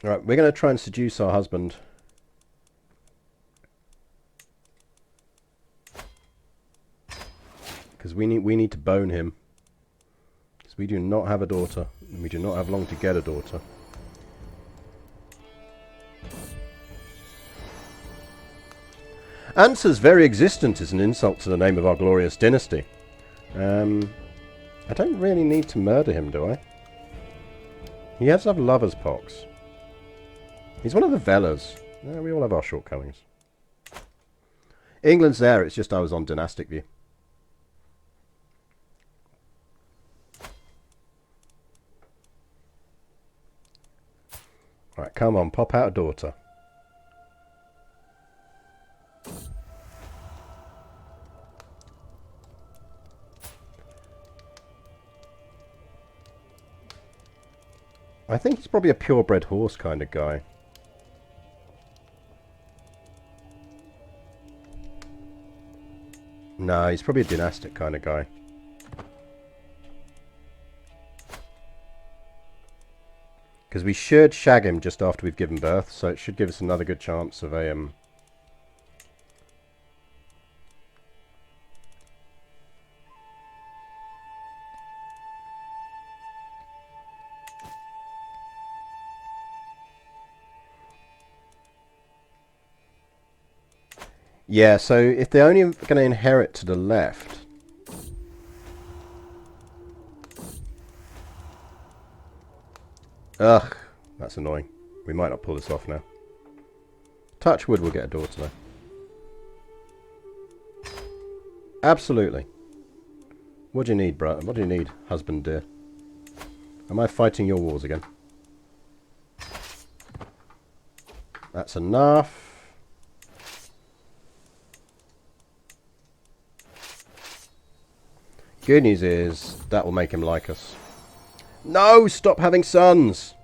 Alright, we're going to try and seduce our husband. Because we need to bone him. Because we do not have a daughter. And we do not have long to get a daughter. Answer's very existence is an insult to the name of our glorious dynasty. I don't really need to murder him, do I? He has to have lover's pox. He's one of the Velas. We all have our shortcomings. England's there, it's just I was on dynastic view. Alright, come on, pop out a daughter. I think he's probably a purebred horse kind of guy. No, he's probably a dynastic kind of guy. Because we should shag him just after we've given birth, so it should give us another good chance of a... Yeah, so if they're only going to inherit to the left... Ugh, that's annoying. We might not pull this off now. Touch wood, we'll get a daughter though. Absolutely. What do you need, bro? What do you need, husband dear? Am I fighting your wars again? That's enough. Good news is, that will make him like us. No! Stop having sons!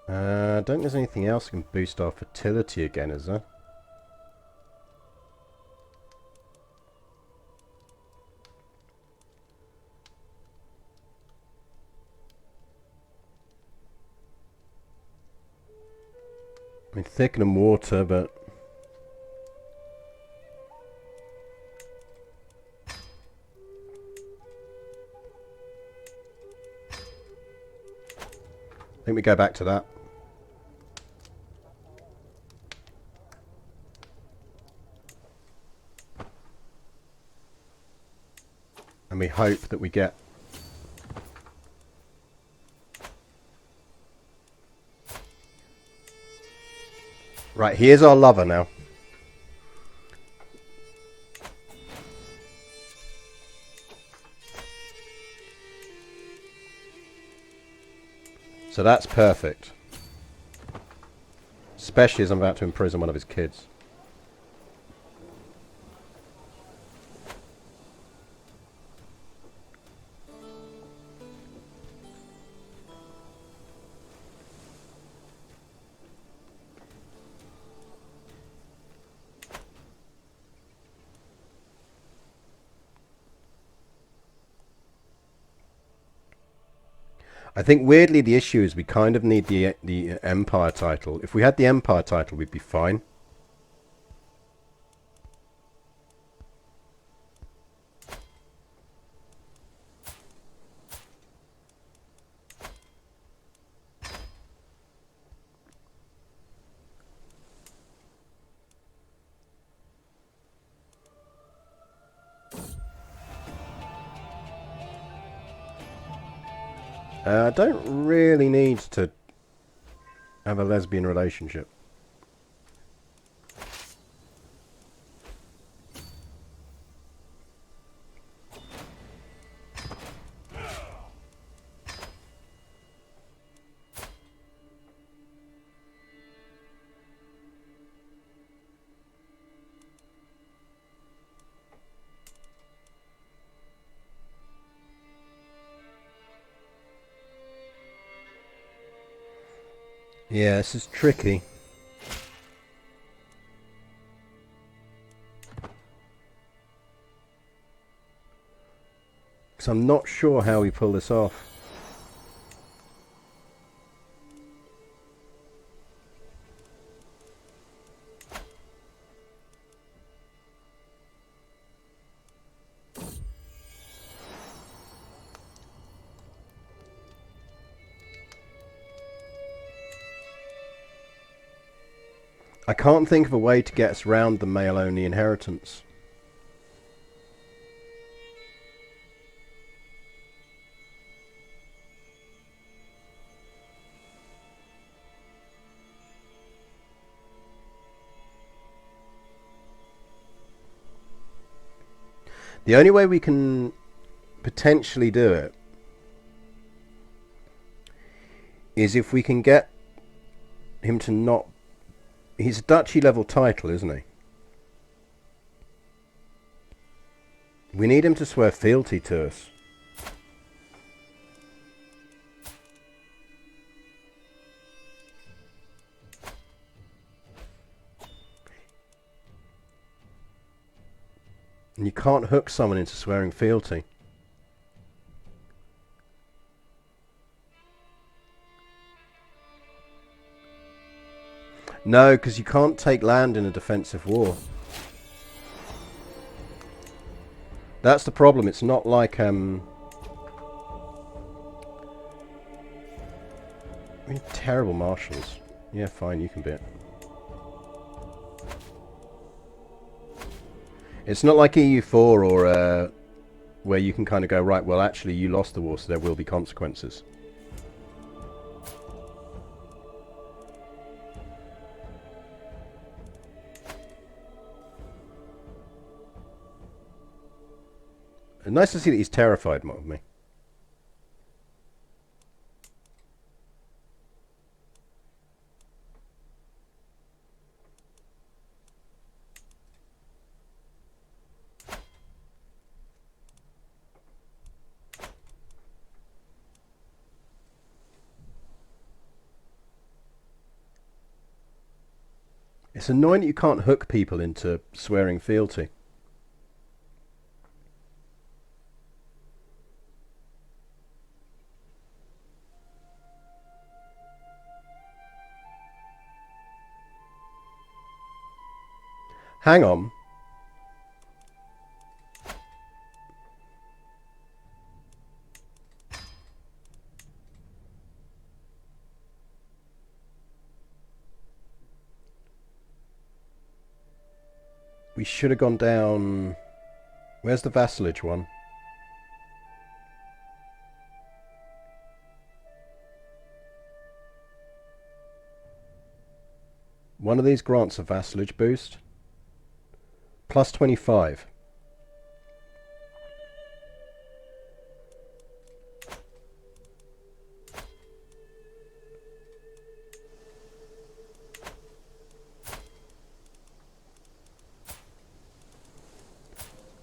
I don't think there's anything else that can boost our fertility again, is there? I mean, thicken and water, but... I think we go back to that. And we hope that we get... Right, here's our lover now. So that's perfect. Especially as I'm about to imprison one of his kids. I think weirdly the issue is we kind of need the Empire title. If we had the Empire title, we'd be fine. I don't really need to have a lesbian relationship. Yeah, this is tricky. Because I'm not sure how we pull this off. I can't think of a way to get us round the male-only inheritance. The only way we can potentially do it is if we can get him to not... He's a duchy level title, isn't he? We need him to swear fealty to us. And you can't hook someone into swearing fealty. No, because you can't take land in a defensive war. That's the problem. It's not like I mean, terrible marshals. Yeah, fine, you can be it. It's not like EU4 or where you can kind of go, right, well, actually, you lost the war, so there will be consequences. And nice to see that he's terrified of me. It's annoying that you can't hook people into swearing fealty. Hang on. We should have gone down... Where's the vassalage one? One of these grants a vassalage boost. Plus 25.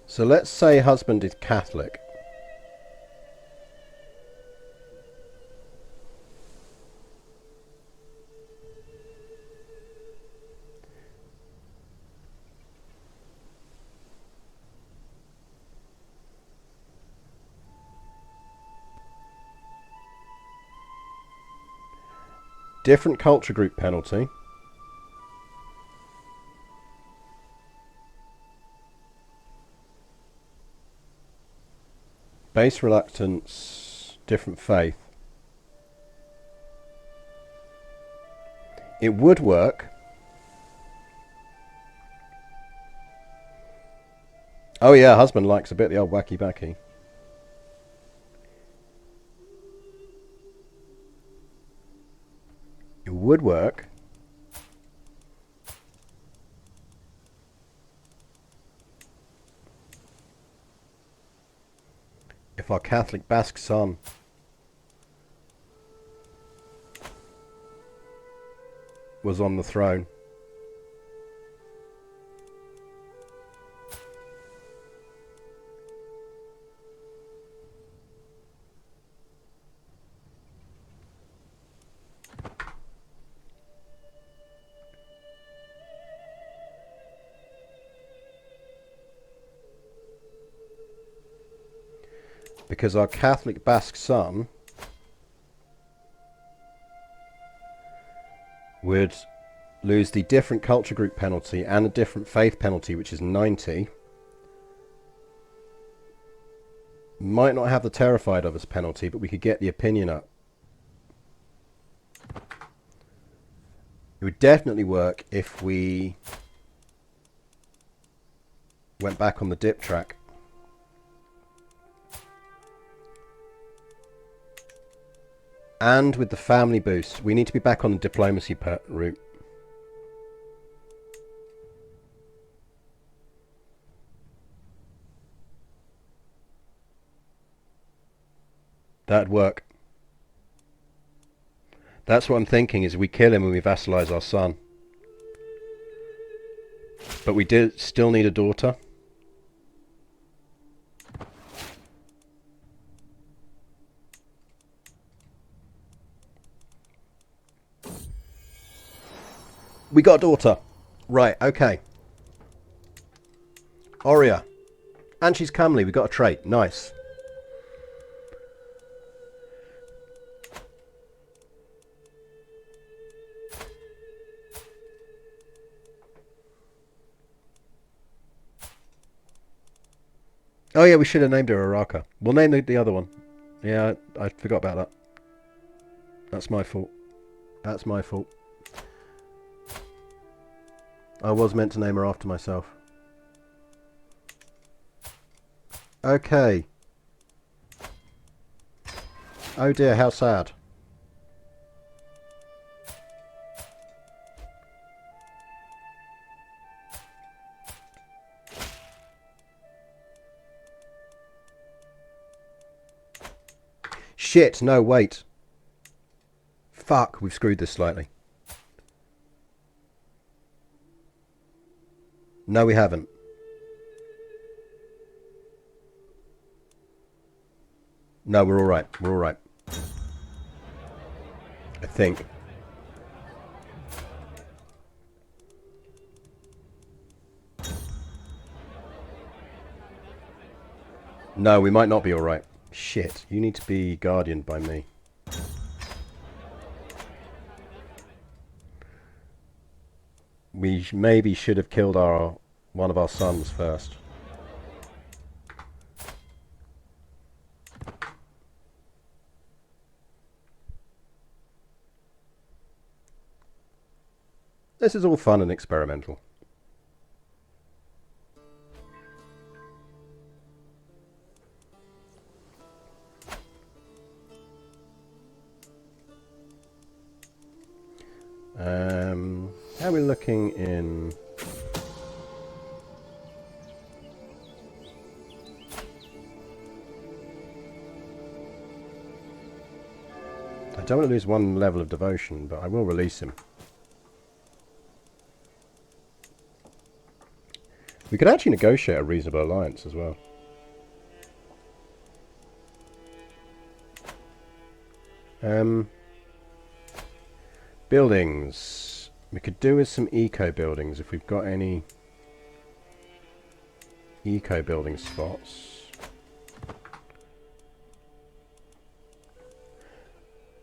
So let's say husband is Catholic. Different culture group penalty. Base reluctance, different faith. It would work. Oh yeah, husband likes a bit of the old wacky backy. It would work. If our Catholic Basque son was on the throne. Because our Catholic Basque son would lose the different culture group penalty and a different faith penalty, which is 90. Might not have the terrified of us penalty, but we could get the opinion up. It would definitely work if we went back on the dip track. And with the family boost, we need to be back on the diplomacy route. That'd work. That's what I'm thinking, is we kill him and we vassalize our son. But we still need a daughter. We got a daughter. Right, okay. Aurea. And she's comely. We got a trait. Nice. Oh yeah, we should have named her Araka. We'll name the other one. Yeah, I forgot about that. That's my fault. That's my fault. I was meant to name her after myself. Okay. Oh dear, how sad. Shit, no, wait. Fuck, we've screwed this slightly. No, we haven't. No, we're alright. We're alright. I think. No, we might not be alright. Shit, you need to be guardianed by me. We maybe should have killed one of our sons first. This is all fun and experimental. How are we looking in... I don't want to lose one level of devotion, but I will release him. We could actually negotiate a reasonable alliance as well. Buildings. We could do with some eco buildings if we've got any eco building spots.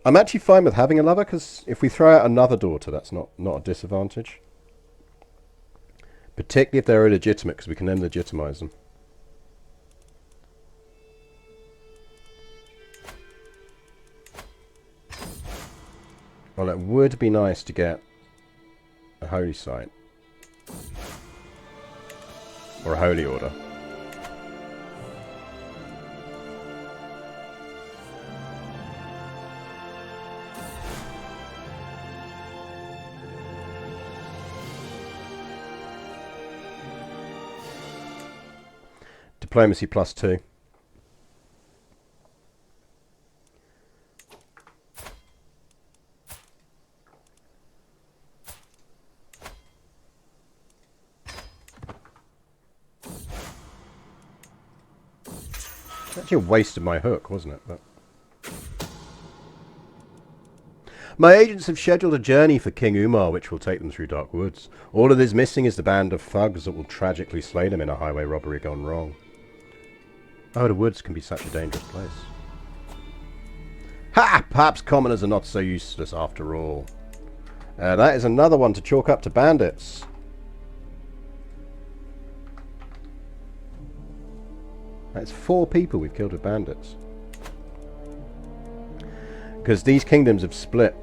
I'm actually fine with having a lover, because if we throw out another daughter, that's not a disadvantage. Particularly if they're illegitimate, because we can then legitimize them. Well, it would be nice to get a holy site. Or a holy order. Diplomacy +2. Actually a waste of my hook, wasn't it? But my agents have scheduled a journey for King Umar, which will take them through dark woods. All that is missing is the band of thugs that will tragically slay them in a highway robbery gone wrong. Oh, the woods can be such a dangerous place. Ha! Perhaps commoners are not so useless after all. That is another one to chalk up to bandits. That's 4 people we've killed with bandits. Because these kingdoms have split.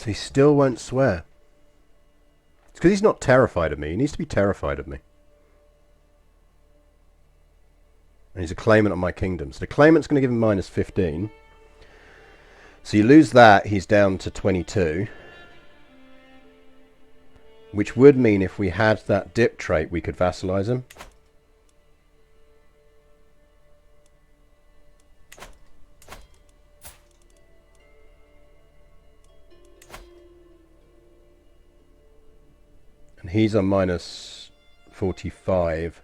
So he still won't swear. It's because he's not terrified of me. He needs to be terrified of me. And he's a claimant on my kingdom. So the claimant's going to give him minus 15. So you lose that, he's down to 22. Which would mean if we had that dip trait, we could vassalize him. And he's on minus 45.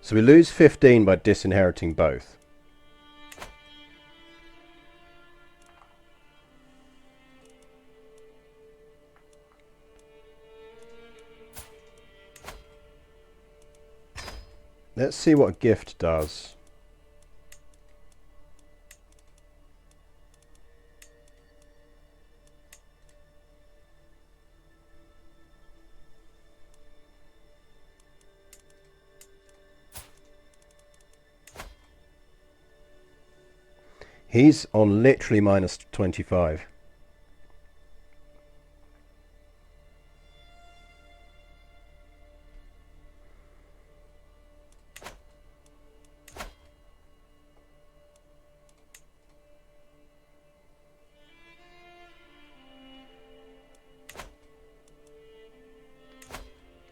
So we lose 15 by disinheriting both. Let's see what a gift does. He's on literally minus 25.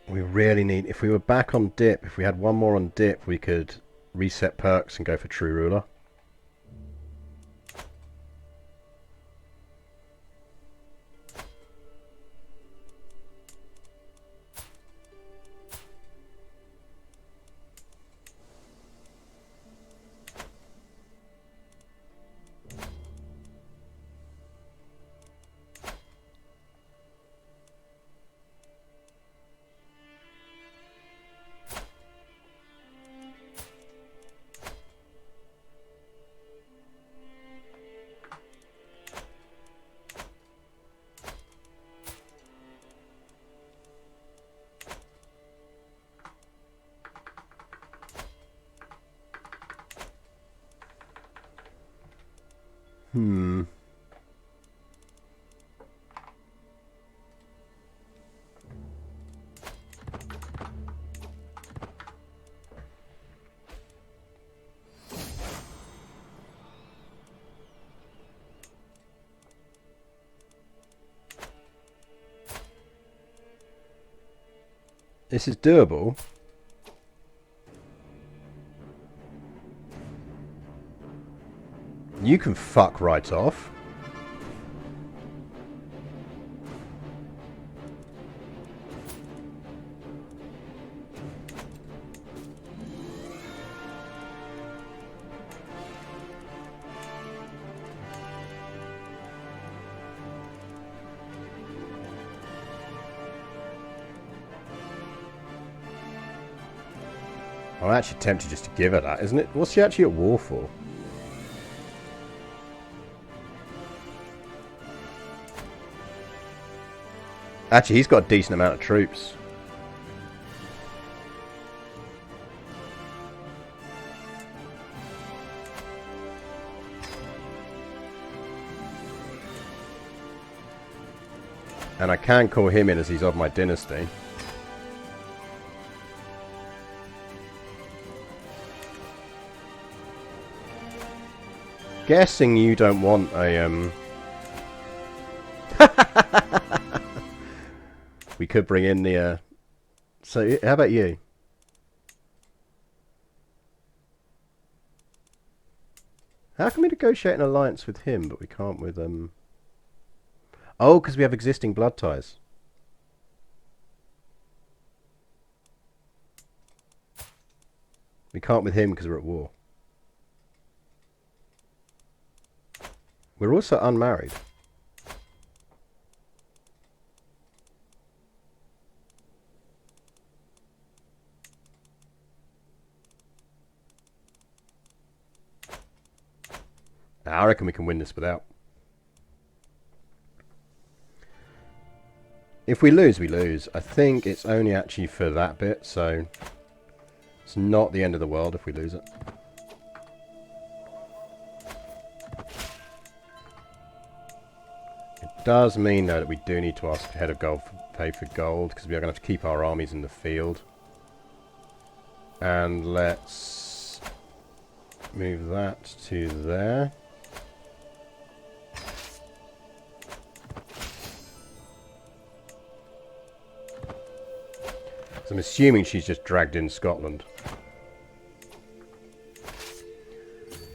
We really need, if we were back on dip, if we had one more on dip, we could reset perks and go for true ruler. This is doable. You can fuck right off. I'm actually tempted just to give her that, isn't it? What's she actually at war for? Actually, he's got a decent amount of troops. And I can call him in as he's of my dynasty. Guessing you don't want a we could bring in the so how about you? How can we negotiate an alliance with him but we can't with oh, because we have existing blood ties. We can't with him because we're at war. We're also unmarried. I reckon we can win this without. If we lose, we lose. I think it's only actually for that bit, so it's not the end of the world if we lose it. It does mean, though, that we do need to ask Head of Gold pay for gold, because we are going to have to keep our armies in the field. And let's move that to there. So I'm assuming she's just dragged in Scotland.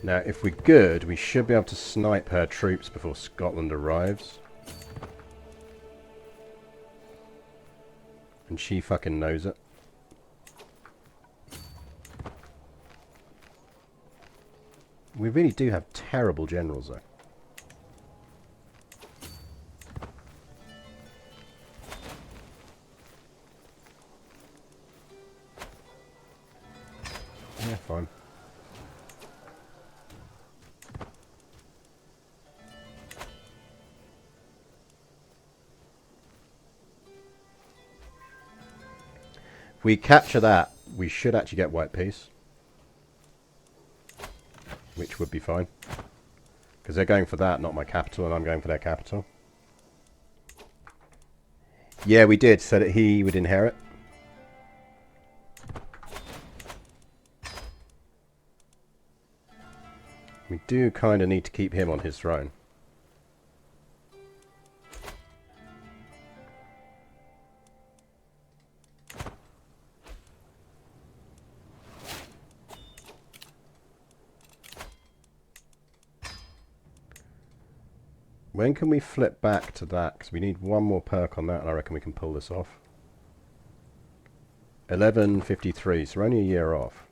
Now, if we're good, we should be able to snipe her troops before Scotland arrives. And she fucking knows it. We really do have terrible generals, though. Yeah, fine. If we capture that, we should actually get white peace. Which would be fine. Because they're going for that, not my capital, and I'm going for their capital. Yeah, we did, so that he would inherit. We do kind of need to keep him on his throne. When can we flip back to that? Because we need one more perk on that, and I reckon we can pull this off. 1153, so we're only a year off.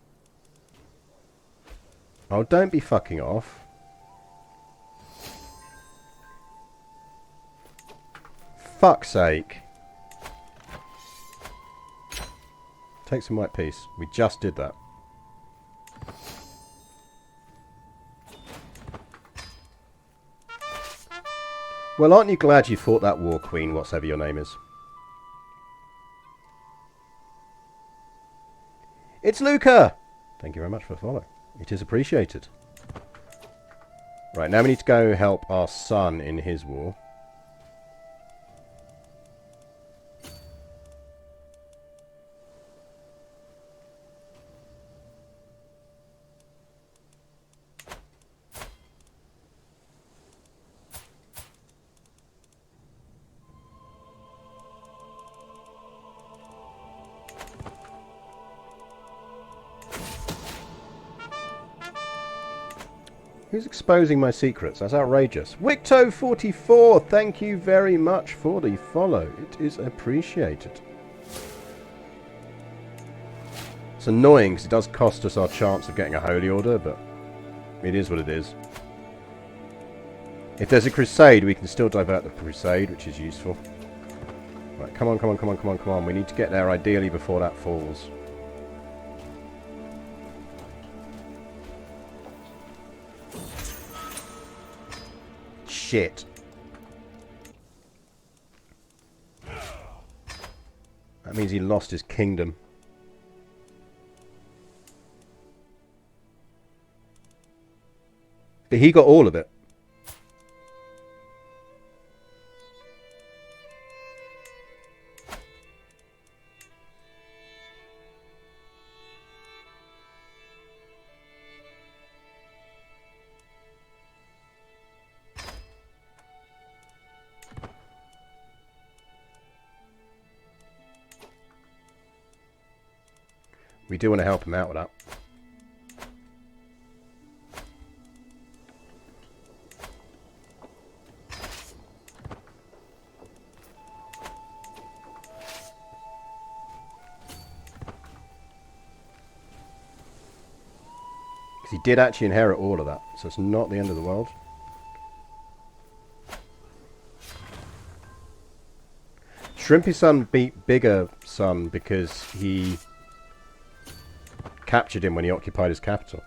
Oh, don't be fucking off. Fuck's sake. Take some white peace. We just did that. Well, aren't you glad you fought that war, Queen, whatever your name is? It's Luca! Thank you very much for the follow. It is appreciated. Right, now we need to go help our son in his war. Who's exposing my secrets? That's outrageous. Wicto44, thank you very much for the follow. It is appreciated. It's annoying because it does cost us our chance of getting a holy order, but it is what it is. If there's a crusade, we can still divert the crusade, which is useful. Right, come on, come on, come on, come on, come on. We need to get there ideally before that falls. Shit. That means he lost his kingdom. But he got all of it. We do want to help him out with that. Because he did actually inherit all of that, so it's not the end of the world. Shrimpy Son beat Bigger Son because he captured him when he occupied his capital.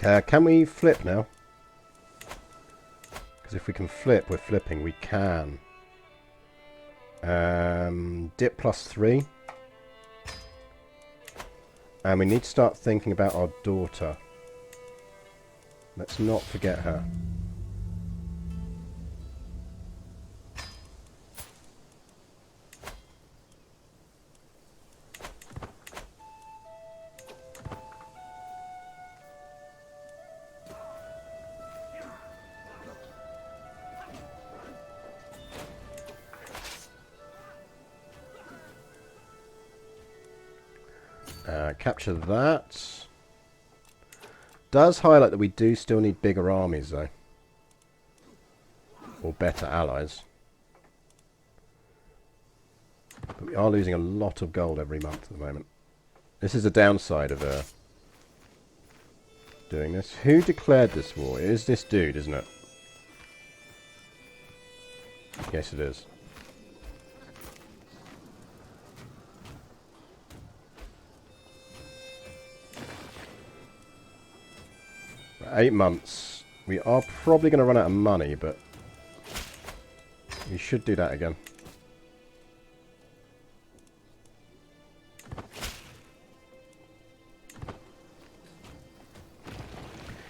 Can we flip now? Because if we can flip, we're flipping. We can. Dip +3. And we need to start thinking about our daughter. Let's not forget her. Capture that. Does highlight that we do still need bigger armies, though. Or better allies. But we are losing a lot of gold every month at the moment. This is a downside of doing this. Who declared this war? It is this dude, isn't it? Yes, it is. 8 months. We are probably going to run out of money, but we should do that again.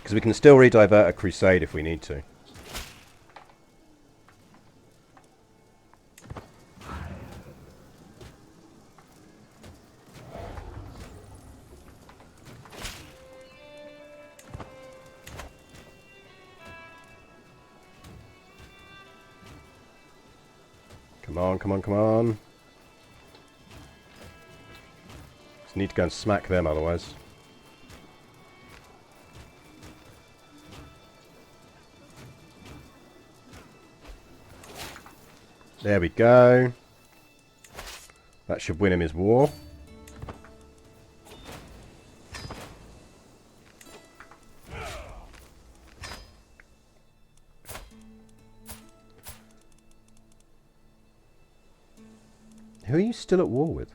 Because we can still redivert a crusade if we need to. Come on, come on, come on. Just need to go and smack them otherwise. There we go. That should win him his war. Who are you still at war with?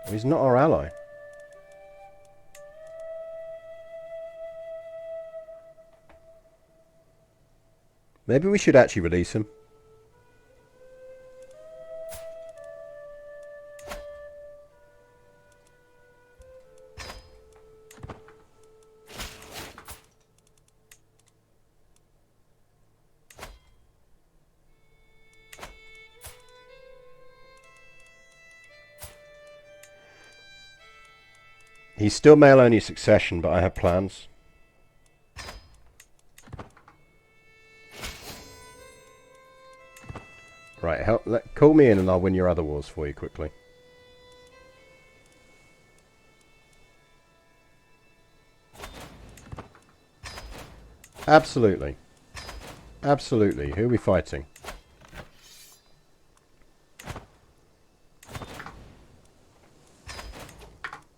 Well, he's not our ally. Maybe we should actually release him. He's still male-only succession, but I have plans. Right, call me in and I'll win your other wars for you quickly. Absolutely. Absolutely. Who are we fighting?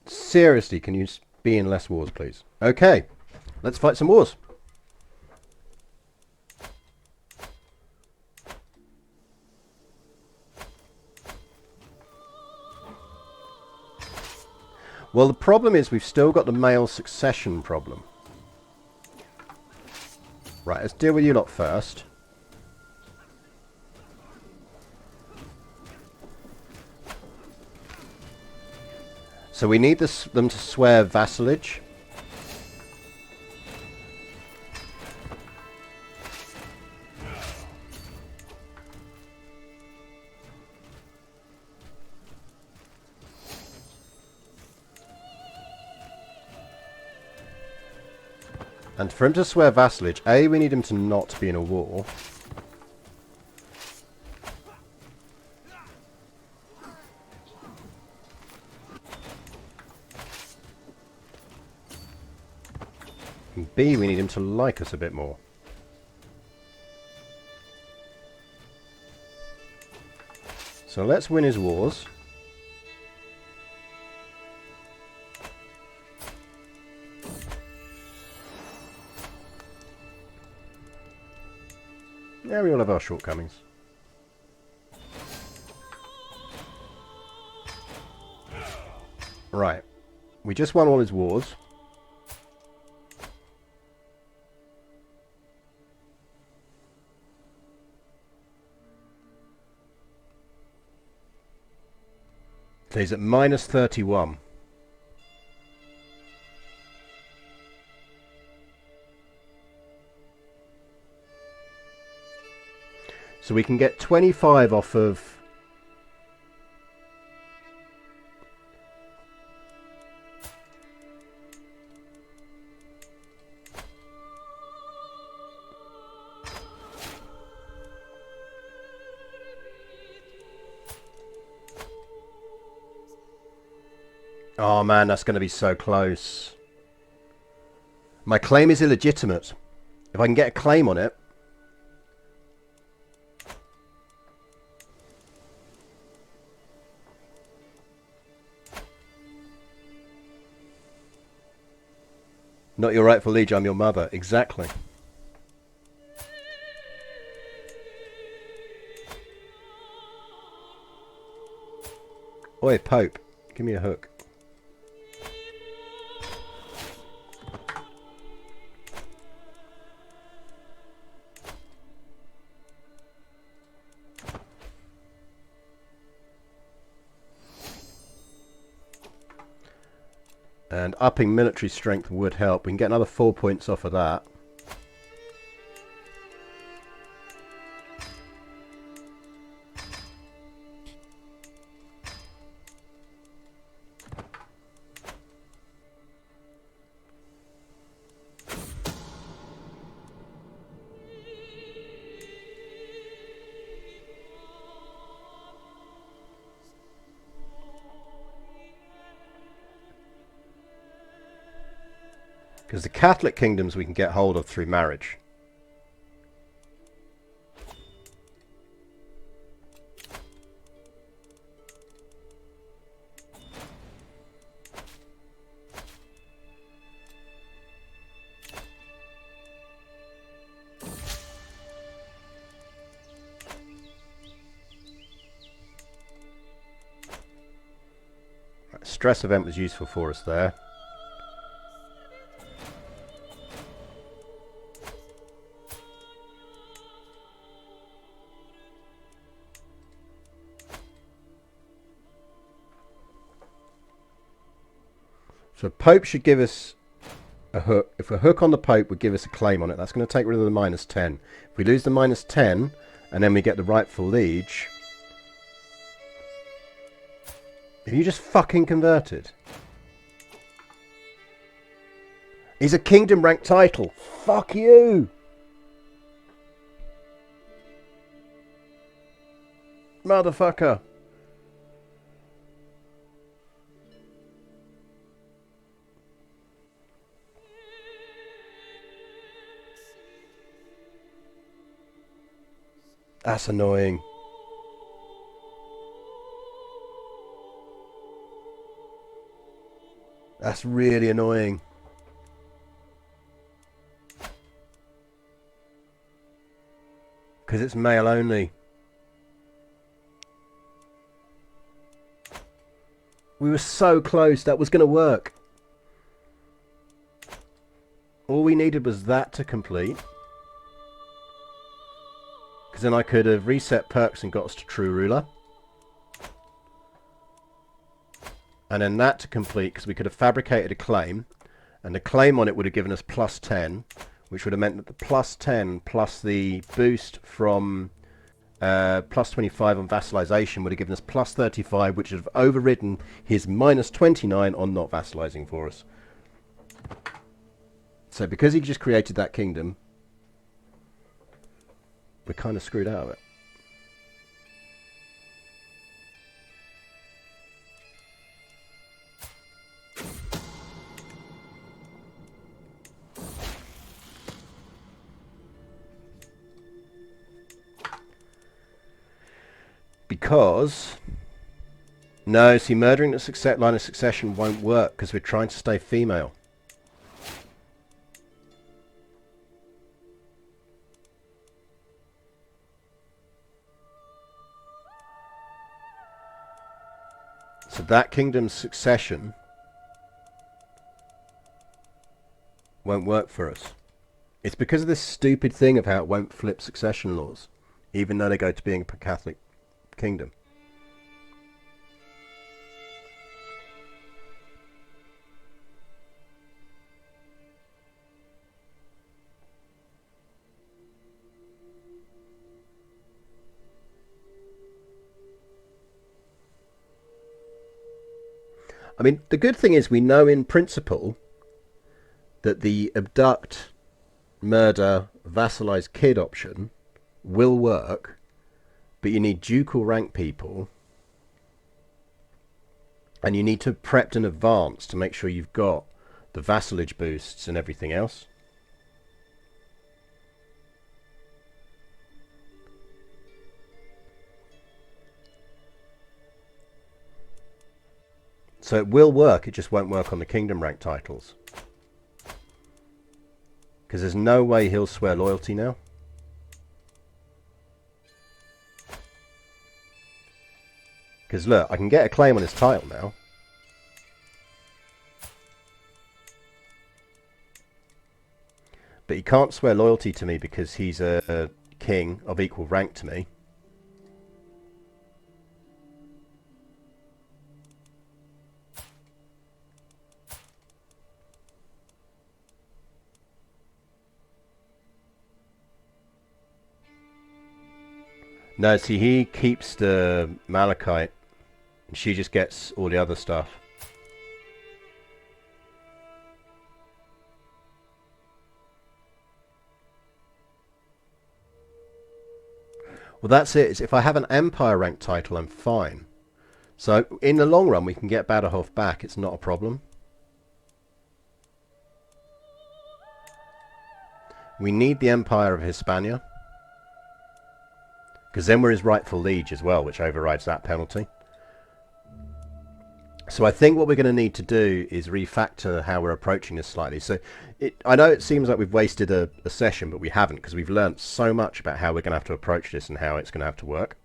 Seriously, can you be in less wars, please? Okay, let's fight some wars. Well, the problem is we've still got the male succession problem. Right, let's deal with you lot first. So we need them to swear vassalage. And for him to swear vassalage, A, we need him to not be in a war. And B, we need him to like us a bit more. So let's win his wars. Yeah, we all have our shortcomings. Right. We just won all his wars. So he's at minus 31. So we can get 25 off of... Oh man, that's going to be so close. My claim is illegitimate. If I can get a claim on it... Not your rightful liege, I'm your mother. Exactly. Oi, Pope. Give me a hook. And upping military strength would help. We can get another 4 points off of that. Because the Catholic kingdoms we can get hold of through marriage. Right, stress event was useful for us there. So Pope should give us a hook. If a hook on the Pope would give us a claim on it, that's going to take rid of the minus 10. If we lose the minus 10, and then we get the rightful liege... Have you just fucking converted? He's a kingdom rank title. Fuck you! Motherfucker. That's annoying. That's really annoying. Because it's male only. We were so close. That was going to work. All we needed was that to complete. Because then I could have reset perks and got us to true ruler. And then that to complete, because we could have fabricated a claim. And the claim on it would have given us plus 10. Which would have meant that the plus 10 plus the boost from plus 25 on vassalization would have given us plus 35, which would have overridden his minus 29 on not vassalizing for us. So because he just created that kingdom, we're kind of screwed out of it. Because... No, see, murdering the line of succession won't work because we're trying to stay female. So that kingdom's succession won't work for us. It's because of this stupid thing of how it won't flip succession laws, even though they go to being a Catholic kingdom. I mean, the good thing is we know in principle that the abduct, murder, vassalize kid option will work, but you need ducal rank people, and you need to prep in advance to make sure you've got the vassalage boosts and everything else. So it will work, it just won't work on the kingdom rank titles. Because there's no way he'll swear loyalty now. Because look, I can get a claim on his title now. But he can't swear loyalty to me because he's a king of equal rank to me. No, see, he keeps the Malachite, and she just gets all the other stuff. Well, that's it. If I have an Empire rank title, I'm fine. So, in the long run, we can get Baderhof back. It's not a problem. We need the Empire of Hispania. Because then we're his rightful liege as well, which overrides that penalty. So I think what we're going to need to do is refactor how we're approaching this slightly. So I know it seems like we've wasted a session, but we haven't, because we've learnt so much about how we're going to have to approach this and how it's going to have to work.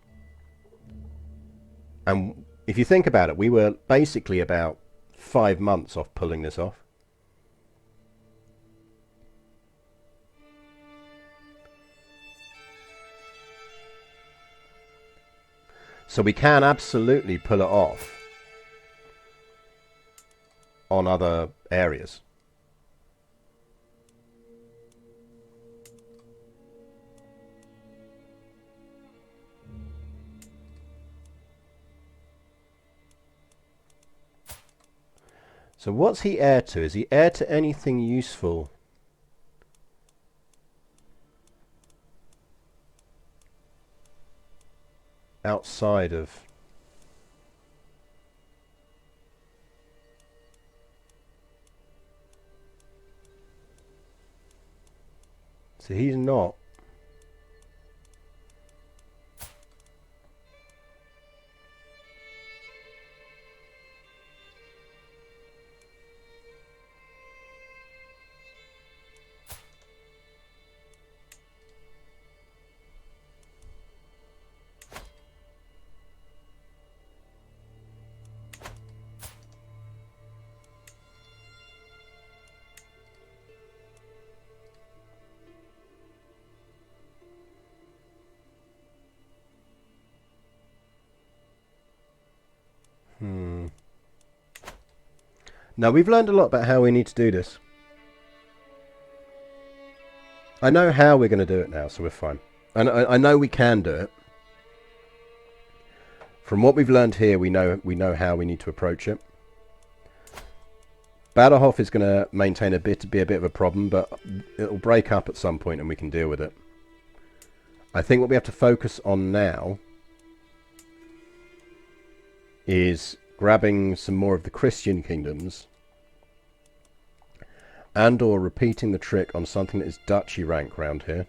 And if you think about it, we were basically about 5 months off pulling this off. So we can absolutely pull it off on other areas. So what's he heir to? Is he heir to anything useful? Outside of... So he's not. Now, we've learned a lot about how we need to do this. I know how we're going to do it now, so we're fine. I know we can do it. From what we've learned here, we know how we need to approach it. Baderhof is going to maintain be a bit of a problem, but it'll break up at some point and we can deal with it. I think what we have to focus on now is grabbing some more of the Christian kingdoms and or repeating the trick on something that is duchy rank round here.